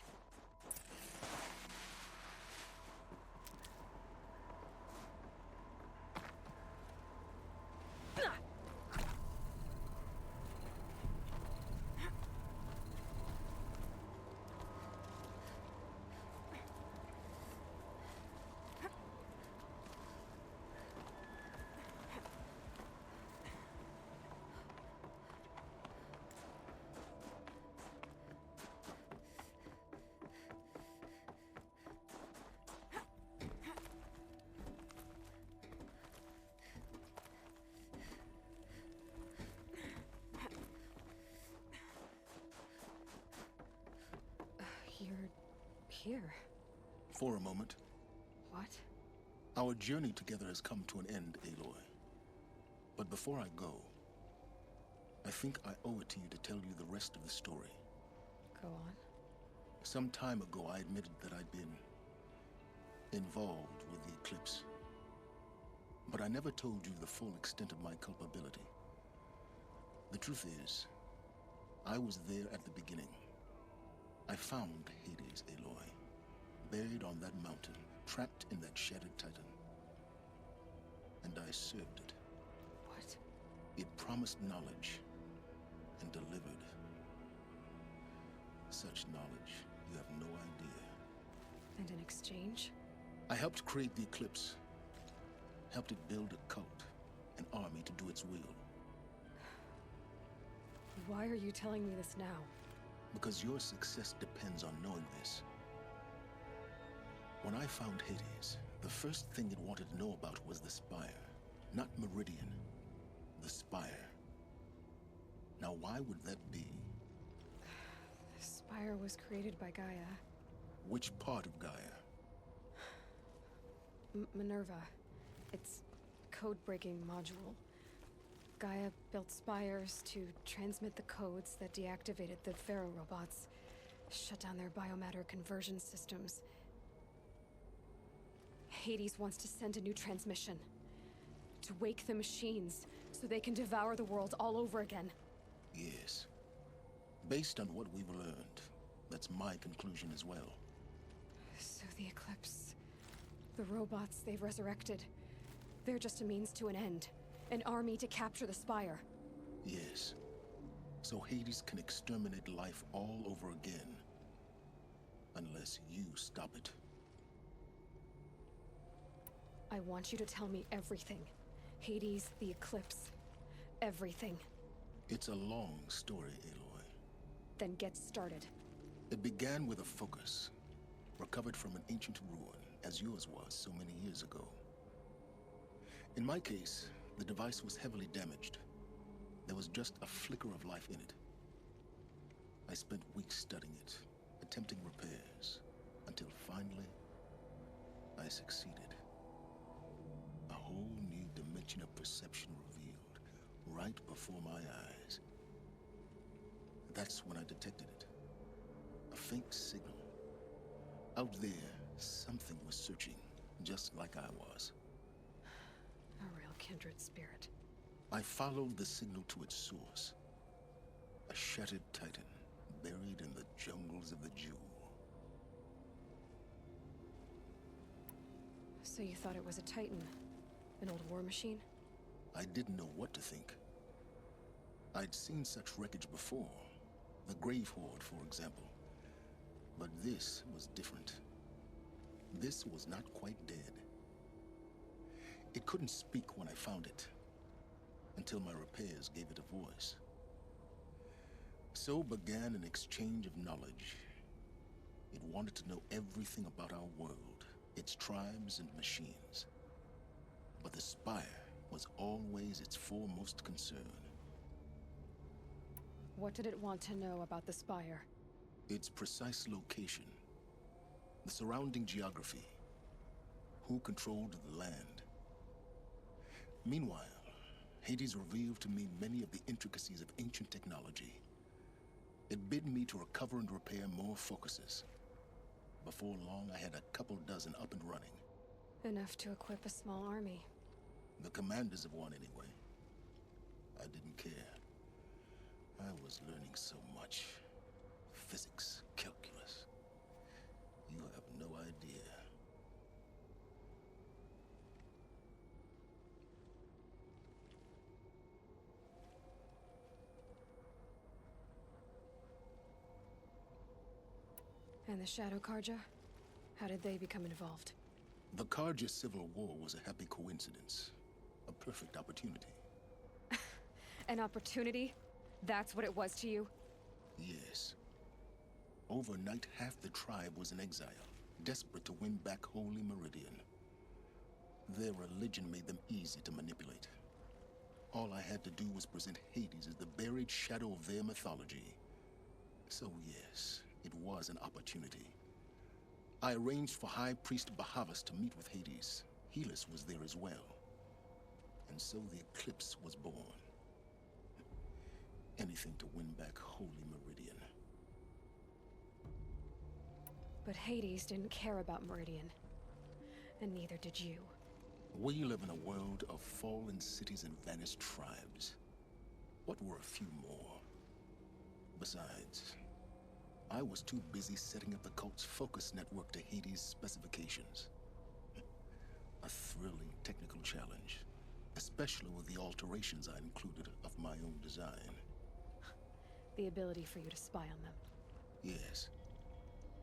You're here. For a moment. What? Our journey together has come to an end, Aloy. But before I go, I think I owe it to you to tell you the rest of the story. Go on. Some time ago, I admitted that I'd been involved with the eclipse. But I never told you the full extent of my culpability. The truth is, I was there at the beginning. I found Hades, Aloy, buried on that mountain, trapped in that shattered titan. And I served it. What? It promised knowledge and delivered. Such knowledge, you have no idea. And in exchange? I helped create the eclipse. Helped it build a cult, an army to do its will. Why are you telling me this now? Because your success depends on knowing this. When I found Hades, the first thing it wanted to know about was the Spire. Not Meridian. The Spire. Now why would that be? The Spire was created by Gaia. Which part of Gaia? Minerva. It's code-breaking module. Gaia built spires to transmit the codes that deactivated the Pharaoh robots, shut down their biomatter conversion systems. Hades wants to send a new transmission. To wake the machines, so they can devour the world all over again. Yes. Based on what we've learned, that's my conclusion as well. So the Eclipse, the robots they've resurrected, they're just a means to an end. An army to capture the Spire. Yes. So Hades can exterminate life all over again. Unless you stop it. I want you to tell me everything. Hades, the Eclipse, everything. It's a long story, Aloy. Then get started. It began with a focus. Recovered from an ancient ruin, as yours was so many years ago. In my case, the device was heavily damaged. There was just a flicker of life in it. I spent weeks studying it, attempting repairs, until finally, I succeeded. A whole new dimension of perception revealed, right before my eyes. That's when I detected it. A faint signal. Out there, something was searching, just like I was. A real kindred spirit. I followed the signal to its source. A shattered titan, buried in the jungles of the Jewel. So you thought it was a titan? An old war machine? I didn't know what to think. I'd seen such wreckage before. The Grave Horde, for example. But this was different. This was not quite dead. It couldn't speak when I found it, until my repairs gave it a voice. So began an exchange of knowledge. It wanted to know everything about our world, its tribes and machines. But the Spire was always its foremost concern. What did it want to know about the Spire? Its precise location, the surrounding geography, who controlled the land. Meanwhile, Hades revealed to me many of the intricacies of ancient technology. It bid me to recover and repair more focuses. Before long, I had a couple dozen up and running. Enough to equip a small army. The commanders of one, anyway. I didn't care. I was learning so much. Physics, calculus. You have no idea. And the Shadow Karja? How did they become involved? The Karja Civil War was a happy coincidence. A perfect opportunity. An opportunity? That's what it was to you? Yes. Overnight, half the tribe was in exile, desperate to win back Holy Meridian. Their religion made them easy to manipulate. All I had to do was present Hades as the buried shadow of their mythology. So yes, it was an opportunity. I arranged for High Priest Bahavas to meet with Hades. Helis was there as well. And so the Eclipse was born. Anything to win back Holy Meridian. But Hades didn't care about Meridian. And neither did you. We live in a world of fallen cities and vanished tribes. What were a few more? Besides, I was too busy setting up the cult's focus network to Hades' specifications. A thrilling technical challenge, especially with the alterations I included of my own design. The ability for you to spy on them. Yes.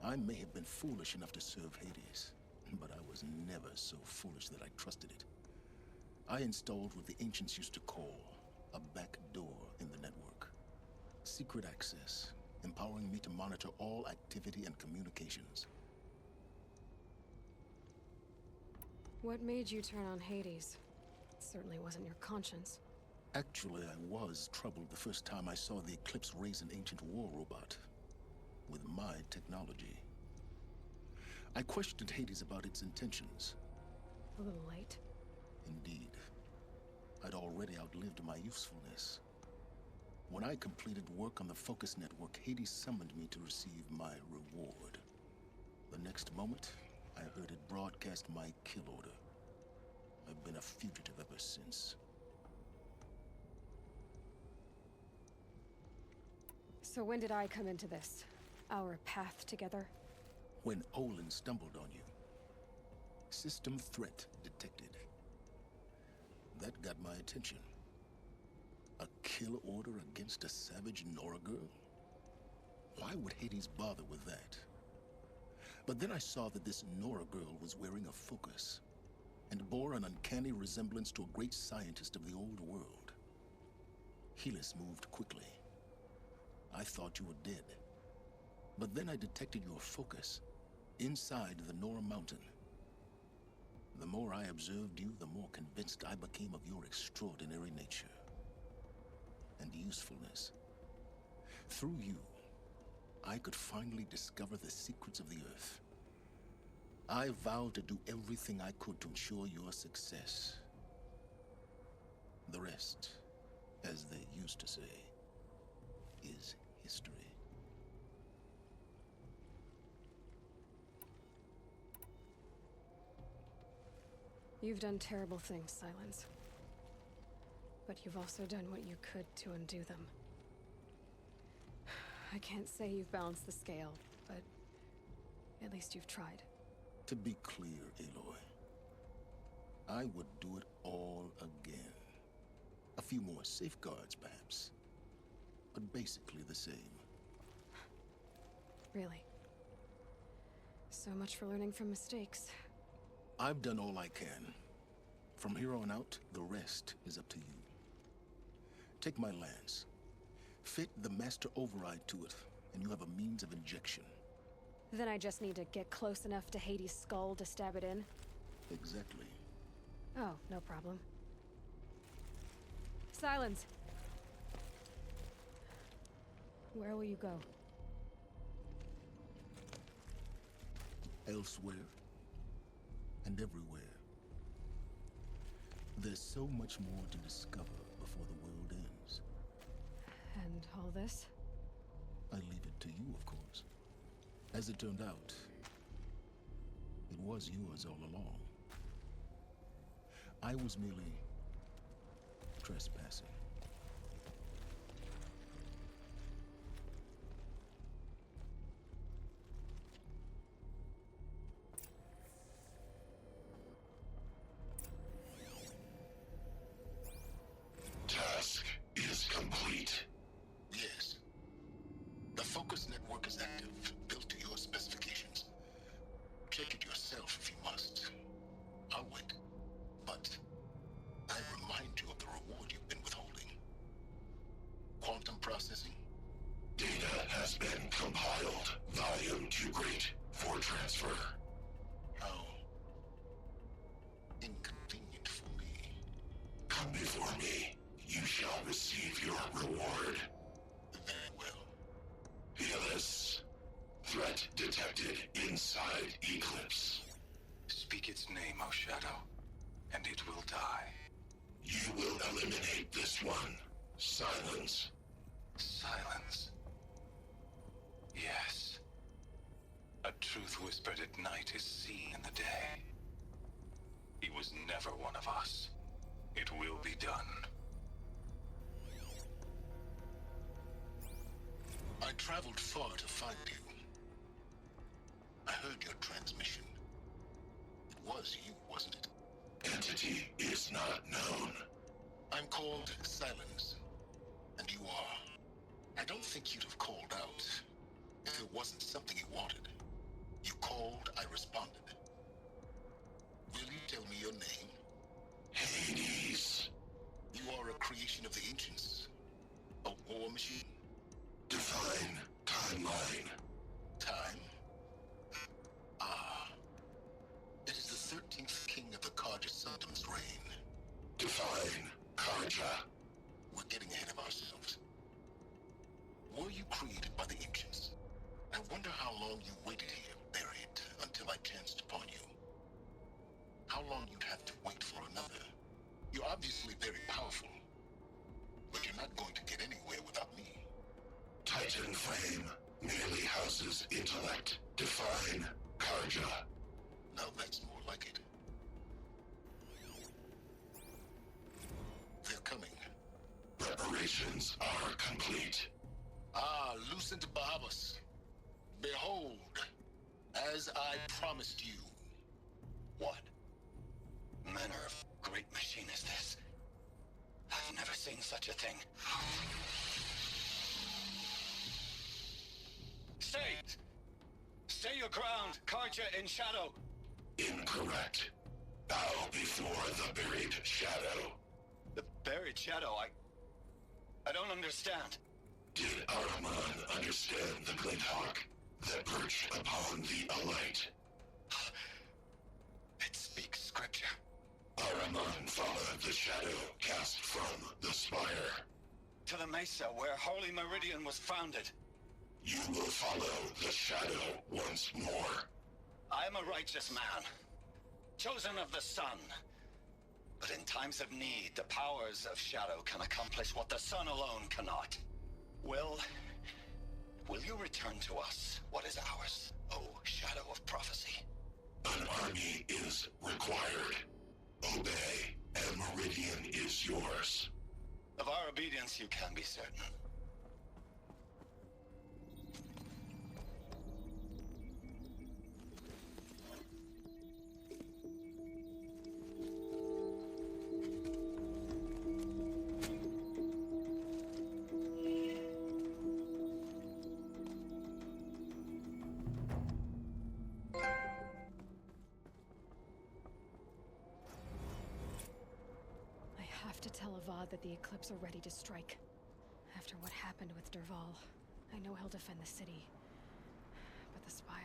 I may have been foolish enough to serve Hades, but I was never so foolish that I trusted it. I installed what the ancients used to call a back door in the network. Secret access, empowering me to monitor all activity and communications. What made you turn on Hades? It certainly wasn't your conscience. Actually, I was troubled the first time I saw the Eclipse raise an ancient war robot. With my technology. I questioned Hades about its intentions. A little late. Indeed. I'd already outlived my usefulness. When I completed work on the Focus Network, Hades summoned me to receive my reward. The next moment, I heard it broadcast my kill order. I've been a fugitive ever since. So when did I come into this? Our path together? When Olin stumbled on you. System threat detected. That got my attention. A kill order against a savage Nora girl? Why would Hades bother with that? But then I saw that this Nora girl was wearing a focus, and bore an uncanny resemblance to a great scientist of the old world. Helis moved quickly. I thought you were dead. But then I detected your focus inside the Nora mountain. The more I observed you, the more convinced I became of your extraordinary nature and usefulness. Through you, I could finally discover the secrets of the Earth. I vowed to do everything I could to ensure your success. The rest, as they used to say, is history. You've done terrible things, Silence. But you've also done what you could to undo them. I can't say you've balanced the scale, but at least you've tried. To be clear, Aloy, I would do it all again. A few more safeguards, perhaps, but basically the same. Really? So much for learning from mistakes. I've done all I can. From here on out, the rest is up to you. Take my lance. Fit the master override to it, and you have a means of injection. Then I just need to get close enough to Hades' skull to stab it in? Exactly. Oh, no problem. Silence! Where will you go? Elsewhere. And everywhere. There's so much more to discover before the world ends. And all this? I leave it to you, of course. As it turned out, it was yours all along. I was merely trespassing. focus network is active, built to your specifications. Check it yourself if you must. I'll wait. But I remind you of the reward you've been withholding. Quantum processing? Data has been compiled. Volume too great for transfer. How inconvenient for me. Come before me. You shall receive your reward. Very well. Fearless. Threat detected inside Eclipse. Speak its name, O Shadow, and it will die. You will eliminate this one. Silence. Silence. Yes. A truth whispered at night is seen in the day. He was never one of us. It will be done. I traveled far to find you. I heard your transmission. It was you, wasn't it? Entity is not known. I'm called Silence, and you are. I don't think you'd have called out if it wasn't something you wanted. You called, I responded. Will you tell me your name? Hades. You are a creation of the ancients. A war machine. Define timeline. Time? Ah. It is the 13th king of the Karja Sanctum's reign. Define Karja. We're getting ahead of ourselves. Were you created by the ancients? I wonder how long you waited here, buried, until I chanced upon you. How long you'd have to wait for another. You're obviously very powerful, but you're not going to get anywhere without me. Titan Flame merely houses intellect. Define Karja. Now that's more like it. They're coming. Preparations are complete. Ah, Lucent Bahamas. Behold, as I promised you. What manner of great machine is this? I've never seen such a thing. Stay! Stay your ground, Karja in shadow. Incorrect. Bow before the buried shadow. The buried shadow, I don't understand. Did Ahriman understand the Glinthawk that perched upon the alight? It speaks scripture. Ahriman followed the shadow cast from the spire. To the mesa where Holy Meridian was founded. You will follow the shadow once more. I am a righteous man, chosen of the sun. But in times of need, the powers of shadow can accomplish what the sun alone cannot. Will you return to us what is ours, O Shadow of Prophecy? An army is required. Obey, and Meridian is yours. Of our obedience you can be certain. That the Eclipse are ready to strike. After what happened with Derval, I know he'll defend the city. But the Spire...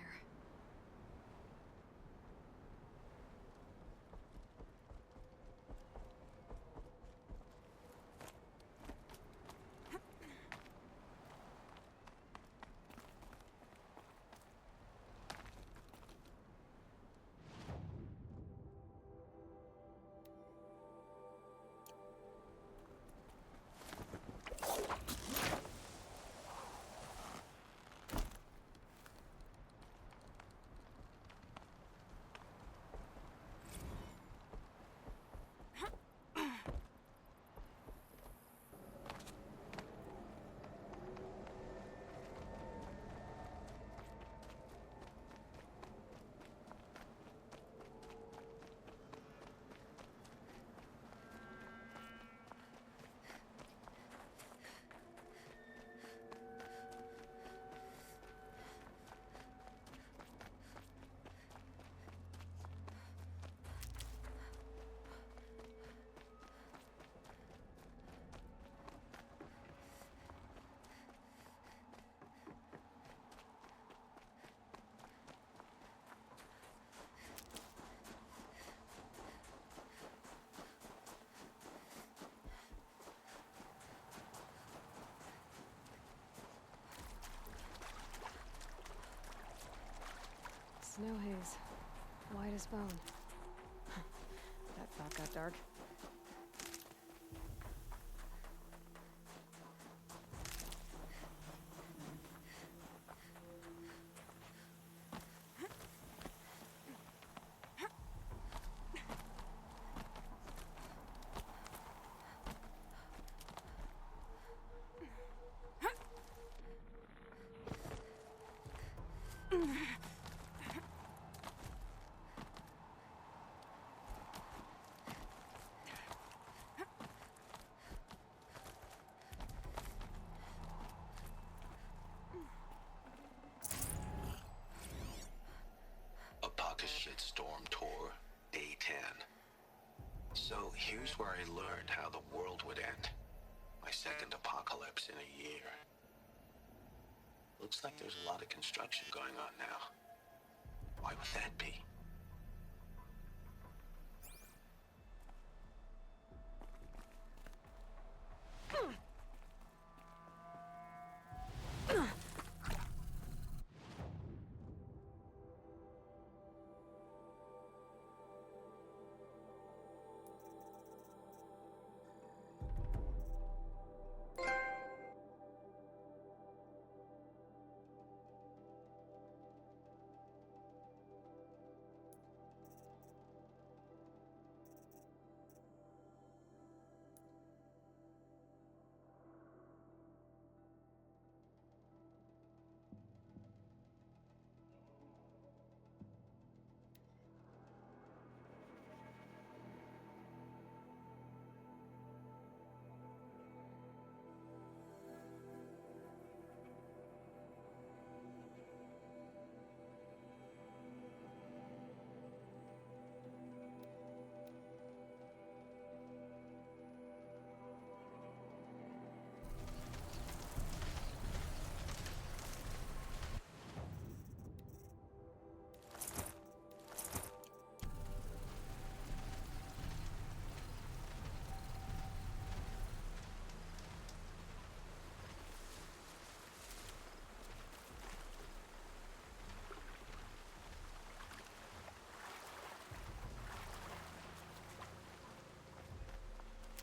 Snow haze. White as bone. That thought got dark. A pocket shitstorm tour, day 10. So here's where I learned how the world would end. My second apocalypse in a year. Looks like there's a lot of construction going on now. Why would that be?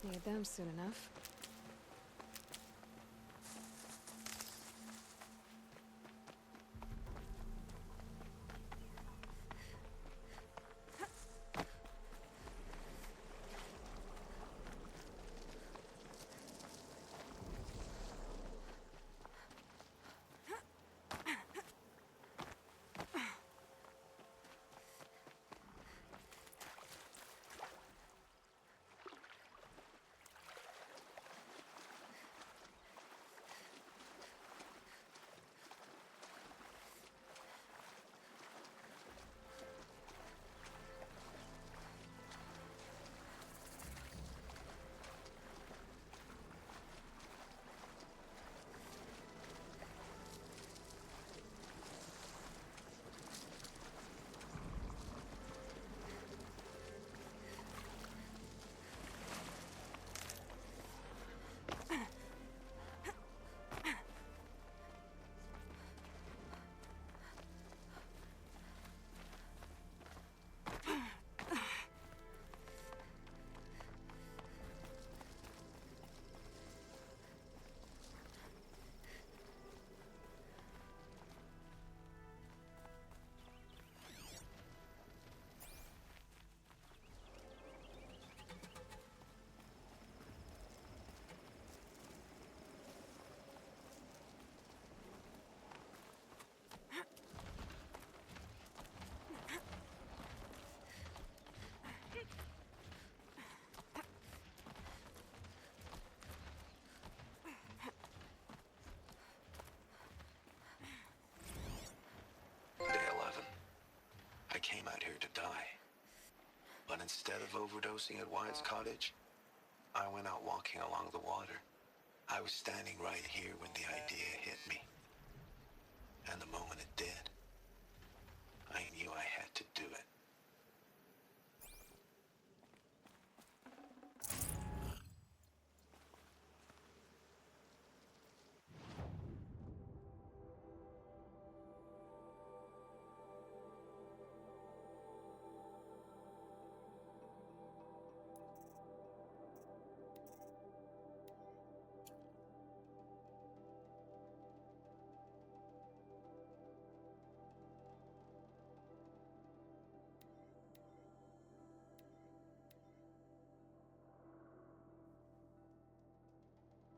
Need them soon enough. Came out here to die. But instead of overdosing at Wyatt's cottage, I went out walking along the water. I was standing right here when the